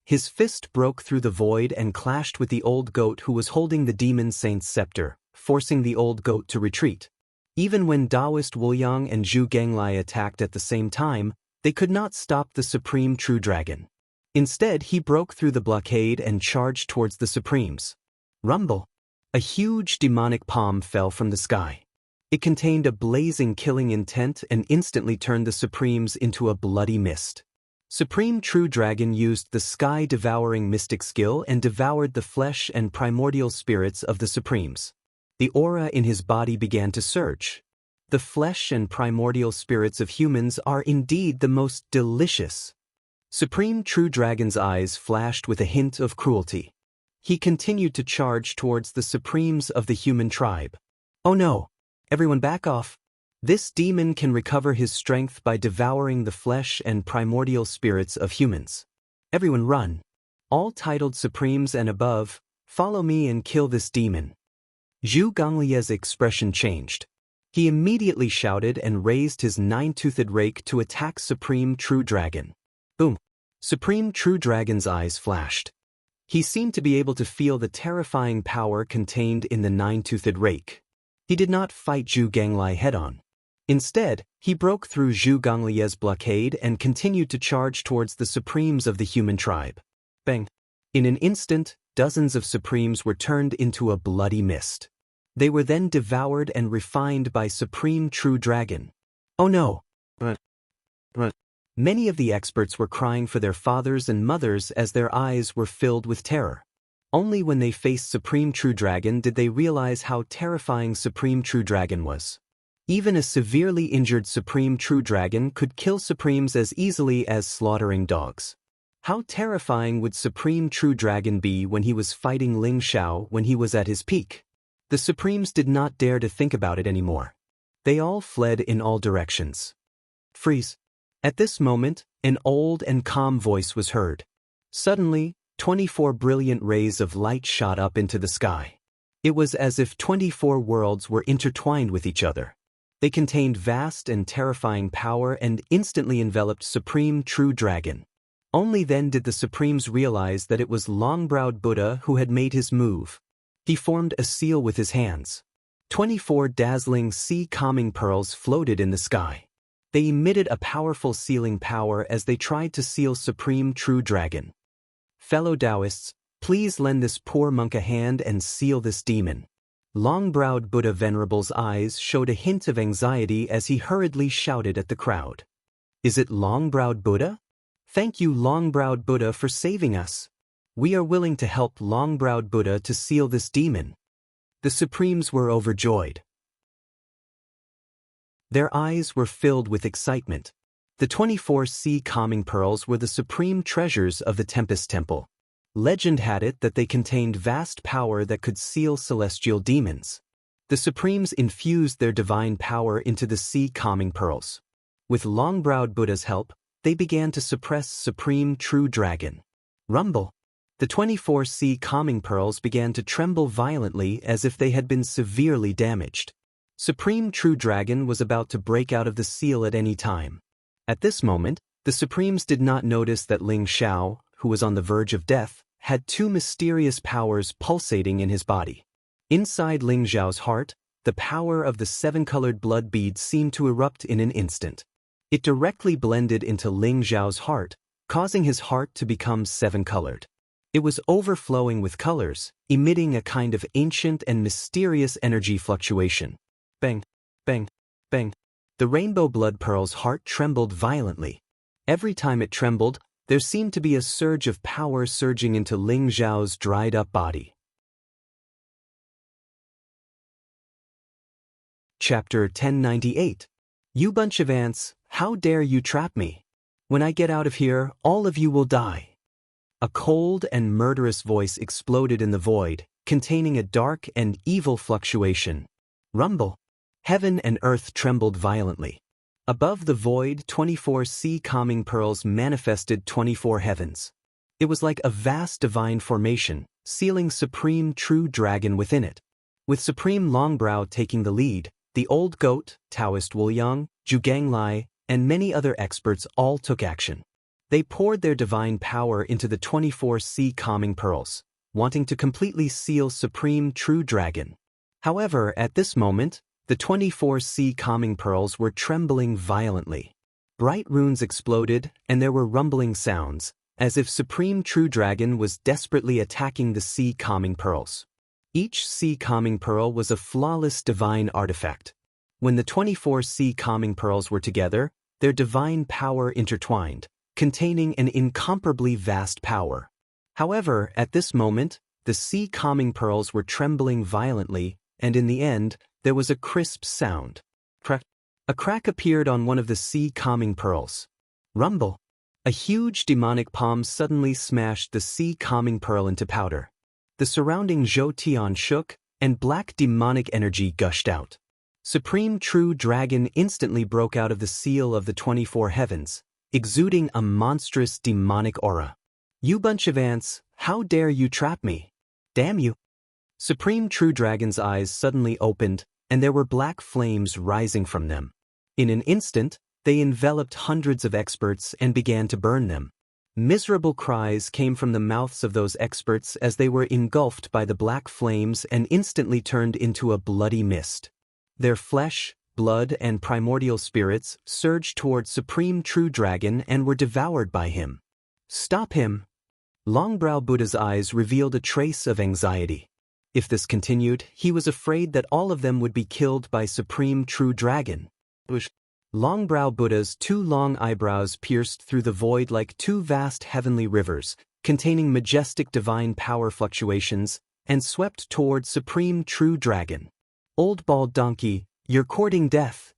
His fist broke through the void and clashed with the Old Goat who was holding the Demon Saint's scepter, forcing the Old Goat to retreat. Even when Taoist Wuliang and Zhu Ganglai attacked at the same time, they could not stop the Supreme True Dragon. Instead, he broke through the blockade and charged towards the Supremes. Rumble! A huge demonic palm fell from the sky. It contained a blazing killing intent and instantly turned the Supremes into a bloody mist. Supreme True Dragon used the sky-devouring mystic skill and devoured the flesh and primordial spirits of the Supremes. The aura in his body began to surge. The flesh and primordial spirits of humans are indeed the most delicious. Supreme True Dragon's eyes flashed with a hint of cruelty. He continued to charge towards the Supremes of the human tribe. Oh no! Everyone back off! This demon can recover his strength by devouring the flesh and primordial spirits of humans. Everyone run! All titled Supremes and above, follow me and kill this demon. Zhu Ganglia's expression changed. He immediately shouted and raised his nine-toothed rake to attack Supreme True Dragon. Boom! Supreme True Dragon's eyes flashed. He seemed to be able to feel the terrifying power contained in the nine-toothed rake. He did not fight Zhu Ganglai head-on. Instead, he broke through Zhu Ganglai's blockade and continued to charge towards the Supremes of the human tribe. Bang! In an instant, dozens of Supremes were turned into a bloody mist. They were then devoured and refined by Supreme True Dragon. Oh no! Many of the experts were crying for their fathers and mothers as their eyes were filled with terror. Only when they faced Supreme True Dragon did they realize how terrifying Supreme True Dragon was. Even a severely injured Supreme True Dragon could kill Supremes as easily as slaughtering dogs. How terrifying would Supreme True Dragon be when he was fighting Ling Xiao when he was at his peak? The Supremes did not dare to think about it anymore. They all fled in all directions. Freeze! At this moment, an old and calm voice was heard. Suddenly, 24 brilliant rays of light shot up into the sky. It was as if 24 worlds were intertwined with each other. They contained vast and terrifying power and instantly enveloped Supreme True Dragon. Only then did the Supremes realize that it was Long-Browed Buddha who had made his move. He formed a seal with his hands. 24 dazzling sea-calming pearls floated in the sky. They emitted a powerful sealing power as they tried to seal Supreme True Dragon. Fellow Taoists, please lend this poor monk a hand and seal this demon. Long-Browed Buddha Venerable's eyes showed a hint of anxiety as he hurriedly shouted at the crowd. Is it Long-Browed Buddha? Thank you, Long-Browed Buddha, for saving us. We are willing to help Long-Browed Buddha to seal this demon. The Supremes were overjoyed. Their eyes were filled with excitement. The 24 sea-calming pearls were the supreme treasures of the Tempest Temple. Legend had it that they contained vast power that could seal celestial demons. The Supremes infused their divine power into the sea-calming pearls. With Long-Browed Buddha's help, they began to suppress Supreme True Dragon. Rumble! The 24 sea-calming pearls began to tremble violently as if they had been severely damaged. Supreme True Dragon was about to break out of the seal at any time. At this moment, the Supremes did not notice that Ling Xiao, who was on the verge of death, had two mysterious powers pulsating in his body. Inside Ling Xiao's heart, the power of the seven-colored blood bead seemed to erupt in an instant. It directly blended into Ling Xiao's heart, causing his heart to become seven-colored. It was overflowing with colors, emitting a kind of ancient and mysterious energy fluctuation. Bang! Bang! Bang! The rainbow blood pearl's heart trembled violently. Every time it trembled, there seemed to be a surge of power surging into Ling Xiao's dried-up body. Chapter 1098. You bunch of ants, how dare you trap me? When I get out of here, all of you will die. A cold and murderous voice exploded in the void, containing a dark and evil fluctuation. Rumble! Heaven and earth trembled violently. Above the void, 24 sea-calming pearls manifested 24 heavens. It was like a vast divine formation, sealing Supreme True Dragon within it. With Supreme Longbrow taking the lead, the Old Goat, Taoist Wuliang, Zhu Ganglai, and many other experts all took action. They poured their divine power into the 24 sea-calming pearls, wanting to completely seal Supreme True Dragon. However, at this moment, the 24 sea-calming pearls were trembling violently. Bright runes exploded, and there were rumbling sounds, as if Supreme True Dragon was desperately attacking the sea-calming pearls. Each sea-calming pearl was a flawless divine artifact. When the 24 sea-calming pearls were together, their divine power intertwined, containing an incomparably vast power. However, at this moment, the sea-calming pearls were trembling violently, and in the end, there was a crisp sound. Crack! A crack appeared on one of the sea-calming pearls. Rumble! A huge demonic palm suddenly smashed the sea-calming pearl into powder. The surrounding Zhou Tian shook, and black demonic energy gushed out. Supreme True Dragon instantly broke out of the seal of the 24 heavens, exuding a monstrous demonic aura. You bunch of ants, how dare you trap me? Damn you! Supreme True Dragon's eyes suddenly opened, and there were black flames rising from them. In an instant, they enveloped hundreds of experts and began to burn them. Miserable cries came from the mouths of those experts as they were engulfed by the black flames and instantly turned into a bloody mist. Their flesh, blood, and primordial spirits surged toward Supreme True Dragon and were devoured by him. "Stop him!" Longbrow Buddha's eyes revealed a trace of anxiety. If this continued, he was afraid that all of them would be killed by Supreme True Dragon. Longbrow Buddha's two long eyebrows pierced through the void like two vast heavenly rivers, containing majestic divine power fluctuations, and swept toward Supreme True Dragon. "Old bald donkey, you're courting death."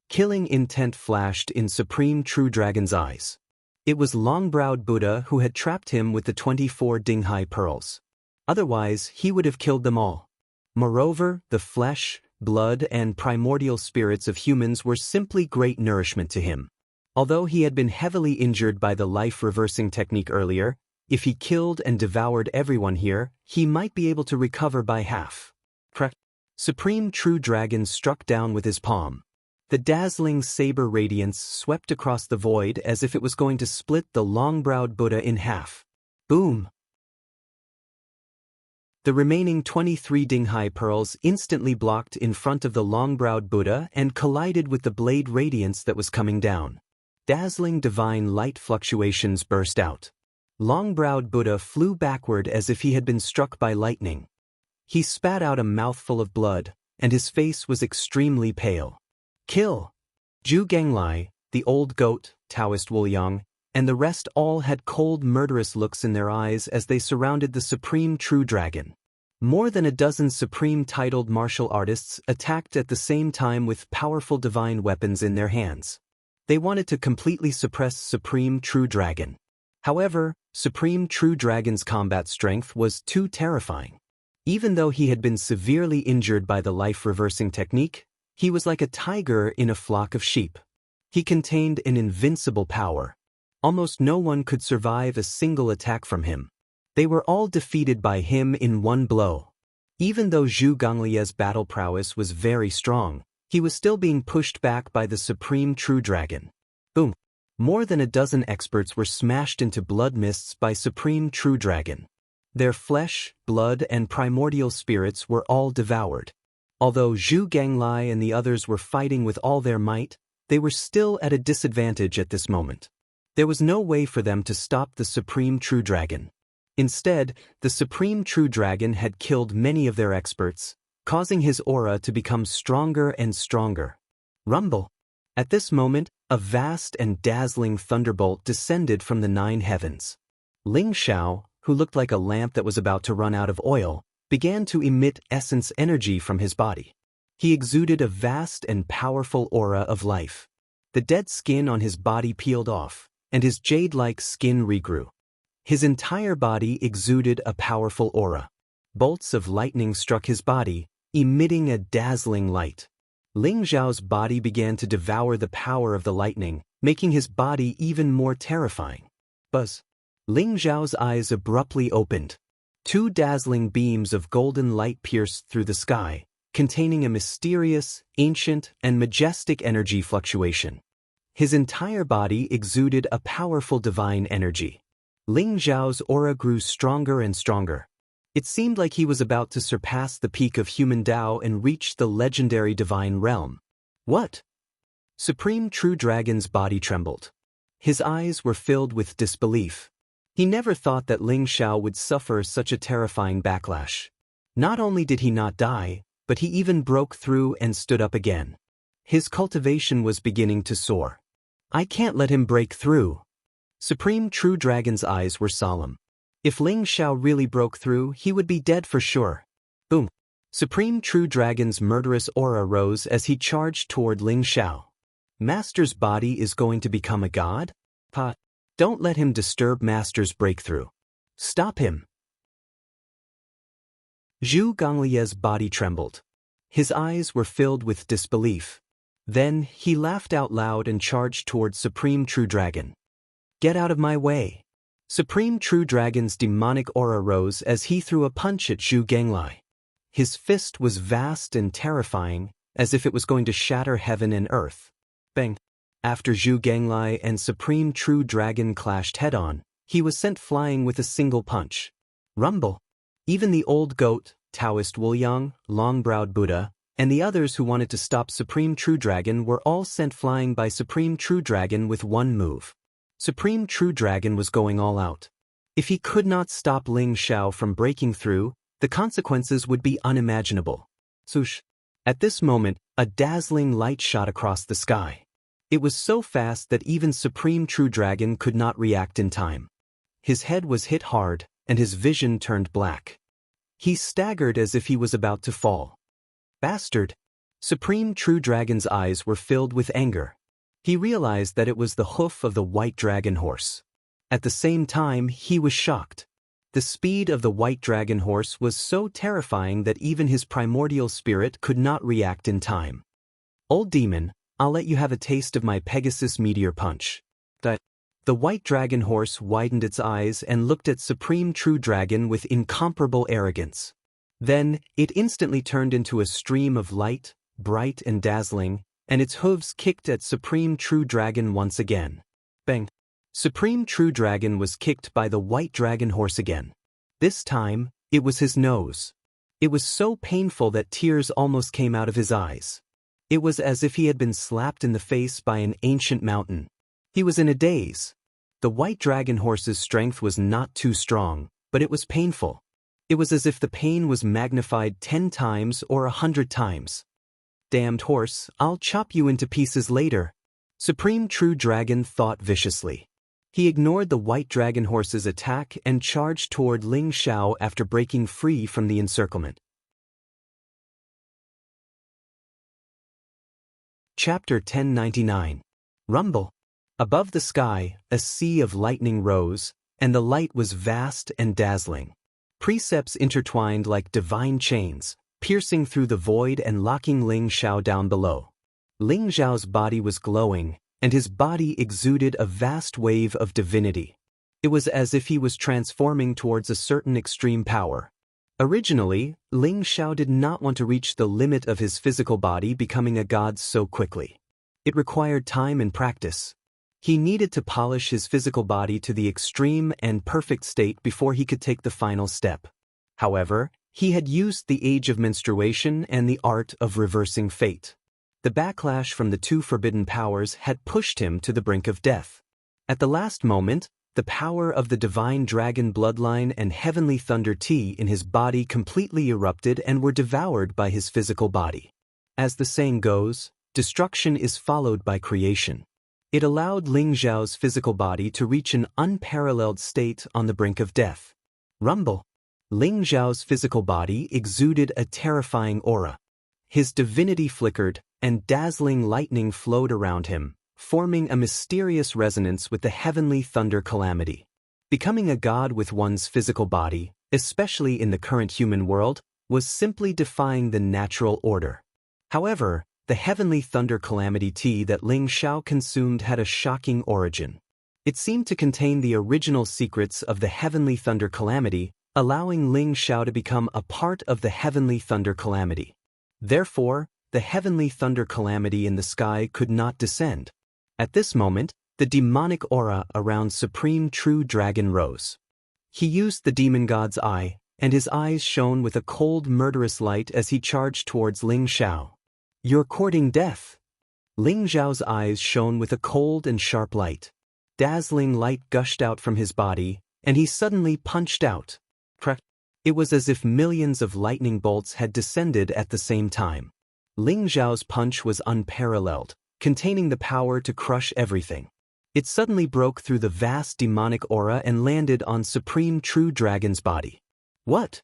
Killing intent flashed in Supreme True Dragon's eyes. It was Long-Browed Buddha who had trapped him with the 24 Dinghai pearls. Otherwise, he would have killed them all. Moreover, the flesh, blood, and primordial spirits of humans were simply great nourishment to him. Although he had been heavily injured by the life-reversing technique earlier, if he killed and devoured everyone here, he might be able to recover by half. Supreme True Dragon struck down with his palm. The dazzling saber radiance swept across the void as if it was going to split the long-browed Buddha in half. Boom! The remaining 23 Dinghai pearls instantly blocked in front of the long-browed Buddha and collided with the blade radiance that was coming down. Dazzling divine light fluctuations burst out. Long-browed Buddha flew backward as if he had been struck by lightning. He spat out a mouthful of blood, and his face was extremely pale. "Kill!" Zhu Ganglai, the old goat, Taoist Wuliang, and the rest all had cold murderous looks in their eyes as they surrounded the Supreme True Dragon. More than a dozen supreme-titled martial artists attacked at the same time with powerful divine weapons in their hands. They wanted to completely suppress Supreme True Dragon. However, Supreme True Dragon's combat strength was too terrifying. Even though he had been severely injured by the life-reversing technique, he was like a tiger in a flock of sheep. He contained an invincible power. Almost no one could survive a single attack from him. They were all defeated by him in one blow. Even though Zhu Ganglie's battle prowess was very strong, he was still being pushed back by the Supreme True Dragon. Boom! More than a dozen experts were smashed into blood mists by Supreme True Dragon. Their flesh, blood, and primordial spirits were all devoured. Although Zhu Ganglai and the others were fighting with all their might, they were still at a disadvantage at this moment. There was no way for them to stop the Supreme True Dragon. Instead, the Supreme True Dragon had killed many of their experts, causing his aura to become stronger and stronger. Rumble! At this moment, a vast and dazzling thunderbolt descended from the 9 heavens. Ling Xiao, who looked like a lamp that was about to run out of oil, began to emit essence energy from his body. He exuded a vast and powerful aura of life. The dead skin on his body peeled off, and his jade-like skin regrew. His entire body exuded a powerful aura. Bolts of lightning struck his body, emitting a dazzling light. Ling Xiao's body began to devour the power of the lightning, making his body even more terrifying. Buzz! Ling Xiao's eyes abruptly opened. 2 dazzling beams of golden light pierced through the sky, containing a mysterious, ancient, and majestic energy fluctuation. His entire body exuded a powerful divine energy. Ling Xiao's aura grew stronger and stronger. It seemed like he was about to surpass the peak of human Tao and reach the legendary divine realm. What? Supreme True Dragon's body trembled. His eyes were filled with disbelief. He never thought that Ling Xiao would suffer such a terrifying backlash. Not only did he not die, but he even broke through and stood up again. His cultivation was beginning to soar. I can't let him break through. Supreme True Dragon's eyes were solemn. If Ling Xiao really broke through, he would be dead for sure. Boom! Supreme True Dragon's murderous aura rose as he charged toward Ling Xiao. Master's body is going to become a god? Don't let him disturb Master's breakthrough. Stop him. Zhu Ganglie's body trembled. His eyes were filled with disbelief. Then, he laughed out loud and charged toward Supreme True Dragon. Get out of my way. Supreme True Dragon's demonic aura rose as he threw a punch at Zhu Ganglai. His fist was vast and terrifying, as if it was going to shatter heaven and earth. Bang! After Zhu Ganglai and Supreme True Dragon clashed head-on, he was sent flying with a single punch. Rumble! Even the old goat, Taoist Wuliang, long-browed Buddha, and the others who wanted to stop Supreme True Dragon were all sent flying by Supreme True Dragon with one move. Supreme True Dragon was going all out. If he could not stop Ling Xiao from breaking through, the consequences would be unimaginable. Swoosh! At this moment, a dazzling light shot across the sky. It was so fast that even Supreme True Dragon could not react in time. His head was hit hard, and his vision turned black. He staggered as if he was about to fall. Bastard! Supreme True Dragon's eyes were filled with anger. He realized that it was the hoof of the white dragon horse. At the same time, he was shocked. The speed of the white dragon horse was so terrifying that even his primordial spirit could not react in time. Old demon, I'll let you have a taste of my Pegasus Meteor Punch. The white dragon horse widened its eyes and looked at Supreme True Dragon with incomparable arrogance. Then, it instantly turned into a stream of light, bright and dazzling, and its hooves kicked at Supreme True Dragon once again. Bang! Supreme True Dragon was kicked by the white dragon horse again. This time, it was his nose. It was so painful that tears almost came out of his eyes. It was as if he had been slapped in the face by an ancient mountain. He was in a daze. The white dragon horse's strength was not too strong, but it was painful. It was as if the pain was magnified 10 times or 100 times. Damned horse, I'll chop you into pieces later. Supreme True Dragon thought viciously. He ignored the white dragon horse's attack and charged toward Ling Xiao after breaking free from the encirclement. Chapter 1099. Rumble. Above the sky, a sea of lightning rose, and the light was vast and dazzling. Precepts intertwined like divine chains, piercing through the void and locking Ling Xiao down below. Ling Xiao's body was glowing, and his body exuded a vast wave of divinity. It was as if he was transforming towards a certain extreme power. Originally, Ling Xiao did not want to reach the limit of his physical body becoming a god so quickly. It required time and practice. He needed to polish his physical body to the extreme and perfect state before he could take the final step. However, he had used the age of menstruation and the art of reversing fate. The backlash from the two forbidden powers had pushed him to the brink of death. At the last moment, the power of the divine dragon bloodline and heavenly thunder tea in his body completely erupted and were devoured by his physical body. As the saying goes, destruction is followed by creation. It allowed Ling Xiao's physical body to reach an unparalleled state on the brink of death. Rumble. Ling Xiao's physical body exuded a terrifying aura. His divinity flickered, and dazzling lightning flowed around him, forming a mysterious resonance with the heavenly thunder calamity. Becoming a god with one's physical body, especially in the current human world, was simply defying the natural order. However, the heavenly thunder calamity tea that Ling Xiao consumed had a shocking origin. It seemed to contain the original secrets of the heavenly thunder calamity, allowing Ling Xiao to become a part of the heavenly thunder calamity. Therefore, the heavenly thunder calamity in the sky could not descend. At this moment, the demonic aura around Supreme True Dragon rose. He used the demon god's eye, and his eyes shone with a cold, murderous light as he charged towards Ling Xiao. You're courting death. Ling Xiao's eyes shone with a cold and sharp light. Dazzling light gushed out from his body, and he suddenly punched out. Crack! It was as if millions of lightning bolts had descended at the same time. Ling Xiao's punch was unparalleled, containing the power to crush everything. It suddenly broke through the vast demonic aura and landed on Supreme True Dragon's body. What?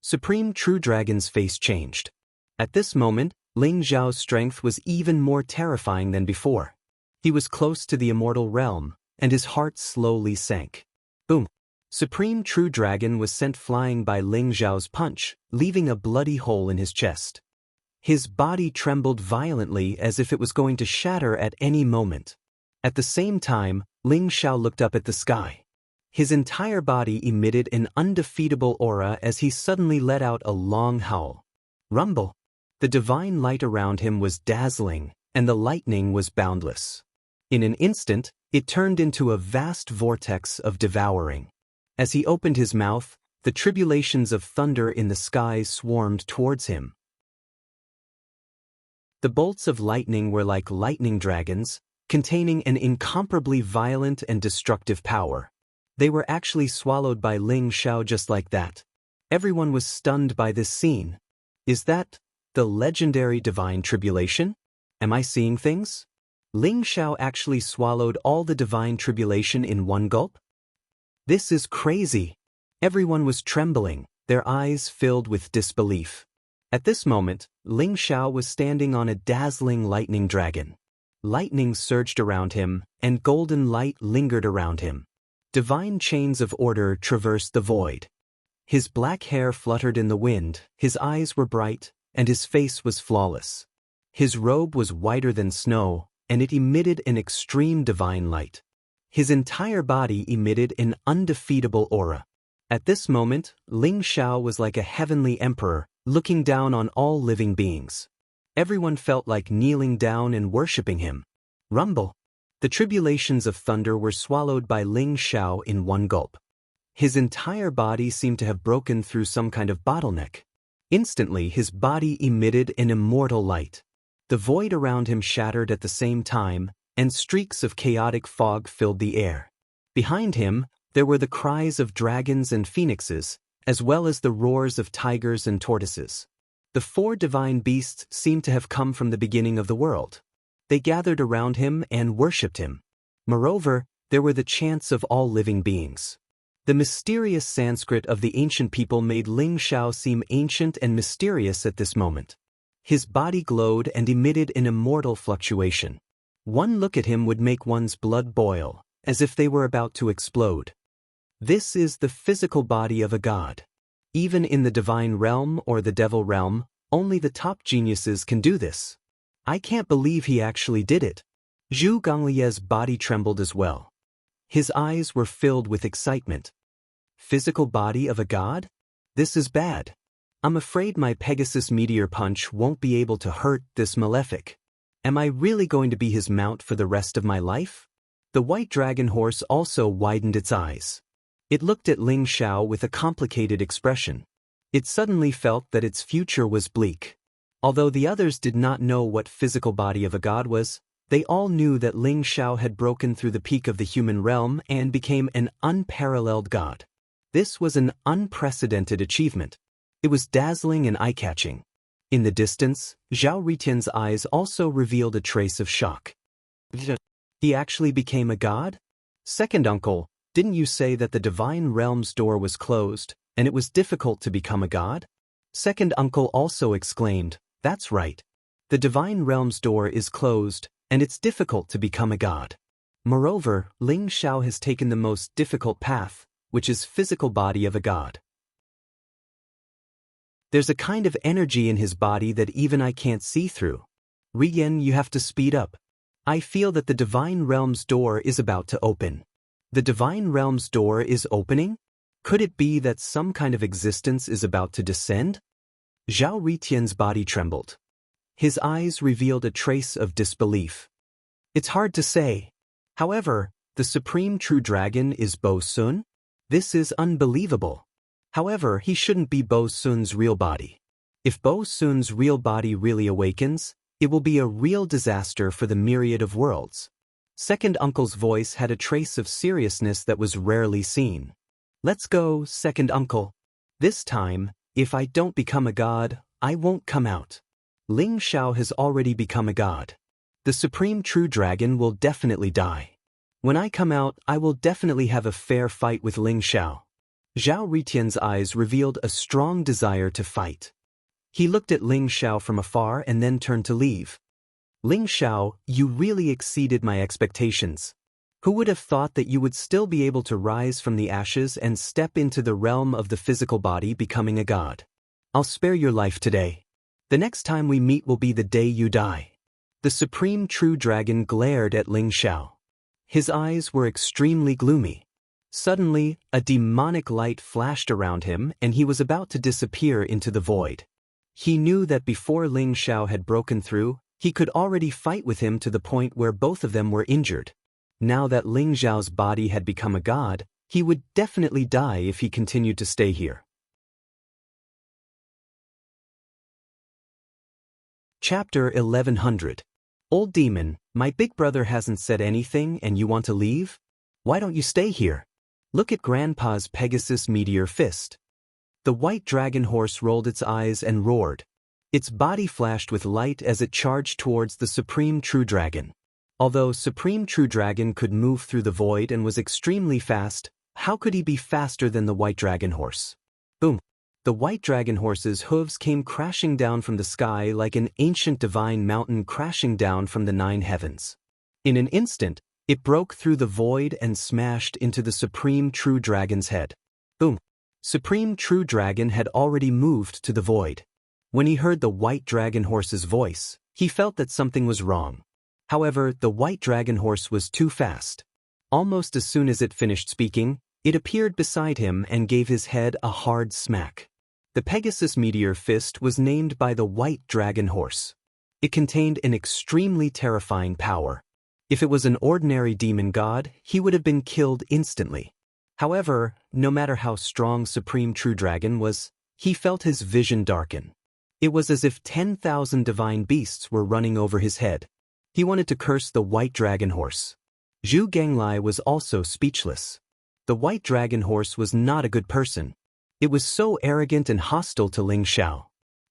Supreme True Dragon's face changed. At this moment, Ling Xiao's strength was even more terrifying than before. He was close to the immortal realm, and his heart slowly sank. Boom! Supreme True Dragon was sent flying by Ling Xiao's punch, leaving a bloody hole in his chest. His body trembled violently as if it was going to shatter at any moment. At the same time, Ling Xiao looked up at the sky. His entire body emitted an undefeatable aura as he suddenly let out a long howl. Rumble! The divine light around him was dazzling, and the lightning was boundless. In an instant, it turned into a vast vortex of devouring. As he opened his mouth, the tribulations of thunder in the sky swarmed towards him. The bolts of lightning were like lightning dragons, containing an incomparably violent and destructive power. They were actually swallowed by Ling Xiao just like that. Everyone was stunned by this scene. Is that the legendary divine tribulation? Am I seeing things? Ling Xiao actually swallowed all the divine tribulation in one gulp? This is crazy. Everyone was trembling, their eyes filled with disbelief. At this moment, Ling Xiao was standing on a dazzling lightning dragon. Lightning surged around him, and golden light lingered around him. Divine chains of order traversed the void. His black hair fluttered in the wind, his eyes were bright, and his face was flawless. His robe was whiter than snow, and it emitted an extreme divine light. His entire body emitted an undefeatable aura. At this moment, Ling Xiao was like a heavenly emperor, looking down on all living beings. Everyone felt like kneeling down and worshipping him. Rumble! The tribulations of thunder were swallowed by Ling Xiao in one gulp. His entire body seemed to have broken through some kind of bottleneck. Instantly, his body emitted an immortal light. The void around him shattered at the same time, and streaks of chaotic fog filled the air. Behind him, there were the cries of dragons and phoenixes, as well as the roars of tigers and tortoises. The four divine beasts seemed to have come from the beginning of the world. They gathered around him and worshipped him. Moreover, there were the chants of all living beings. The mysterious Sanskrit of the ancient people made Ling Xiao seem ancient and mysterious at this moment. His body glowed and emitted an immortal fluctuation. One look at him would make one's blood boil, as if they were about to explode. This is the physical body of a god. Even in the divine realm or the devil realm, only the top geniuses can do this. I can't believe he actually did it. Zhu Gonglie's body trembled as well. His eyes were filled with excitement. Physical body of a god? This is bad. I'm afraid my Pegasus meteor punch won't be able to hurt this malefic. Am I really going to be his mount for the rest of my life? The white dragon horse also widened its eyes. It looked at Ling Xiao with a complicated expression. It suddenly felt that its future was bleak. Although the others did not know what physical body of a god was, they all knew that Ling Xiao had broken through the peak of the human realm and became an unparalleled god. This was an unprecedented achievement. It was dazzling and eye-catching. In the distance, Zhao Ritian's eyes also revealed a trace of shock. He actually became a god? Second uncle, didn't you say that the divine realm's door was closed, and it was difficult to become a god? Second uncle also exclaimed, that's right. The divine realm's door is closed, and it's difficult to become a god. Moreover, Ling Xiao has taken the most difficult path, which is physical body of a god. There's a kind of energy in his body that even I can't see through. Riyan, you have to speed up. I feel that the divine realm's door is about to open. The divine realm's door is opening? Could it be that some kind of existence is about to descend? Zhao Ritian's body trembled. His eyes revealed a trace of disbelief. It's hard to say. However, the supreme true dragon is Bo Sun? This is unbelievable. However, he shouldn't be Bo Sun's real body. If Bo Sun's real body really awakens, it will be a real disaster for the myriad of worlds. Second uncle's voice had a trace of seriousness that was rarely seen. Let's go, second uncle. This time, if I don't become a god, I won't come out. Ling Xiao has already become a god. The supreme true dragon will definitely die. When I come out, I will definitely have a fair fight with Ling Xiao. Zhao Ritian's eyes revealed a strong desire to fight. He looked at Ling Xiao from afar and then turned to leave. Ling Xiao, you really exceeded my expectations. Who would have thought that you would still be able to rise from the ashes and step into the realm of the physical body, becoming a god? I'll spare your life today. The next time we meet will be the day you die. The supreme true dragon glared at Ling Xiao. His eyes were extremely gloomy. Suddenly, a demonic light flashed around him and he was about to disappear into the void. He knew that before Ling Xiao had broken through, he could already fight with him to the point where both of them were injured. Now that Ling Xiao's body had become a god, he would definitely die if he continued to stay here. Chapter 1100. Old Demon, my big brother hasn't said anything and you want to leave? Why don't you stay here? Look at Grandpa's Pegasus meteor fist. The white dragon horse rolled its eyes and roared. Its body flashed with light as it charged towards the Supreme True Dragon. Although Supreme True Dragon could move through the void and was extremely fast, how could he be faster than the white dragon horse? Boom! The white dragon horse's hooves came crashing down from the sky like an ancient divine mountain crashing down from the 9 heavens. In an instant, it broke through the void and smashed into the Supreme True Dragon's head. Boom! Supreme True Dragon had already moved to the void. When he heard the white dragon horse's voice, he felt that something was wrong. However, the white dragon horse was too fast. Almost as soon as it finished speaking, it appeared beside him and gave his head a hard smack. The Pegasus meteor fist was named by the white dragon horse. It contained an extremely terrifying power. If it was an ordinary demon god, he would have been killed instantly. However, no matter how strong Supreme True Dragon was, he felt his vision darken. It was as if 10,000 divine beasts were running over his head. He wanted to curse the white dragon horse. Zhu Ganglai was also speechless. The white dragon horse was not a good person. It was so arrogant and hostile to Ling Xiao.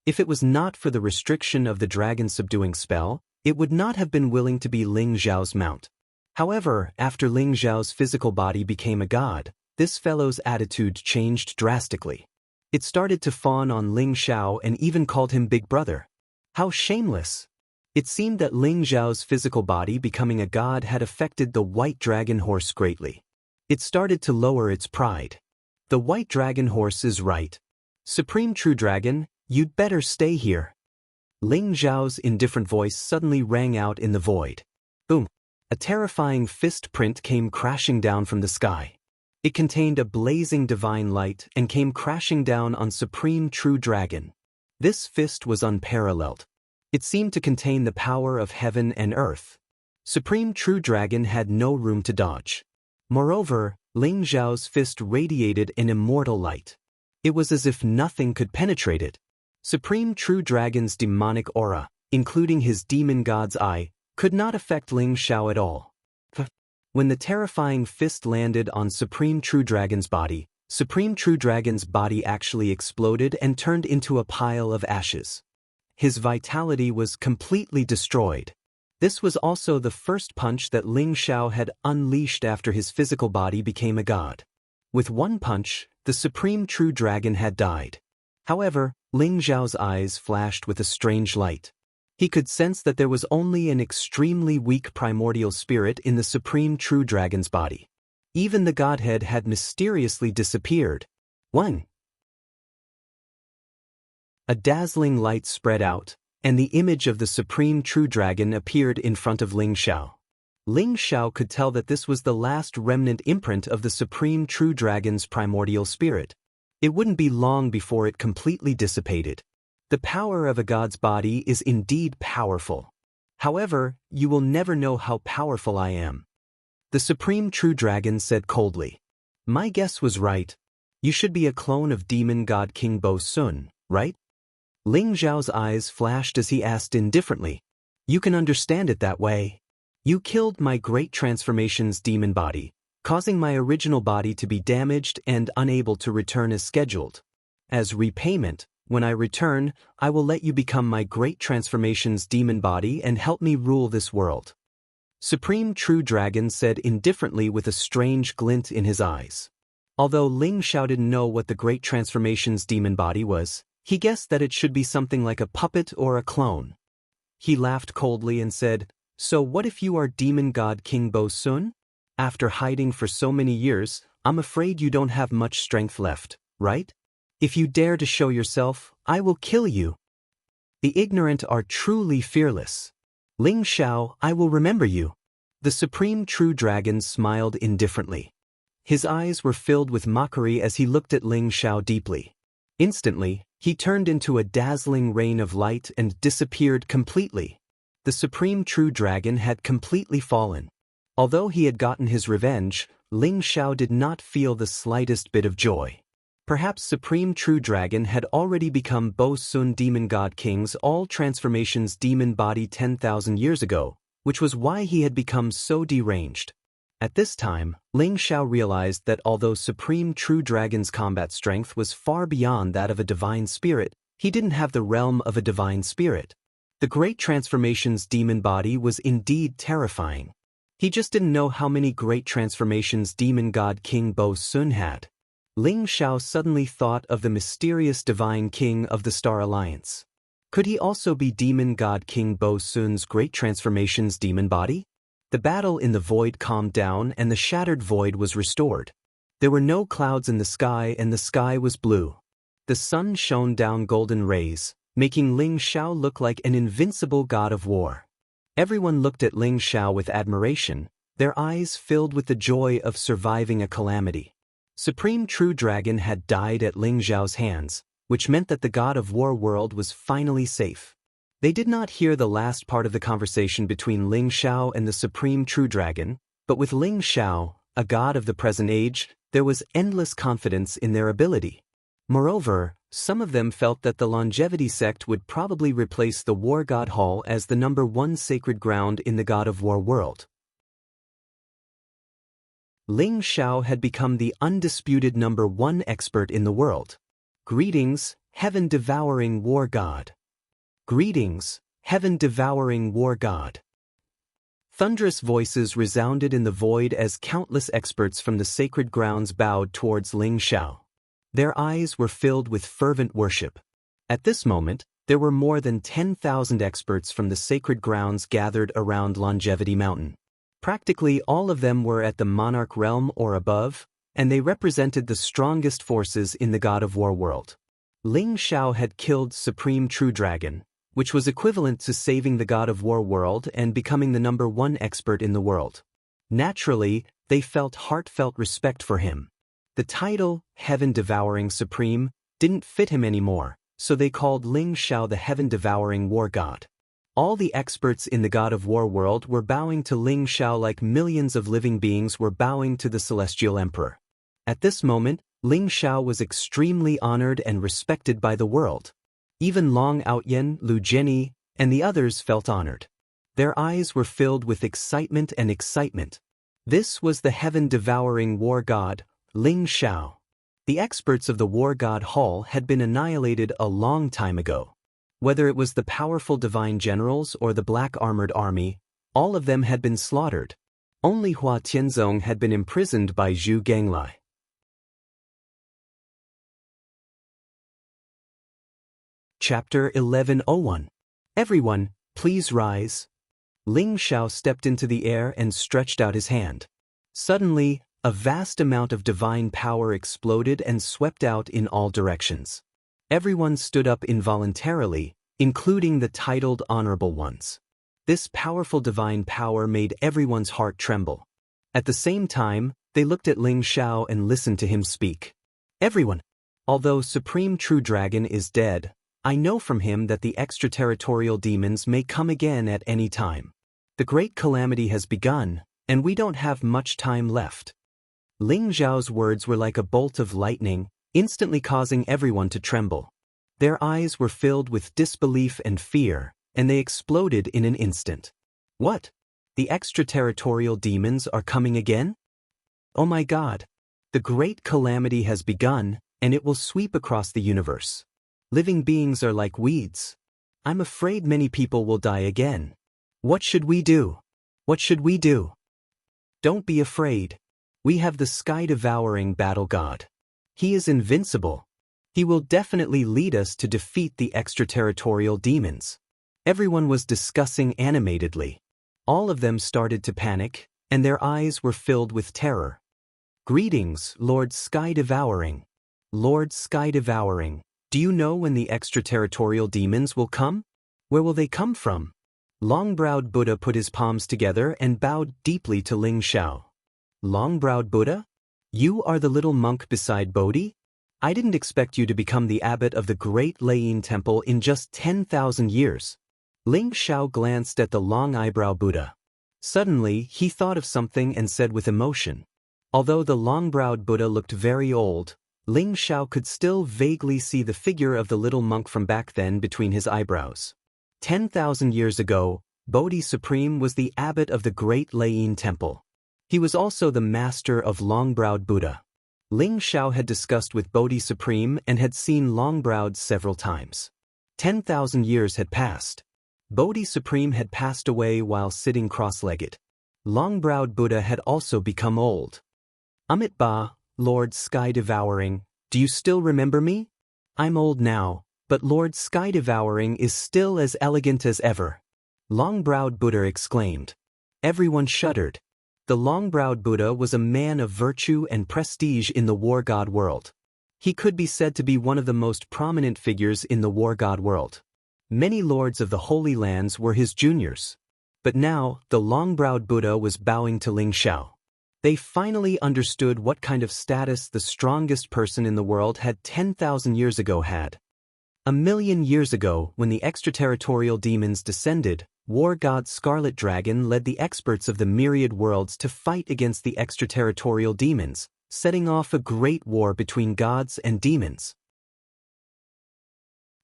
If it was not for the restriction of the dragon subduing spell, it would not have been willing to be Ling Xiao's mount. However, after Ling Xiao's physical body became a god, this fellow's attitude changed drastically. It started to fawn on Ling Xiao and even called him big brother. How shameless! It seemed that Ling Xiao's physical body becoming a god had affected the white dragon horse greatly. It started to lower its pride. The white dragon horse is right. Supreme True Dragon, you'd better stay here. Ling Xiao's indifferent voice suddenly rang out in the void. Boom! A terrifying fist print came crashing down from the sky. It contained a blazing divine light and came crashing down on Supreme True Dragon. This fist was unparalleled. It seemed to contain the power of heaven and earth. Supreme True Dragon had no room to dodge. Moreover, Ling Xiao's fist radiated an immortal light. It was as if nothing could penetrate it. Supreme True Dragon's demonic aura, including his demon god's eye, could not affect Ling Xiao at all. When the terrifying fist landed on Supreme True Dragon's body, Supreme True Dragon's body actually exploded and turned into a pile of ashes. His vitality was completely destroyed. This was also the first punch that Ling Xiao had unleashed after his physical body became a god. With one punch, the Supreme True Dragon had died. However, Ling Xiao's eyes flashed with a strange light. He could sense that there was only an extremely weak primordial spirit in the Supreme True Dragon's body. Even the godhead had mysteriously disappeared. 1. A dazzling light spread out, and the image of the Supreme True Dragon appeared in front of Ling Xiao. Ling Xiao could tell that this was the last remnant imprint of the Supreme True Dragon's primordial spirit. It wouldn't be long before it completely dissipated. The power of a god's body is indeed powerful. However, you will never know how powerful I am. The Supreme True Dragon said coldly. My guess was right. You should be a clone of demon god King Bo Sun, right? Ling Xiao's eyes flashed as he asked indifferently. You can understand it that way. You killed my great transformation's demon body, causing my original body to be damaged and unable to return as scheduled. As repayment, when I return, I will let you become my great transformation's demon body and help me rule this world. Supreme True Dragon said indifferently with a strange glint in his eyes. Although Ling Xiao didn't know what the great transformation's demon body was, he guessed that it should be something like a puppet or a clone. He laughed coldly and said, So what if you are demon god King Bo Sun? After hiding for so many years, I'm afraid you don't have much strength left, right? If you dare to show yourself, I will kill you. The ignorant are truly fearless. Ling Xiao, I will remember you. The Supreme True Dragon smiled indifferently. His eyes were filled with mockery as he looked at Ling Xiao deeply. Instantly, he turned into a dazzling rain of light and disappeared completely. The supreme true dragon had completely fallen. Although he had gotten his revenge, Ling Xiao did not feel the slightest bit of joy. Perhaps Supreme True Dragon had already become Bo Sun Demon God King's all transformations demon body 10,000 years ago, which was why he had become so deranged. At this time, Ling Xiao realized that although Supreme True Dragon's combat strength was far beyond that of a divine spirit, he didn't have the realm of a divine spirit. The Great Transformations demon body was indeed terrifying. He just didn't know how many Great Transformations demon god King Bo Sun had. Ling Xiao suddenly thought of the mysterious divine king of the Star Alliance. Could he also be demon god King Bo Sun's Great Transformations demon body? The battle in the void calmed down and the shattered void was restored. There were no clouds in the sky and the sky was blue. The sun shone down golden rays, making Ling Xiao look like an invincible god of war. Everyone looked at Ling Xiao with admiration, their eyes filled with the joy of surviving a calamity. Supreme True Dragon had died at Ling Xiao's hands, which meant that the god of war world was finally safe. They did not hear the last part of the conversation between Ling Xiao and the Supreme True Dragon, but with Ling Xiao, a god of the present age, there was endless confidence in their ability. Moreover, some of them felt that the longevity sect would probably replace the War God Hall as the #1 sacred ground in the God of War world. Ling Xiao had become the undisputed #1 expert in the world. Greetings, heaven-devouring war god. Greetings, heaven-devouring war god. Thunderous voices resounded in the void as countless experts from the sacred grounds bowed towards Ling Xiao. Their eyes were filled with fervent worship. At this moment, there were more than 10,000 experts from the sacred grounds gathered around Longevity Mountain. Practically all of them were at the Monarch realm or above, and they represented the strongest forces in the God of War world. Ling Xiao had killed Supreme True Dragon, which was equivalent to saving the God of War world and becoming the #1 expert in the world. Naturally, they felt heartfelt respect for him. The title, Heaven-Devouring Supreme, didn't fit him anymore, so they called Ling Xiao the Heaven-Devouring War God. All the experts in the God of War world were bowing to Ling Xiao like millions of living beings were bowing to the Celestial Emperor. At this moment, Ling Xiao was extremely honored and respected by the world. Even Long Outyen, Lu Jianyi, and the others felt honored. Their eyes were filled with excitement and excitement. This was the heaven-devouring war god, Ling Xiao. The experts of the War God Hall had been annihilated a long time ago. Whether it was the powerful divine generals or the black armored army, all of them had been slaughtered. Only Hua Tianzong had been imprisoned by Zhu Ganglai. Chapter 11:01. Everyone, please rise. Ling Xiao stepped into the air and stretched out his hand. Suddenly, a vast amount of divine power exploded and swept out in all directions. Everyone stood up involuntarily, including the titled honorable ones. This powerful divine power made everyone's heart tremble. At the same time, they looked at Ling Xiao and listened to him speak. Everyone, although Supreme True Dragon is dead, I know from him that the extraterritorial demons may come again at any time. The great calamity has begun, and we don't have much time left. Ling Xiao's words were like a bolt of lightning, instantly causing everyone to tremble. Their eyes were filled with disbelief and fear, and they exploded in an instant. What? The extraterritorial demons are coming again? Oh my God! The great calamity has begun, and it will sweep across the universe. Living beings are like weeds. I'm afraid many people will die again. What should we do? What should we do? Don't be afraid. We have the sky-devouring battle god. He is invincible. He will definitely lead us to defeat the extraterritorial demons. Everyone was discussing animatedly. All of them started to panic, and their eyes were filled with terror. Greetings, Lord Sky-Devouring. Lord Sky-Devouring, do you know when the extraterritorial demons will come? Where will they come from? Long-browed Buddha put his palms together and bowed deeply to Ling Xiao. Long-browed Buddha? You are the little monk beside Bodhi? I didn't expect you to become the abbot of the great Lain temple in just 10,000 years. Ling Xiao glanced at the long-eyebrow Buddha. Suddenly, he thought of something and said with emotion. Although the long-browed Buddha looked very old, Ling Xiao could still vaguely see the figure of the little monk from back then between his eyebrows. 10,000 years ago, Bodhi Supreme was the abbot of the great Lain temple. He was also the master of long-browed Buddha. Ling Xiao had discussed with Bodhi Supreme and had seen long-browed several times. 10,000 years had passed. Bodhi Supreme had passed away while sitting cross-legged. Long-browed Buddha had also become old. Amit Ba, Lord Sky Devouring, do you still remember me? I'm old now, but Lord Sky Devouring is still as elegant as ever. Long-browed Buddha exclaimed. Everyone shuddered. The long-browed Buddha was a man of virtue and prestige in the war god world. He could be said to be one of the most prominent figures in the war god world. Many lords of the Holy Lands were his juniors. But now, the long-browed Buddha was bowing to Ling Xiao. They finally understood what kind of status the strongest person in the world had 10,000 years ago had. 1,000,000 years ago, when the extraterritorial demons descended, war god Scarlet Dragon led the experts of the myriad worlds to fight against the extraterritorial demons, setting off a great war between gods and demons.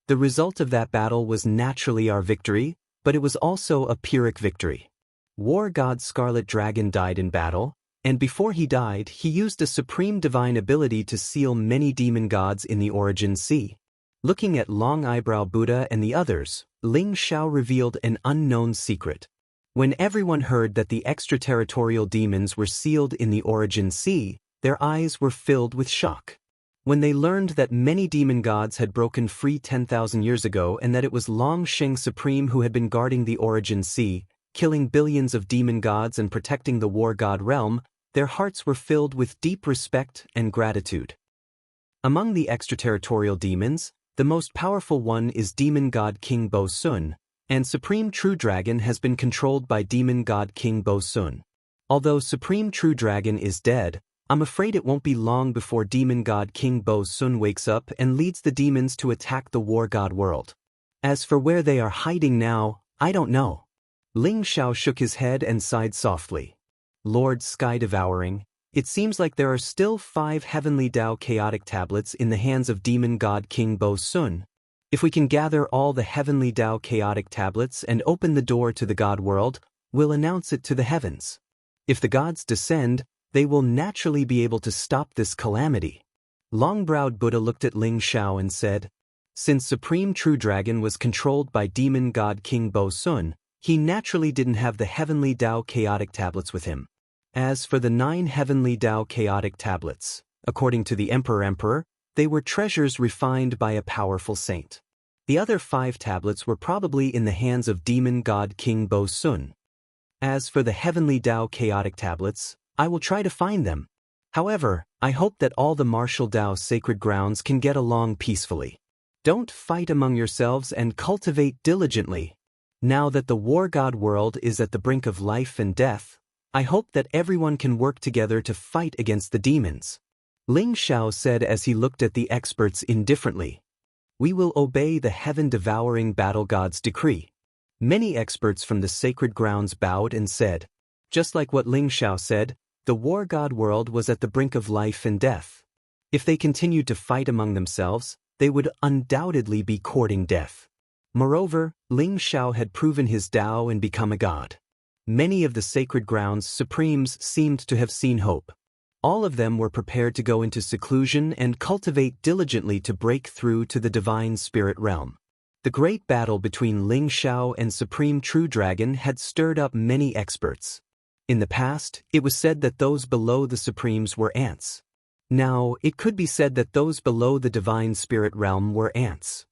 The result of that battle was naturally our victory, but it was also a Pyrrhic victory. War god Scarlet Dragon died in battle, and before he died, he used a supreme divine ability to seal many demon gods in the Origin Sea. Looking at Long Eyebrow Buddha and the others, Ling Xiao revealed an unknown secret. When everyone heard that the extraterritorial demons were sealed in the Origin Sea, their eyes were filled with shock. When they learned that many demon gods had broken free 10,000 years ago and that it was Long Sheng Supreme who had been guarding the Origin Sea, killing billions of demon gods and protecting the war god realm, their hearts were filled with deep respect and gratitude. Among the extraterritorial demons, the most powerful one is Demon God King Bo Sun, and Supreme True Dragon has been controlled by Demon God King Bo Sun. Although Supreme True Dragon is dead, I'm afraid it won't be long before Demon God King Bo Sun wakes up and leads the demons to attack the war god world. As for where they are hiding now, I don't know. Ling Xiao shook his head and sighed softly. Lord Sky Devouring, it seems like there are still 5 Heavenly Tao Chaotic Tablets in the hands of Demon God King Bo Sun. If we can gather all the Heavenly Tao Chaotic Tablets and open the door to the God world, we'll announce it to the heavens. If the gods descend, they will naturally be able to stop this calamity. Long-browed Buddha looked at Ling Xiao and said, since Supreme True Dragon was controlled by Demon God King Bo Sun, he naturally didn't have the Heavenly Tao Chaotic Tablets with him. As for the 9 Heavenly Tao Chaotic Tablets, according to the Emperor, they were treasures refined by a powerful saint. The other 5 tablets were probably in the hands of Demon God King Bo Sun. As for the Heavenly Tao Chaotic Tablets, I will try to find them. However, I hope that all the martial Tao sacred grounds can get along peacefully. Don't fight among yourselves and cultivate diligently. Now that the war god world is at the brink of life and death, I hope that everyone can work together to fight against the demons. Ling Xiao said as he looked at the experts indifferently. We will obey the heaven-devouring battle god's decree. Many experts from the sacred grounds bowed and said, just like what Ling Xiao said, the war god world was at the brink of life and death. If they continued to fight among themselves, they would undoubtedly be courting death. Moreover, Ling Xiao had proven his Tao and become a god. Many of the sacred grounds supremes seemed to have seen hope. All of them were prepared to go into seclusion and cultivate diligently to break through to the divine spirit realm. The great battle between Ling Xiao and Supreme True Dragon had stirred up many experts. In the past, it was said that those below the supremes were ants. Now, it could be said that those below the divine spirit realm were ants.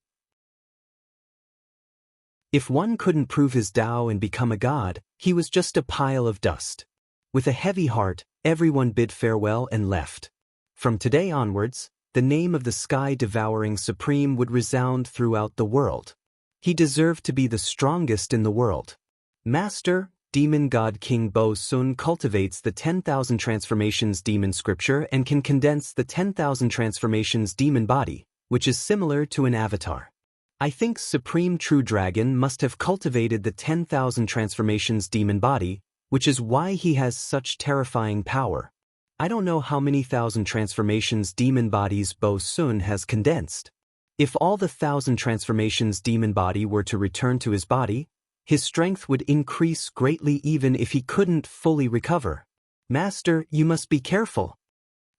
If one couldn't prove his Tao and become a god, he was just a pile of dust. With a heavy heart, everyone bid farewell and left. From today onwards, the name of the sky-devouring Supreme would resound throughout the world. He deserved to be the strongest in the world. Master, demon god King Bo Sun cultivates the 10,000 transformations demon scripture and can condense the 10,000 transformations demon body, which is similar to an avatar. I think Supreme True Dragon must have cultivated the 10,000 transformations demon body, which is why he has such terrifying power. I don't know how many thousand transformations demon bodies Bo Sun has condensed. If all the 1,000 transformations demon body were to return to his body, his strength would increase greatly even if he couldn't fully recover. Master, you must be careful,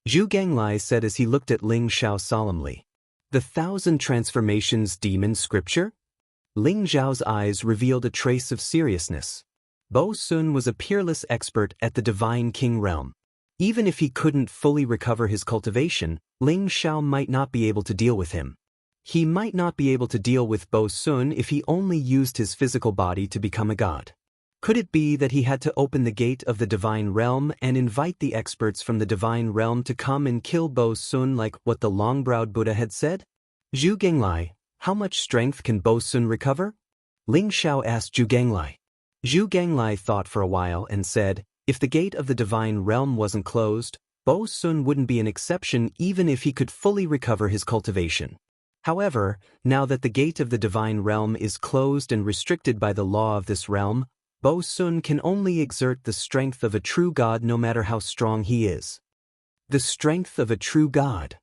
Zhu Ganglai said as he looked at Ling Xiao solemnly. The 1,000 transformations demon scripture? Ling Xiao's eyes revealed a trace of seriousness. Bo Sun was a peerless expert at the Divine King realm. Even if he couldn't fully recover his cultivation, Ling Xiao might not be able to deal with him. He might not be able to deal with Bo Sun if he only used his physical body to become a god. Could it be that he had to open the gate of the divine realm and invite the experts from the divine realm to come and kill Bo Sun like what the long-browed Buddha had said? Zhu Ganglai, how much strength can Bo Sun recover? Ling Xiao asked Zhu Ganglai. Zhu Ganglai thought for a while and said, if the gate of the divine realm wasn't closed, Bo Sun wouldn't be an exception even if he could fully recover his cultivation. However, now that the gate of the divine realm is closed and restricted by the law of this realm, Bo Sun can only exert the strength of a true god no matter how strong he is. The strength of a true god.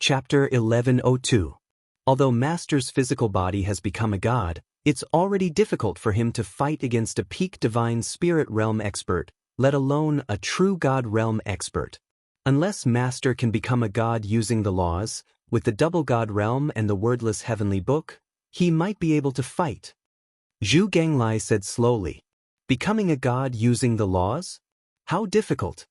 Chapter 1102. Although Master's physical body has become a god, it's already difficult for him to fight against a peak divine spirit realm expert, let alone a true god realm expert. Unless Master can become a god using the laws, with the double god realm and the wordless heavenly book, he might be able to fight. Zhu Ganglai said slowly. Becoming a god using the laws? How difficult?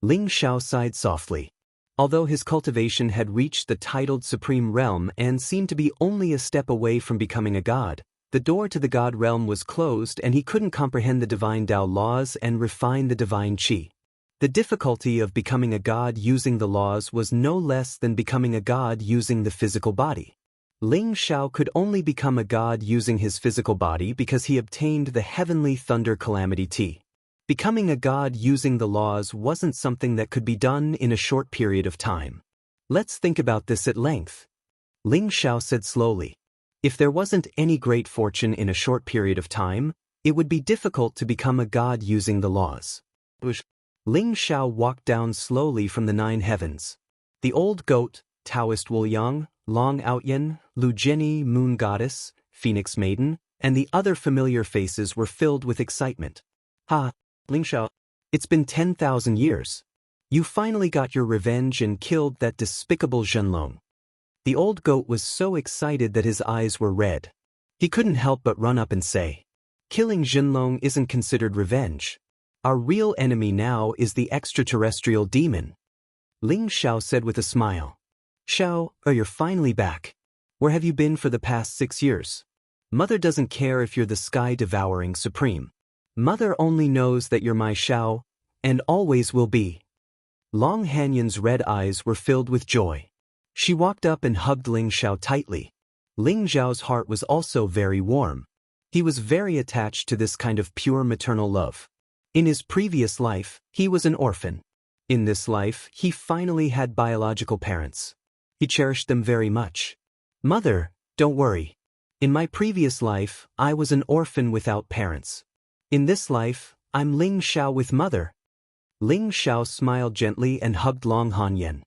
Ling Xiao sighed softly. Although his cultivation had reached the titled supreme realm and seemed to be only a step away from becoming a god, the door to the god realm was closed and he couldn't comprehend the divine Tao laws and refine the divine qi. The difficulty of becoming a god using the laws was no less than becoming a god using the physical body. Ling Xiao could only become a god using his physical body because he obtained the heavenly thunder calamity tea. Becoming a god using the laws wasn't something that could be done in a short period of time. Let's think about this at length. Ling Xiao said slowly. If there wasn't any great fortune in a short period of time, it would be difficult to become a god using the laws. Ling Xiao walked down slowly from the 9 heavens. The old goat, Taoist Wu Yang, Long Outyen, Lu Jenny, Moon Goddess, Phoenix Maiden, and the other familiar faces were filled with excitement. Ha, Ling Xiao, it's been 10,000 years. You finally got your revenge and killed that despicable Zhenlong. The old goat was so excited that his eyes were red. He couldn't help but run up and say, killing Zhenlong isn't considered revenge. Our real enemy now is the extraterrestrial demon. Ling Xiao said with a smile. Xiao, you're finally back. Where have you been for the past 6 years? Mother doesn't care if you're the sky-devouring supreme. Mother only knows that you're my Xiao, and always will be. Long Hanyan's red eyes were filled with joy. She walked up and hugged Ling Xiao tightly. Ling Xiao's heart was also very warm. He was very attached to this kind of pure maternal love. In his previous life, he was an orphan. In this life, he finally had biological parents. He cherished them very much. Mother, don't worry. In my previous life, I was an orphan without parents. In this life, I'm Ling Xiao with mother. Ling Xiao smiled gently and hugged Long Hanyan.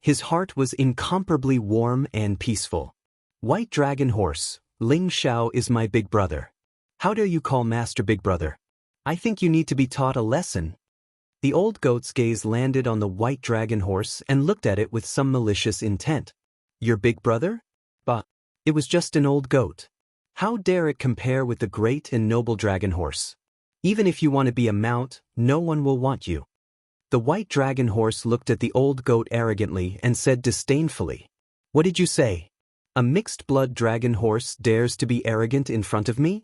His heart was incomparably warm and peaceful. White Dragon Horse, Ling Xiao is my big brother. How dare you call Master big brother? I think you need to be taught a lesson. The old goat's gaze landed on the white dragon horse and looked at it with some malicious intent. Your big brother? Bah, it was just an old goat. How dare it compare with the great and noble dragon horse? Even if you want to be a mount, no one will want you. The white dragon horse looked at the old goat arrogantly and said disdainfully, what did you say? A mixed-blood dragon horse dares to be arrogant in front of me?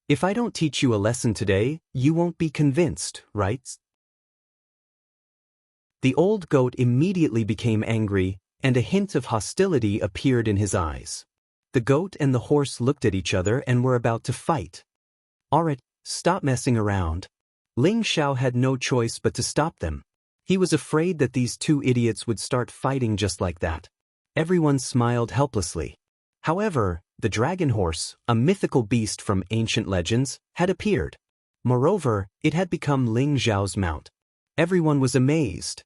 If I don't teach you a lesson today, you won't be convinced, right? The old goat immediately became angry, and a hint of hostility appeared in his eyes. The goat and the horse looked at each other and were about to fight. Alright, stop messing around. Ling Xiao had no choice but to stop them. He was afraid that these two idiots would start fighting just like that. Everyone smiled helplessly. However, the dragon horse, a mythical beast from ancient legends, had appeared. Moreover, it had become Ling Xiao's mount. Everyone was amazed.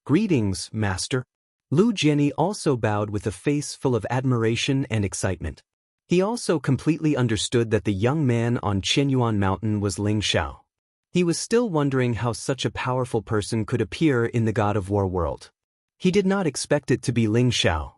"Greetings, master." Lu Jianyi also bowed with a face full of admiration and excitement. He also completely understood that the young man on Qianyuan Mountain was Ling Xiao. He was still wondering how such a powerful person could appear in the God of War world. He did not expect it to be Ling Xiao.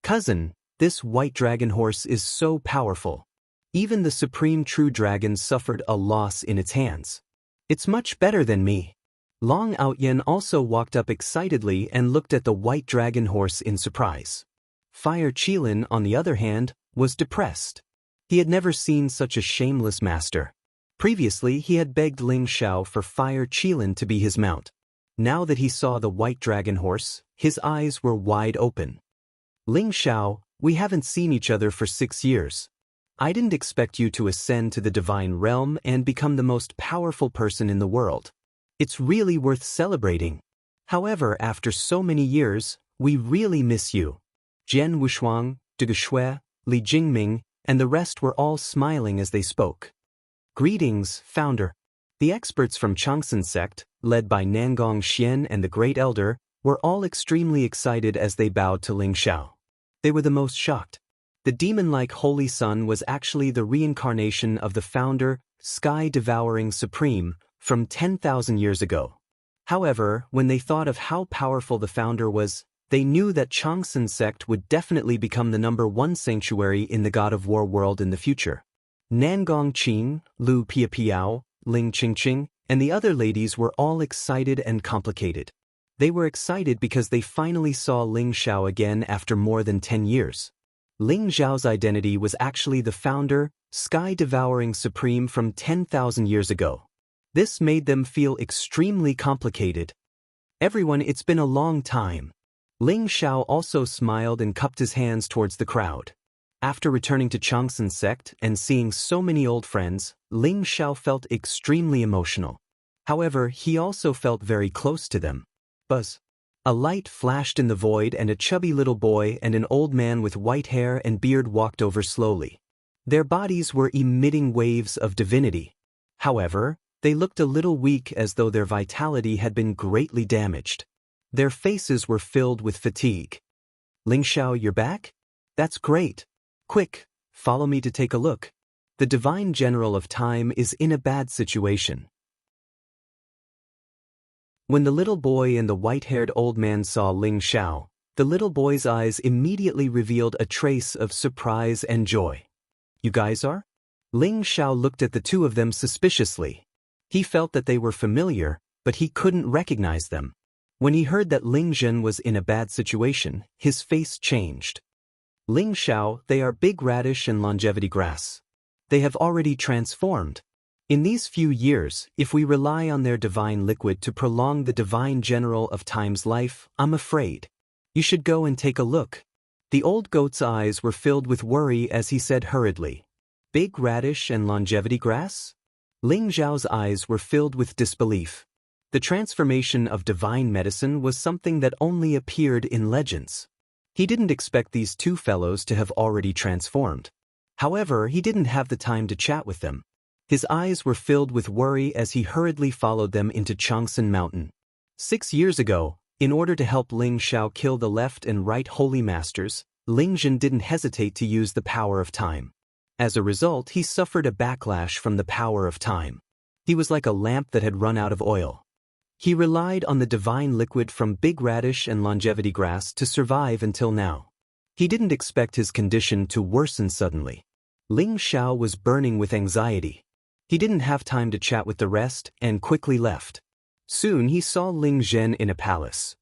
"Cousin, this white dragon horse is so powerful. Even the supreme true dragon suffered a loss in its hands. It's much better than me." Long Outyan also walked up excitedly and looked at the white dragon horse in surprise. Fire Qilin, on the other hand, was depressed. He had never seen such a shameless master. Previously, he had begged Ling Xiao for Fire Qilin to be his mount. Now that he saw the white dragon horse, his eyes were wide open. "Ling Xiao, we haven't seen each other for 6 years. I didn't expect you to ascend to the divine realm and become the most powerful person in the world. It's really worth celebrating. However, after so many years, we really miss you." Jian Wushuang, De Shui, Li Jingming, and the rest were all smiling as they spoke. "Greetings, founder." The experts from Changsun sect, led by Nangong Xian and the Great Elder, were all extremely excited as they bowed to Ling Xiao. They were the most shocked. The demon-like Holy Sun was actually the reincarnation of the founder, Sky-Devouring Supreme, from 10,000 years ago. However, when they thought of how powerful the founder was, they knew that Changsun sect would definitely become the #1 sanctuary in the God of War world in the future. Nangong Qing, Lu Piapiao, Ling Qingqing, and the other ladies were all excited and complicated. They were excited because they finally saw Ling Xiao again after more than 10 years. Ling Xiao's identity was actually the founder, Sky-Devouring Supreme from 10,000 years ago. This made them feel extremely complicated. "Everyone, it's been a long time." Ling Xiao also smiled and cupped his hands towards the crowd. After returning to Changsun sect and seeing so many old friends, Ling Xiao felt extremely emotional. However, he also felt very close to them. Buzz. A light flashed in the void and a chubby little boy and an old man with white hair and beard walked over slowly. Their bodies were emitting waves of divinity. However, they looked a little weak as though their vitality had been greatly damaged. Their faces were filled with fatigue. "Ling Xiao, you're back? That's great. Quick, follow me to take a look. The divine general of time is in a bad situation." When the little boy and the white-haired old man saw Ling Xiao, the little boy's eyes immediately revealed a trace of surprise and joy. "You guys are?" Ling Xiao looked at the two of them suspiciously. He felt that they were familiar, but he couldn't recognize them. When he heard that Ling Zhen was in a bad situation, his face changed. "Ling Xiao, they are big radish and longevity grass. They have already transformed. In these few years, if we rely on their divine liquid to prolong the divine general of time's life, I'm afraid. You should go and take a look." The old goat's eyes were filled with worry as he said hurriedly, "Big radish and longevity grass?" Ling Xiao's eyes were filled with disbelief. The transformation of divine medicine was something that only appeared in legends. He didn't expect these two fellows to have already transformed. However, he didn't have the time to chat with them. His eyes were filled with worry as he hurriedly followed them into Changsun Mountain. 6 years ago, in order to help Ling Xiao kill the left and right holy masters, Ling Zhen didn't hesitate to use the power of time. As a result, he suffered a backlash from the power of time. He was like a lamp that had run out of oil. He relied on the divine liquid from big radish and longevity grass to survive until now. He didn't expect his condition to worsen suddenly. Ling Xiao was burning with anxiety. He didn't have time to chat with the rest and quickly left. Soon he saw Ling Zhen in a palace.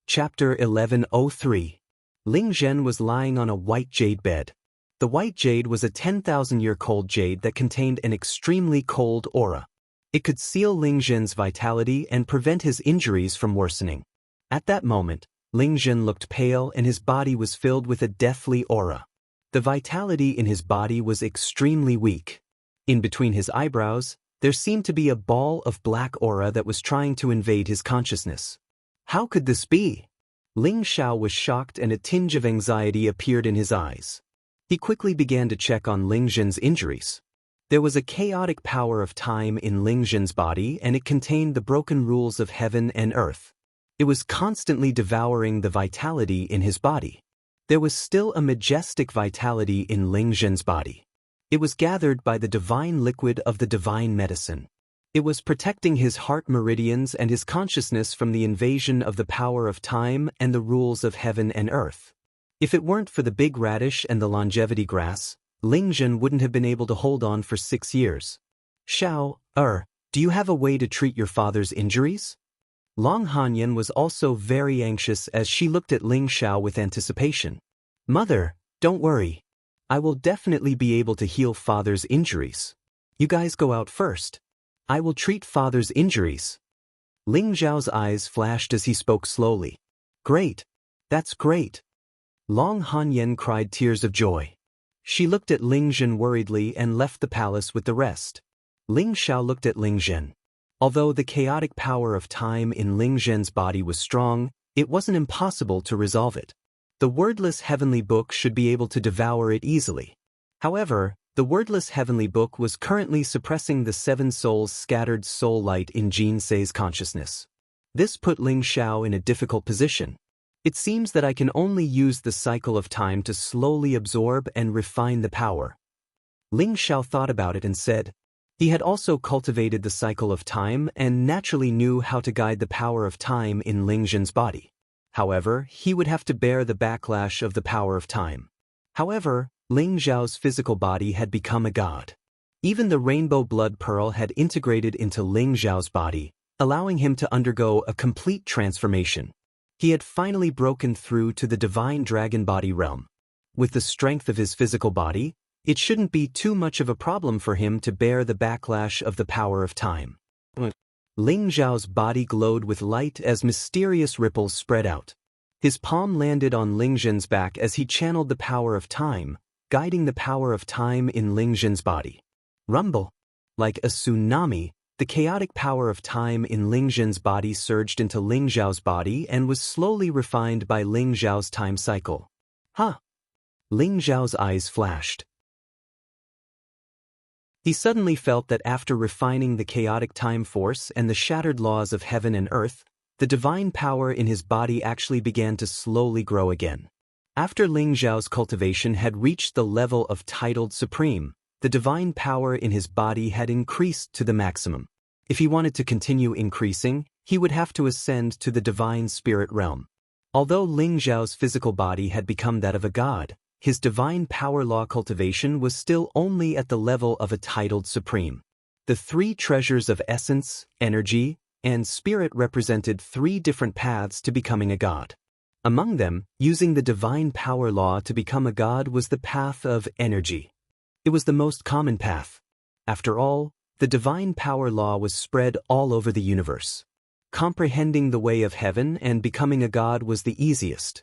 Chapter 1103. Ling Zhen was lying on a white jade bed. The white jade was a 10,000-year cold jade that contained an extremely cold aura. It could seal Ling Zhen's vitality and prevent his injuries from worsening. At that moment, Ling Zhen looked pale and his body was filled with a deathly aura. The vitality in his body was extremely weak. In between his eyebrows, there seemed to be a ball of black aura that was trying to invade his consciousness. How could this be? Ling Xiao was shocked and a tinge of anxiety appeared in his eyes. He quickly began to check on Ling Zhen's injuries. There was a chaotic power of time in Ling Zhen's body and it contained the broken rules of heaven and earth. It was constantly devouring the vitality in his body. There was still a majestic vitality in Ling Zhen's body. It was gathered by the divine liquid of the divine medicine. It was protecting his heart meridians and his consciousness from the invasion of the power of time and the rules of heaven and earth. If it weren't for the big radish and the longevity grass, Ling Zhen wouldn't have been able to hold on for 6 years. Xiao, do you have a way to treat your father's injuries? Long Hanyan was also very anxious as she looked at Ling Xiao with anticipation. Mother, don't worry. I will definitely be able to heal father's injuries. You guys go out first. I will treat father's injuries. Ling Xiao's eyes flashed as he spoke slowly. Great. That's great. Long Hanyan cried tears of joy. She looked at Ling Zhen worriedly and left the palace with the rest. Ling Xiao looked at Ling Zhen. Although the chaotic power of time in Ling Zhen's body was strong, it wasn't impossible to resolve it. The wordless heavenly book should be able to devour it easily. However, the wordless heavenly book was currently suppressing the 7 souls' scattered soul light in Jin Sei's consciousness. This put Ling Xiao in a difficult position. It seems that I can only use the cycle of time to slowly absorb and refine the power. Ling Xiao thought about it and said, he had also cultivated the cycle of time and naturally knew how to guide the power of time in Ling Zhen's body. However, he would have to bear the backlash of the power of time. However, Ling Xiao's physical body had become a god. Even the rainbow blood pearl had integrated into Ling Xiao's body, allowing him to undergo a complete transformation. He had finally broken through to the divine dragon body realm. With the strength of his physical body, it shouldn't be too much of a problem for him to bear the backlash of the power of time. Ling Xiao's body glowed with light as mysterious ripples spread out. His palm landed on Ling Zhen's back as he channeled the power of time, guiding the power of time in Ling Zhen's body. Rumble. Like a tsunami, the chaotic power of time in Ling Zhen's body surged into Ling Xiao's body and was slowly refined by Ling Xiao's time cycle. Huh! Ling Xiao's eyes flashed. He suddenly felt that after refining the chaotic time force and the shattered laws of heaven and earth, the divine power in his body actually began to slowly grow again. After Ling Xiao's cultivation had reached the level of titled supreme, the divine power in his body had increased to the maximum. If he wanted to continue increasing, he would have to ascend to the divine spirit realm. Although Ling Xiao's physical body had become that of a god, his divine power law cultivation was still only at the level of a titled supreme. The 3 treasures of essence, energy, and spirit represented 3 different paths to becoming a god. Among them, using the divine power law to become a god was the path of energy. It was the most common path. After all, the divine power law was spread all over the universe. Comprehending the way of heaven and becoming a god was the easiest.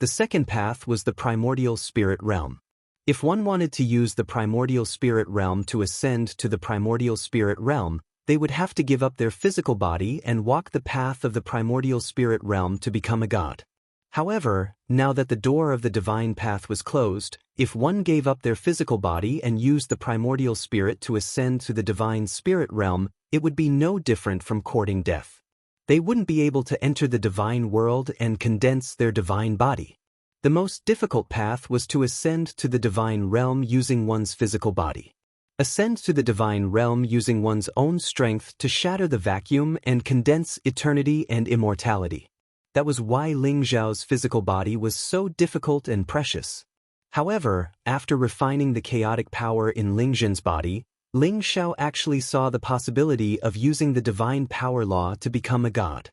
The second path was the primordial spirit realm. If one wanted to use the primordial spirit realm to ascend to the primordial spirit realm, they would have to give up their physical body and walk the path of the primordial spirit realm to become a god. However, now that the door of the divine path was closed, if one gave up their physical body and used the primordial spirit to ascend to the divine spirit realm, it would be no different from courting death. They wouldn't be able to enter the divine world and condense their divine body. The most difficult path was to ascend to the divine realm using one's physical body. Ascend to the divine realm using one's own strength to shatter the vacuum and condense eternity and immortality. That was why Ling Xiao's physical body was so difficult and precious. However, after refining the chaotic power in Ling Zhen's body, Ling Xiao actually saw the possibility of using the divine power law to become a god.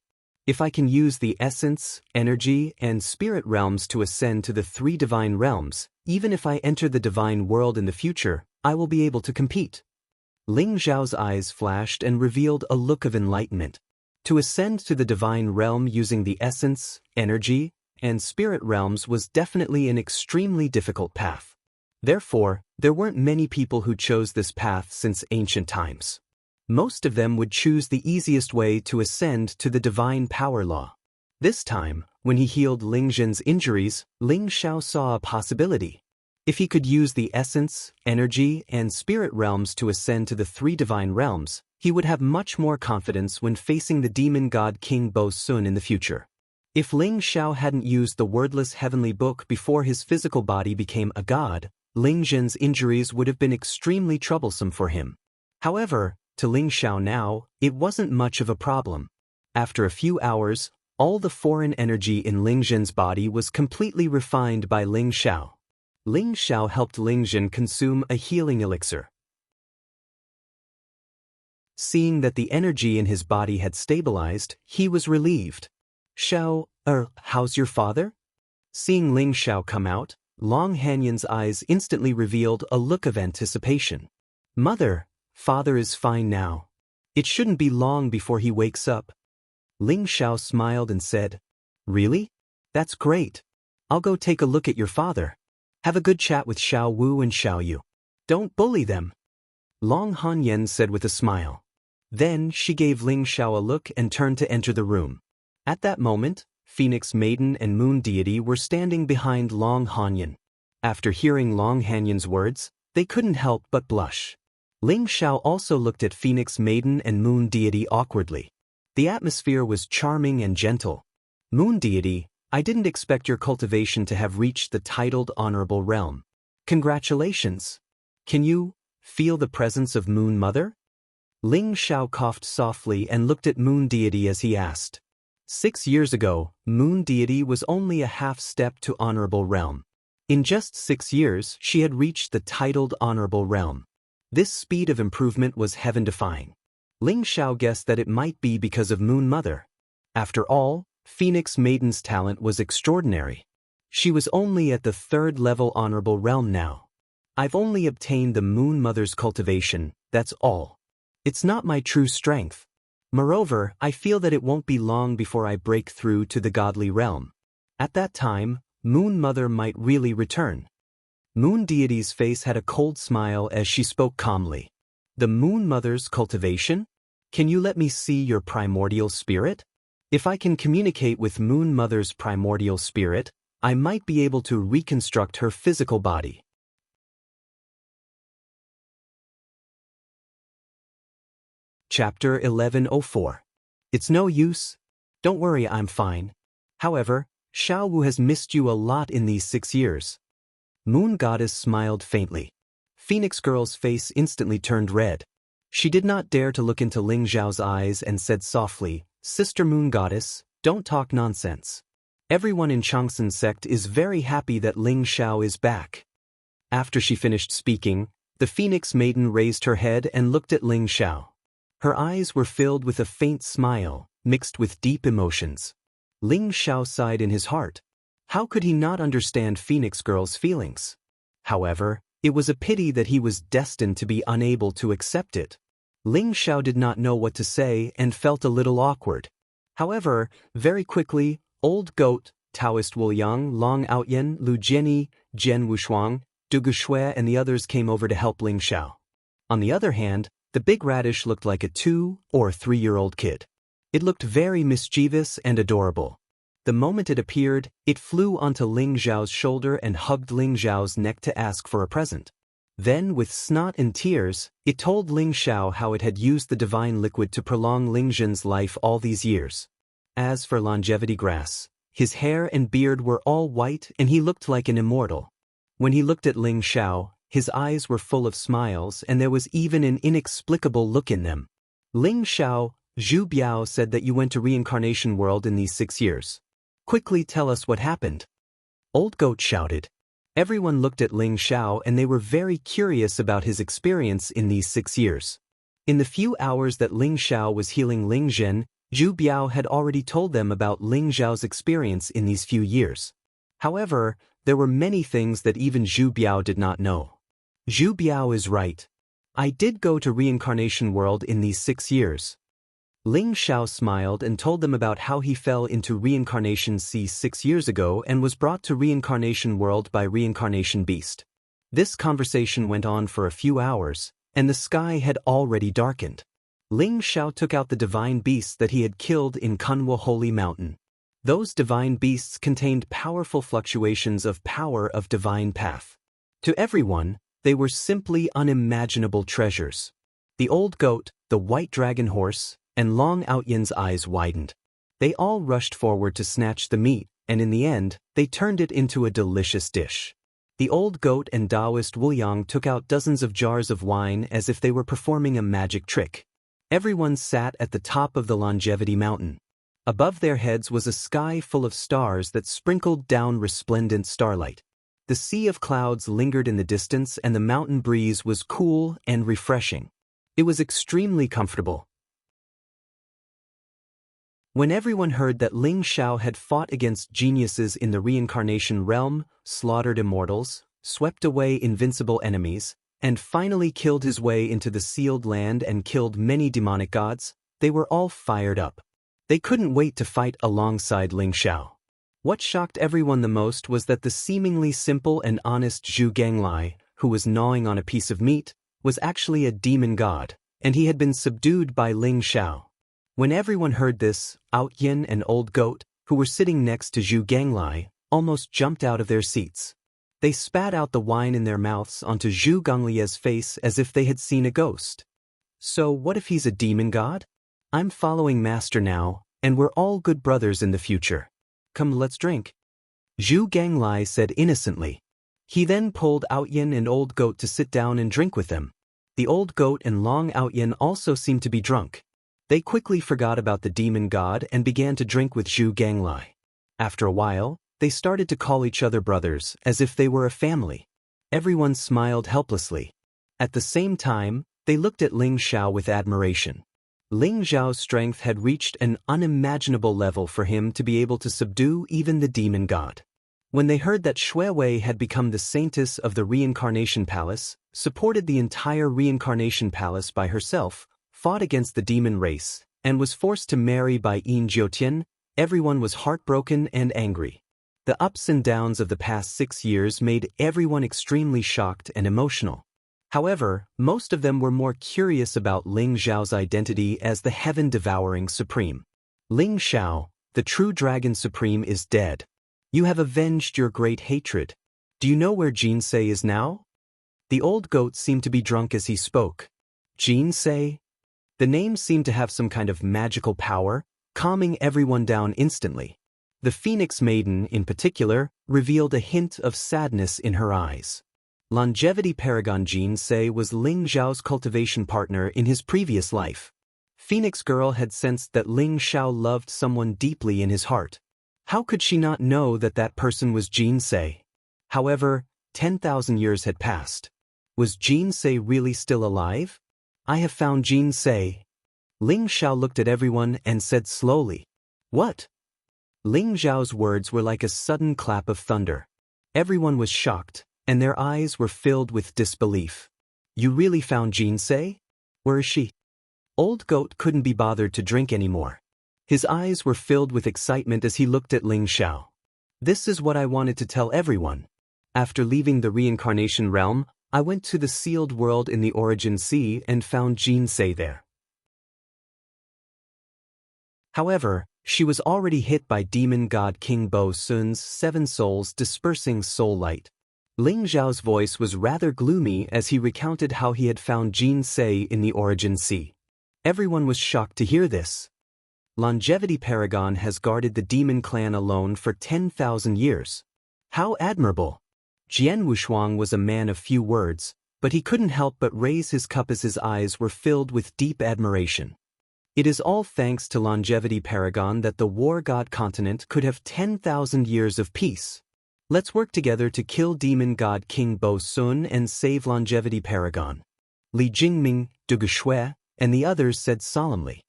If I can use the essence, energy, and spirit realms to ascend to the 3 divine realms, even if I enter the divine world in the future, I will be able to compete. Ling Xiao's eyes flashed and revealed a look of enlightenment. To ascend to the divine realm using the essence, energy, and spirit realms was definitely an extremely difficult path. Therefore, there weren't many people who chose this path since ancient times. Most of them would choose the easiest way to ascend to the divine power law. This time, when he healed Ling Zhen's injuries, Ling Xiao saw a possibility. If he could use the essence, energy, and spirit realms to ascend to the three divine realms, he would have much more confidence when facing the demon god King Bo Sun in the future. If Ling Xiao hadn't used the wordless heavenly book before his physical body became a god, Ling Zhen's injuries would have been extremely troublesome for him. However, to Ling Xiao now, it wasn't much of a problem. After a few hours, all the foreign energy in Ling Zhen's body was completely refined by Ling Xiao. Ling Xiao helped Ling Zhen consume a healing elixir. Seeing that the energy in his body had stabilized, he was relieved. Xiao, how's your father? Seeing Ling Xiao come out, Long Hanyan's eyes instantly revealed a look of anticipation. Mother, father is fine now. It shouldn't be long before he wakes up. Ling Xiao smiled and said, Really? That's great. I'll go take a look at your father. Have a good chat with Xiao Wu and Xiao Yu. Don't bully them. Long Hanyan said with a smile. Then she gave Ling Xiao a look and turned to enter the room. At that moment, Phoenix Maiden and Moon Deity were standing behind Long Hanyan. After hearing Long Hanyan's words, they couldn't help but blush. Ling Xiao also looked at Phoenix Maiden and Moon Deity awkwardly. The atmosphere was charming and gentle. Moon Deity, I didn't expect your cultivation to have reached the titled honorable realm. Congratulations. Can you feel the presence of Moon Mother? Ling Xiao coughed softly and looked at Moon Deity as he asked. 6 years ago, Moon Deity was only a half step to honorable realm. In just 6 years, she had reached the titled honorable realm. This speed of improvement was heaven-defying. Ling Xiao guessed that it might be because of Moon Mother. After all, Phoenix Maiden's talent was extraordinary. She was only at the 3rd level honorable realm now. I've only obtained the Moon Mother's cultivation, that's all. It's not my true strength. Moreover, I feel that it won't be long before I break through to the godly realm. At that time, Moon Mother might really return. Moon Deity's face had a cold smile as she spoke calmly. The Moon Mother's cultivation? Can you let me see your primordial spirit? If I can communicate with Moon Mother's primordial spirit, I might be able to reconstruct her physical body. Chapter 1104. It's no use. Don't worry, I'm fine. However, Xiao Wu has missed you a lot in these 6 years. Moon Goddess smiled faintly. Phoenix Girl's face instantly turned red. She did not dare to look into Ling Zhao's eyes and said softly, Sister Moon Goddess, don't talk nonsense. Everyone in Changsun sect is very happy that Ling Xiao is back. After she finished speaking, the Phoenix Maiden raised her head and looked at Ling Xiao. Her eyes were filled with a faint smile, mixed with deep emotions. Ling Xiao sighed in his heart. How could he not understand Phoenix Girl's feelings? However, it was a pity that he was destined to be unable to accept it. Ling Xiao did not know what to say and felt a little awkward. However, very quickly, Old Goat, Taoist Wu Yang, Long Outyen, Lu Jianyi, Jian Wushuang, Du Guxue and the others came over to help Ling Xiao. On the other hand, the big radish looked like a 2- or 3-year-old kid. It looked very mischievous and adorable. The moment it appeared, it flew onto Ling Zhao's shoulder and hugged Ling Zhao's neck to ask for a present. Then, with snot and tears, it told Ling Xiao how it had used the divine liquid to prolong Ling Zhen's life all these years. As for longevity grass, his hair and beard were all white and he looked like an immortal. When he looked at Ling Xiao, his eyes were full of smiles and there was even an inexplicable look in them. Ling Xiao, Zhu Biao said that you went to reincarnation world in these 6 years. Quickly tell us what happened. Old Goat shouted. Everyone looked at Ling Xiao and they were very curious about his experience in these 6 years. In the few hours that Ling Xiao was healing Ling Zhen, Zhu Biao had already told them about Ling Zhao's experience in these few years. However, there were many things that even Zhu Biao did not know. Zhu Biao is right. I did go to reincarnation world in these 6 years. Ling Xiao smiled and told them about how he fell into Reincarnation Sea 6 years ago and was brought to Reincarnation World by Reincarnation Beast. This conversation went on for a few hours, and the sky had already darkened. Ling Xiao took out the divine beasts that he had killed in Kunwa Holy Mountain. Those divine beasts contained powerful fluctuations of power of divine path. To everyone, they were simply unimaginable treasures. The old goat, the white dragon horse, and Long Outyan's eyes widened. They all rushed forward to snatch the meat, and in the end, they turned it into a delicious dish. The old goat and Taoist Wuyang took out dozens of jars of wine as if they were performing a magic trick. Everyone sat at the top of the Longevity Mountain. Above their heads was a sky full of stars that sprinkled down resplendent starlight. The sea of clouds lingered in the distance and the mountain breeze was cool and refreshing. It was extremely comfortable. When everyone heard that Ling Xiao had fought against geniuses in the reincarnation realm, slaughtered immortals, swept away invincible enemies, and finally killed his way into the sealed land and killed many demonic gods, they were all fired up. They couldn't wait to fight alongside Ling Xiao. What shocked everyone the most was that the seemingly simple and honest Zhu Ganglai, who was gnawing on a piece of meat, was actually a demon god, and he had been subdued by Ling Xiao. When everyone heard this, Outyin and Old Goat, who were sitting next to Zhu Ganglai, almost jumped out of their seats. They spat out the wine in their mouths onto Zhu Ganglia's face as if they had seen a ghost. So what if he's a demon god? I'm following Master now, and we're all good brothers in the future. Come, let's drink. Zhu Ganglai said innocently. He then pulled Outyin and Old Goat to sit down and drink with them. The Old Goat and Long Outyin also seemed to be drunk. They quickly forgot about the demon god and began to drink with Zhu Ganglai. After a while, they started to call each other brothers, as if they were a family. Everyone smiled helplessly. At the same time, they looked at Ling Xiao with admiration. Ling Xiao's strength had reached an unimaginable level for him to be able to subdue even the demon god. When they heard that Shui Wei had become the saintess of the Reincarnation Palace, supported the entire Reincarnation Palace by herself, fought against the demon race, and was forced to marry by Yin Jiutian, everyone was heartbroken and angry. The ups and downs of the past 6 years made everyone extremely shocked and emotional. However, most of them were more curious about Ling Xiao's identity as the heaven-devouring supreme. Ling Xiao, the true dragon supreme, is dead. You have avenged your great hatred. Do you know where Jinsei is now? The old goat seemed to be drunk as he spoke. Jinsei? The name seemed to have some kind of magical power, calming everyone down instantly. The Phoenix Maiden, in particular, revealed a hint of sadness in her eyes. Longevity Paragon Jinsei was Ling Xiao's cultivation partner in his previous life. Phoenix Girl had sensed that Ling Xiao loved someone deeply in his heart. How could she not know that that person was Jinsei? However, 10,000 years had passed. Was Jinsei really still alive? I have found Jinsei. Ling Xiao looked at everyone and said slowly. What? Ling Xiao's words were like a sudden clap of thunder. Everyone was shocked, and their eyes were filled with disbelief. You really found Jinsei? Where is she? Old Goat couldn't be bothered to drink anymore. His eyes were filled with excitement as he looked at Ling Xiao. This is what I wanted to tell everyone. After leaving the reincarnation realm, I went to the sealed world in the Origin Sea and found Jinsei there. However, she was already hit by demon god King Bo Sun's 7 souls dispersing soul light. Ling Xiao's voice was rather gloomy as he recounted how he had found Jinsei in the Origin Sea. Everyone was shocked to hear this. Longevity Paragon has guarded the demon clan alone for 10,000 years. How admirable! Jian Wushuang was a man of few words, but he couldn't help but raise his cup as his eyes were filled with deep admiration. It is all thanks to Longevity Paragon that the War God continent could have 10,000 years of peace. Let's work together to kill demon god King Bo Sun and save Longevity Paragon. Li Jingming, Du Shui, and the others said solemnly.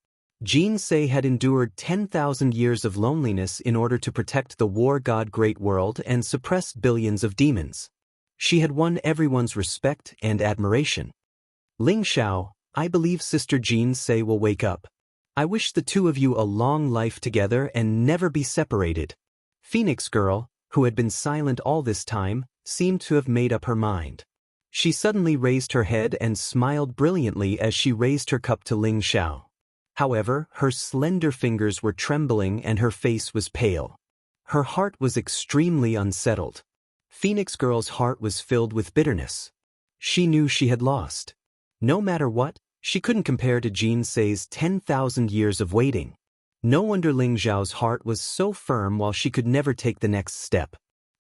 Jinsei had endured 10,000 years of loneliness in order to protect the War God Great World and suppress billions of demons. She had won everyone's respect and admiration. Ling Xiao, I believe Sister Jinsei will wake up. I wish the two of you a long life together and never be separated. Phoenix Girl, who had been silent all this time, seemed to have made up her mind. She suddenly raised her head and smiled brilliantly as she raised her cup to Ling Xiao. However, her slender fingers were trembling and her face was pale. Her heart was extremely unsettled. Phoenix Girl's heart was filled with bitterness. She knew she had lost. No matter what, she couldn't compare to Jin Sei's 10,000 years of waiting. No wonder Ling Xiao's heart was so firm while she could never take the next step.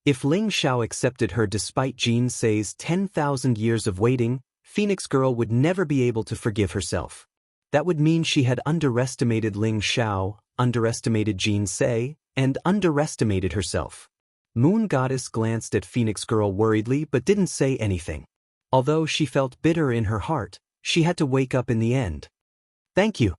If Ling Xiao accepted her despite Jin Sei's 10,000 years of waiting, Phoenix Girl would never be able to forgive herself. That would mean she had underestimated Ling Xiao, underestimated Jin Sei, and underestimated herself. Moon Goddess glanced at Phoenix Girl worriedly but didn't say anything. Although she felt bitter in her heart, she had to wake up in the end. Thank you.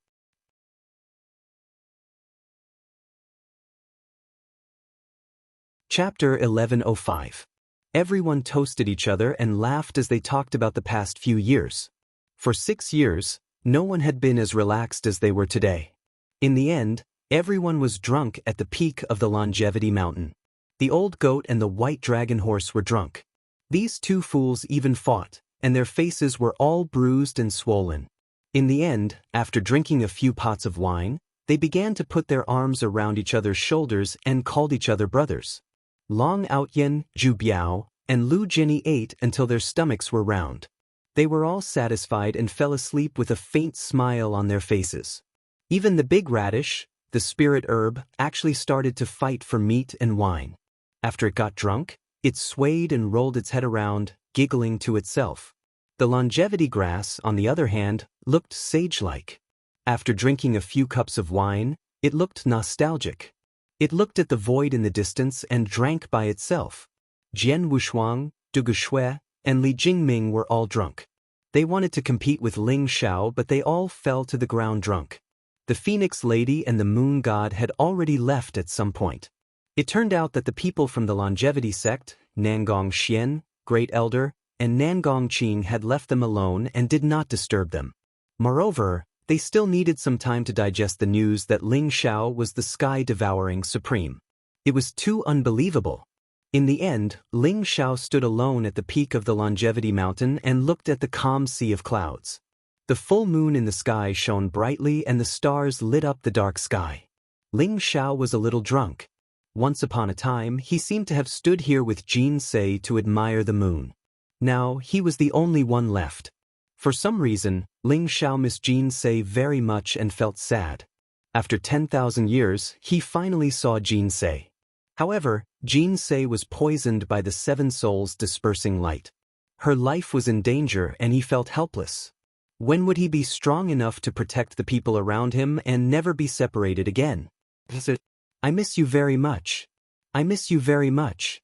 Chapter 1105. Everyone toasted each other and laughed as they talked about the past few years. For 6 years, no one had been as relaxed as they were today. In the end, everyone was drunk at the peak of the Longevity Mountain. The old goat and the white dragon horse were drunk. These two fools even fought, and their faces were all bruised and swollen. In the end, after drinking a few pots of wine, they began to put their arms around each other's shoulders and called each other brothers. Long Outyen, Zhu Biao, and Lu Jinni ate until their stomachs were round. They were all satisfied and fell asleep with a faint smile on their faces. Even the big radish, the spirit herb, actually started to fight for meat and wine. After it got drunk, it swayed and rolled its head around, giggling to itself. The longevity grass, on the other hand, looked sage-like. After drinking a few cups of wine, it looked nostalgic. It looked at the void in the distance and drank by itself. Jian Wushuang, Du Geshui, and Li Jingming were all drunk. They wanted to compete with Ling Xiao, but they all fell to the ground drunk. The Phoenix Lady and the Moon God had already left at some point. It turned out that the people from the Longevity sect, Nangong Xian, Great Elder, and Nangong Qing had left them alone and did not disturb them. Moreover, they still needed some time to digest the news that Ling Xiao was the sky-devouring supreme. It was too unbelievable. In the end, Ling Xiao stood alone at the peak of the Longevity Mountain and looked at the calm sea of clouds. The full moon in the sky shone brightly and the stars lit up the dark sky. Ling Xiao was a little drunk. Once upon a time, he seemed to have stood here with Jin Sei to admire the moon. Now, he was the only one left. For some reason, Ling Xiao missed Jin Sei very much and felt sad. After 10,000 years, he finally saw Jin Sei. However, Jin Sei was poisoned by the 7 souls dispersing light. Her life was in danger and he felt helpless. When would he be strong enough to protect the people around him and never be separated again? I miss you very much. I miss you very much.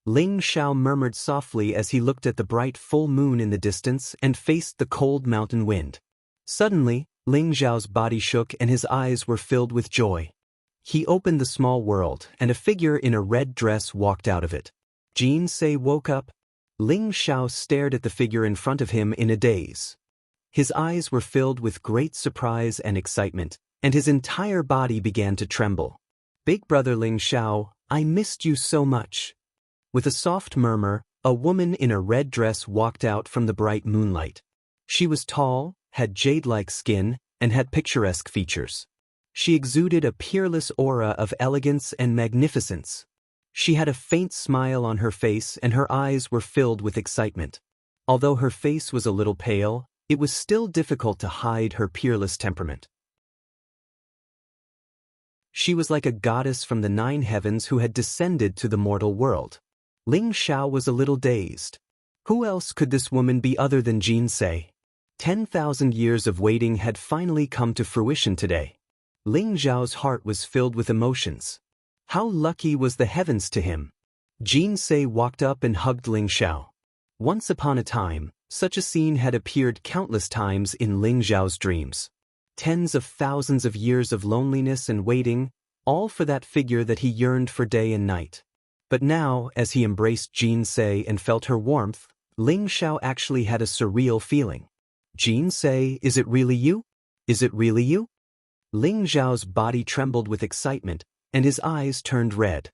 Ling Xiao murmured softly as he looked at the bright full moon in the distance and faced the cold mountain wind. Suddenly, Ling Xiao's body shook and his eyes were filled with joy. He opened the small world and a figure in a red dress walked out of it. Jin Sei woke up. Ling Xiao stared at the figure in front of him in a daze. His eyes were filled with great surprise and excitement, and his entire body began to tremble. Big brother Ling Xiao, I missed you so much. With a soft murmur, a woman in a red dress walked out from the bright moonlight. She was tall, had jade-like skin, and had picturesque features. She exuded a peerless aura of elegance and magnificence. She had a faint smile on her face and her eyes were filled with excitement. Although her face was a little pale, it was still difficult to hide her peerless temperament. She was like a goddess from the 9 heavens who had descended to the mortal world. Ling Xiao was a little dazed. Who else could this woman be other than Jin Sei? 10,000 years of waiting had finally come to fruition today. Ling Xiao's heart was filled with emotions. How lucky was the heavens to him? Jin Sei walked up and hugged Ling Xiao. Once upon a time, such a scene had appeared countless times in Ling Xiao's dreams. Tens of thousands of years of loneliness and waiting, all for that figure that he yearned for day and night. But now, as he embraced Jin Sei and felt her warmth, Ling Xiao actually had a surreal feeling. Jin Sei, is it really you? Is it really you? Ling Zhao's body trembled with excitement, and his eyes turned red.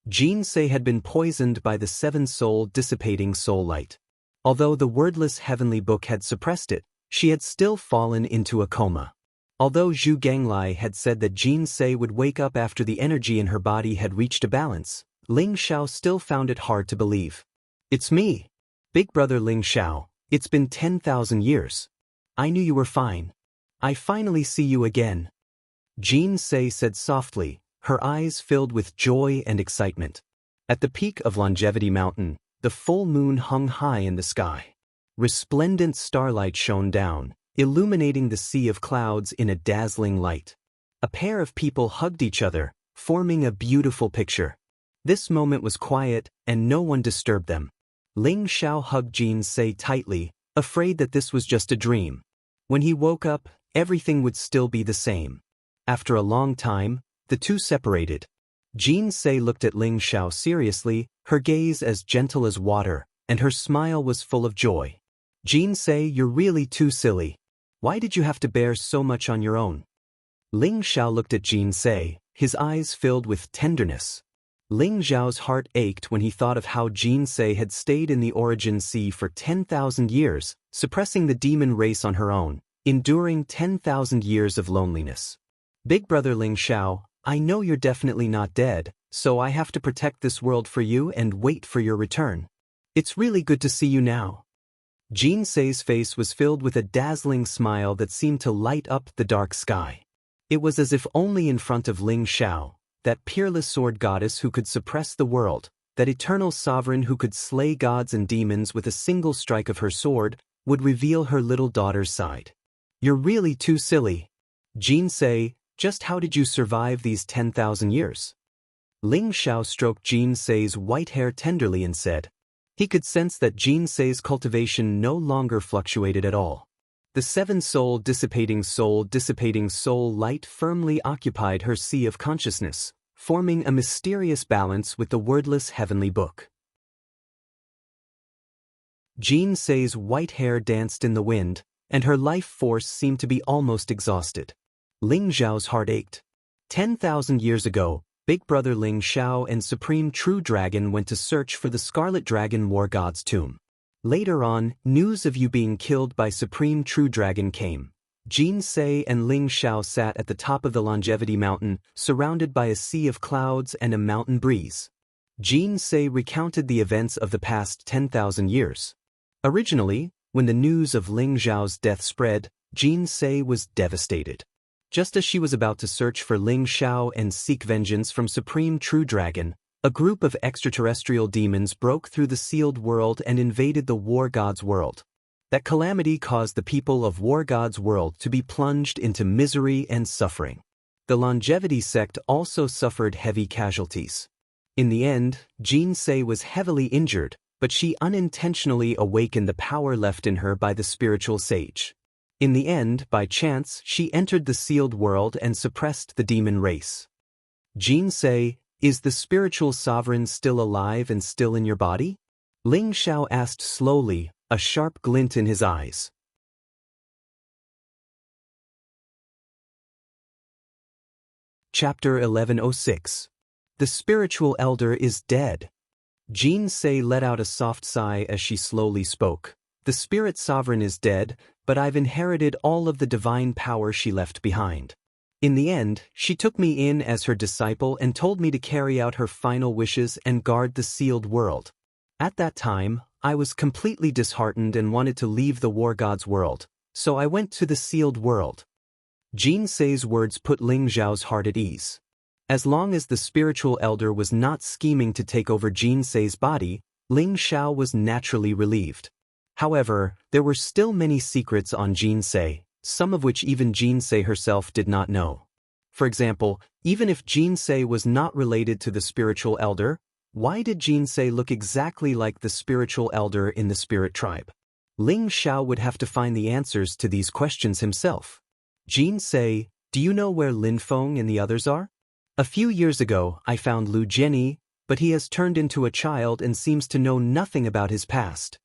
Jinsei had been poisoned by the seven-soul dissipating soul light. Although the wordless heavenly book had suppressed it, she had still fallen into a coma. Although Zhu Ganglai had said that Jinsei would wake up after the energy in her body had reached a balance, Ling Xiao still found it hard to believe. "It's me. Big brother Ling Xiao, it's been 10,000 years. I knew you were fine. I finally see you again," Jinsei said softly, her eyes filled with joy and excitement. At the peak of Longevity Mountain, the full moon hung high in the sky. Resplendent starlight shone down, illuminating the sea of clouds in a dazzling light. A pair of people hugged each other, forming a beautiful picture. This moment was quiet, and no one disturbed them. Ling Xiao hugged Jinsei tightly, afraid that this was just a dream. When he woke up, everything would still be the same. After a long time, the two separated. Jinsei looked at Ling Xiao seriously, her gaze as gentle as water, and her smile was full of joy. "Jinsei, you're really too silly. Why did you have to bear so much on your own?" Ling Xiao looked at Jinsei, his eyes filled with tenderness. Ling Xiao's heart ached when he thought of how Jinsei had stayed in the Origin Sea for 10,000 years, suppressing the demon race on her own, enduring 10,000 years of loneliness. "Big brother Ling Xiao, I know you're definitely not dead, so I have to protect this world for you and wait for your return. It's really good to see you now." Jinsei's face was filled with a dazzling smile that seemed to light up the dark sky. It was as if only in front of Ling Xiao, that peerless sword goddess who could suppress the world, that eternal sovereign who could slay gods and demons with a single strike of her sword, would reveal her little daughter's side. "You're really too silly. Jinsei, just how did you survive these 10,000 years?" Ling Xiao stroked Jinsei's white hair tenderly and said. He could sense that Jinsei's cultivation no longer fluctuated at all. The seven-soul dissipating soul light firmly occupied her sea of consciousness, forming a mysterious balance with the wordless heavenly book. Jinsei's white hair danced in the wind, and her life force seemed to be almost exhausted. Ling Xiao's heart ached. 10,000 years ago, Big Brother Ling Xiao and Supreme True Dragon went to search for the Scarlet Dragon War God's tomb. Later on, news of you being killed by Supreme True Dragon came. Jinsei and Ling Xiao sat at the top of the Longevity Mountain, surrounded by a sea of clouds and a mountain breeze. Jinsei recounted the events of the past 10,000 years. Originally, when the news of Ling Xiao's death spread, Jinsei was devastated. Just as she was about to search for Ling Xiao and seek vengeance from Supreme True Dragon, a group of extraterrestrial demons broke through the sealed world and invaded the War God's world. That calamity caused the people of War God's world to be plunged into misery and suffering. The Longevity sect also suffered heavy casualties. In the end, Jinsei was heavily injured, but she unintentionally awakened the power left in her by the spiritual sage. In the end, by chance, she entered the sealed world and suppressed the demon race. Jinsei, is the spiritual sovereign still alive and still in your body? Ling Xiao asked slowly, a sharp glint in his eyes. Chapter 1106. The spiritual elder is dead. Jinsei let out a soft sigh as she slowly spoke. The spirit sovereign is dead, but I've inherited all of the divine power she left behind. In the end, she took me in as her disciple and told me to carry out her final wishes and guard the sealed world. At that time, I was completely disheartened and wanted to leave the War God's world, so I went to the sealed world. Jinsei's words put Ling Xiao's heart at ease. As long as the spiritual elder was not scheming to take over Jinsei's body, Ling Xiao was naturally relieved. However, there were still many secrets on Jinsei, some of which even Jinsei herself did not know. For example, even if Jinsei was not related to the spiritual elder, why did Jinsei look exactly like the spiritual elder in the spirit tribe? Ling Xiao would have to find the answers to these questions himself. Jinsei, do you know where Lin Feng and the others are? A few years ago, I found Lu Jianyi, but he has turned into a child and seems to know nothing about his past.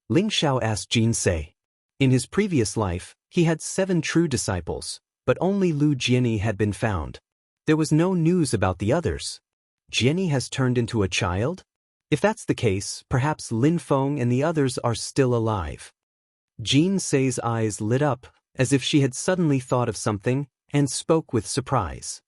Ling Xiao asked Jinsei. In his previous life, he had 7 true disciples, but only Lu Jiani had been found. There was no news about the others. Jiani has turned into a child? If that's the case, perhaps Lin Feng and the others are still alive. Jin Sei's eyes lit up, as if she had suddenly thought of something, and spoke with surprise.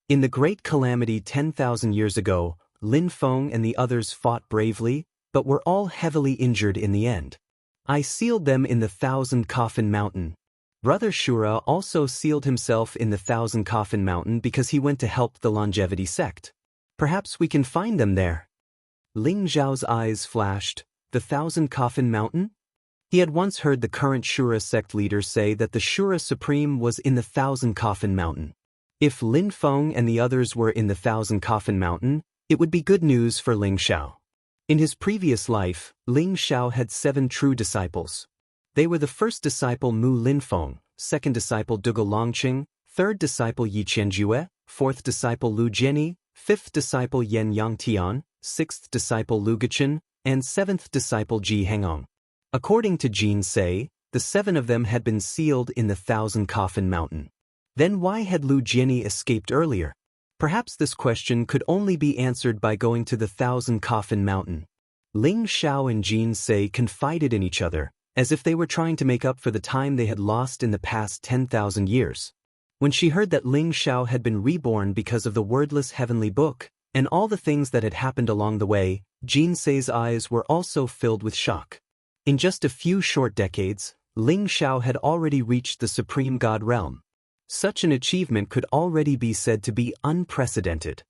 In the great calamity 10,000 years ago, Lin Feng and the others fought bravely, but were all heavily injured in the end. I sealed them in the 1,000 Coffin Mountain. Brother Shura also sealed himself in the 1,000 Coffin Mountain because he went to help the longevity sect. Perhaps we can find them there. Ling Zhao's eyes flashed. The 1,000 Coffin Mountain? He had once heard the current Shura sect leader say that the Shura Supreme was in the 1,000 Coffin Mountain. If Lin Feng and the others were in the 1,000 Coffin Mountain, it would be good news for Ling Xiao. In his previous life, Ling Xiao had 7 true disciples. They were the first disciple Mu Linfeng, second disciple Duge Longqing, third disciple Yi Qianjue, fourth disciple Lu Jiani, fifth disciple Yen Yangtian, sixth disciple Lu Guqian, and seventh disciple Ji Hengong. According to Jin Sei, the 7 of them had been sealed in the 1,000 Coffin Mountain. Then why had Lu Jiani escaped earlier? Perhaps this question could only be answered by going to the 1,000 Coffin Mountain. Ling Xiao and Jin Sei confided in each other, as if they were trying to make up for the time they had lost in the past 10,000 years. When she heard that Ling Xiao had been reborn because of the wordless heavenly book, and all the things that had happened along the way, Jin Sei's eyes were also filled with shock. In just a few short decades, Ling Xiao had already reached the Supreme God realm. Such an achievement could already be said to be unprecedented.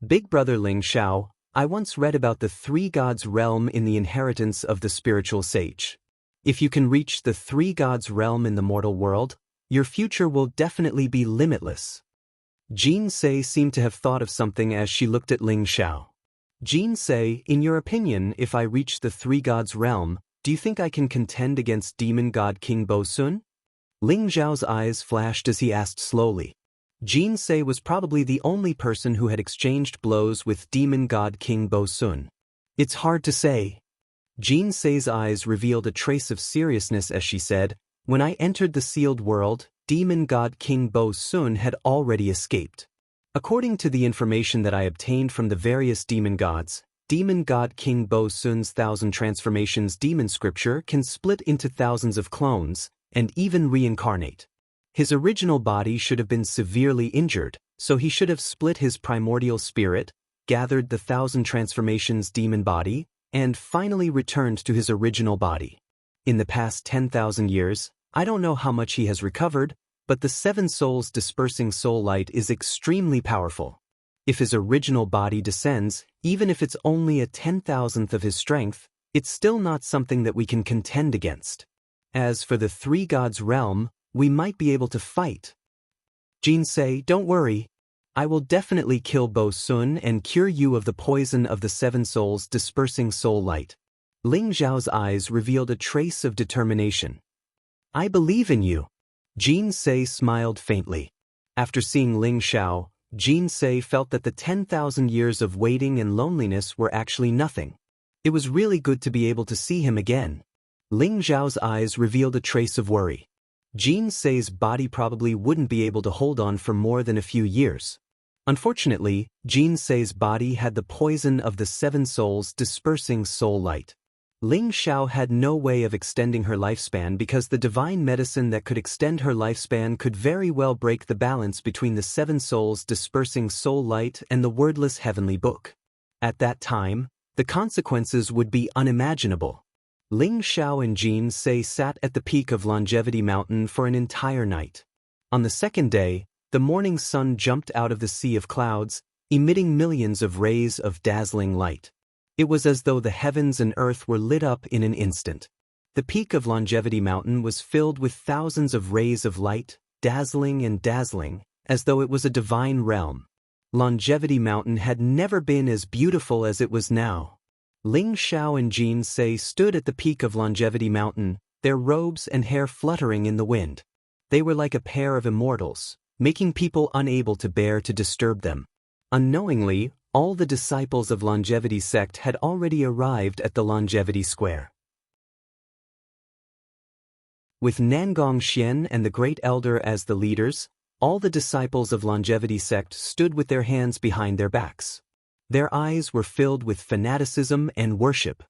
Big Brother Ling Xiao, I once read about the 3 gods realm in the inheritance of the spiritual sage. If you can reach the 3 gods realm in the mortal world, your future will definitely be limitless. Jin Sei seemed to have thought of something as she looked at Ling Xiao. Jin Sei, in your opinion, if I reach the 3 gods realm, do you think I can contend against demon god King Bo Sun? Ling Zhao's eyes flashed as he asked slowly. Jin Sei was probably the only person who had exchanged blows with demon god King Bo Sun. It's hard to say. Jin Sei's eyes revealed a trace of seriousness as she said, when I entered the sealed world, demon god King Bo Sun had already escaped. According to the information that I obtained from the various demon gods, demon god King Bo Sun's 1,000 transformations demon scripture can split into thousands of clones, and even reincarnate. His original body should have been severely injured, so he should have split his primordial spirit, gathered the 1,000 transformations demon body, and finally returned to his original body. In the past 10,000 years, I don't know how much he has recovered, but the 7 souls dispersing soul light is extremely powerful. If his original body descends, even if it's only a 10,000th of his strength, it's still not something that we can contend against. As for the 3 gods realm, we might be able to fight. Jin Sei, don't worry. I will definitely kill Bo Sun and cure you of the poison of the 7 souls dispersing soul light. Ling Zhao's eyes revealed a trace of determination. I believe in you. Jin Sei smiled faintly. After seeing Ling Xiao, Jin Sei felt that the 10,000 years of waiting and loneliness were actually nothing. It was really good to be able to see him again. Ling Zhao's eyes revealed a trace of worry. Jin Sei's body probably wouldn't be able to hold on for more than a few years. Unfortunately, Jin Sei's body had the poison of the 7 souls dispersing soul light. Ling Xiao had no way of extending her lifespan because the divine medicine that could extend her lifespan could very well break the balance between the 7 souls dispersing soul light and the wordless heavenly book. At that time, the consequences would be unimaginable. Ling Xiao and Jin Sei sat at the peak of Longevity Mountain for an entire night. On the second day, the morning sun jumped out of the sea of clouds, emitting millions of rays of dazzling light. It was as though the heavens and earth were lit up in an instant. The peak of Longevity Mountain was filled with thousands of rays of light, dazzling and dazzling, as though it was a divine realm. Longevity Mountain had never been as beautiful as it was now. Ling Xiao and Jin Sei stood at the peak of Longevity Mountain, their robes and hair fluttering in the wind. They were like a pair of immortals, making people unable to bear to disturb them. Unknowingly, all the disciples of Longevity sect had already arrived at the Longevity Square. With Nangong Xian and the Great Elder as the leaders, all the disciples of Longevity Sect stood with their hands behind their backs. Their eyes were filled with fanaticism and worship.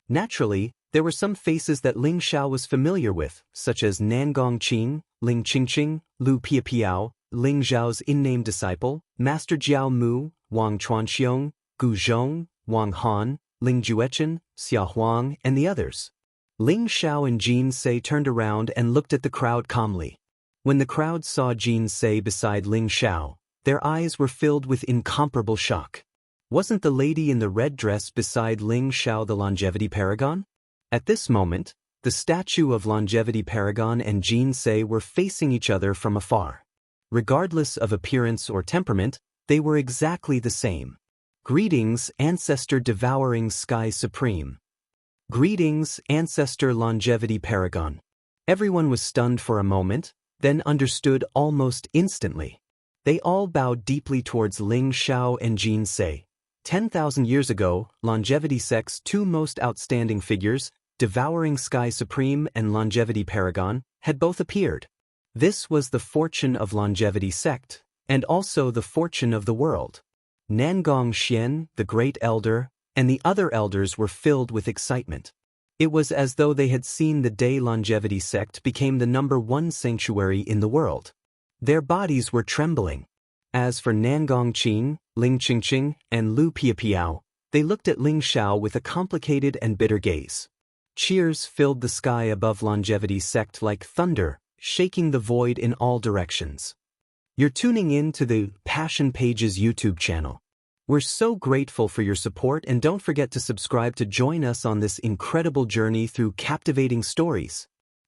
Naturally, there were some faces that Ling Xiao was familiar with, such as Nangong Qing, Ling Qingqing, Lu Piapiao, Ling Zhao's in-name disciple, Master Jiao Mu, Wang Chuanxiong, Gu Zhong, Wang Han, Ling Juechen, Xia Huang, and the others. Ling Xiao and Jin Sei turned around and looked at the crowd calmly. When the crowd saw Jin Sei beside Ling Xiao, their eyes were filled with incomparable shock. Wasn't the lady in the red dress beside Ling Xiao the longevity paragon? At this moment, the statue of longevity paragon and Jin Sei were facing each other from afar. Regardless of appearance or temperament, they were exactly the same. Greetings, Ancestor Devouring Sky Supreme. Greetings, Ancestor Longevity Paragon. Everyone was stunned for a moment, then understood almost instantly. They all bowed deeply towards Ling Xiao and Jin Sei. 10,000 years ago, Longevity Sect's two most outstanding figures, Devouring Sky Supreme and Longevity Paragon, had both appeared. This was the fortune of Longevity Sect, and also the fortune of the world. Nangong Xian, the Great Elder, and the other elders were filled with excitement. It was as though they had seen the day Longevity Sect became the #1 sanctuary in the world. Their bodies were trembling. As for Nangong Qing, Ling Qingqing, and Lu Piapiao, they looked at Ling Xiao with a complicated and bitter gaze. Cheers filled the sky above Longevity Sect like thunder, shaking the void in all directions. You're tuning in to the Passion Pages YouTube channel. We're so grateful for your support, and don't forget to subscribe to join us on this incredible journey through captivating stories.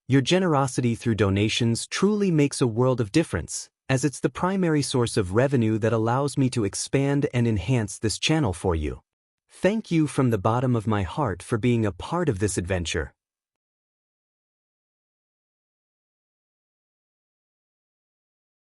Your generosity through donations truly makes a world of difference, as it's the primary source of revenue that allows me to expand and enhance this channel for you. Thank you from the bottom of my heart for being a part of this adventure.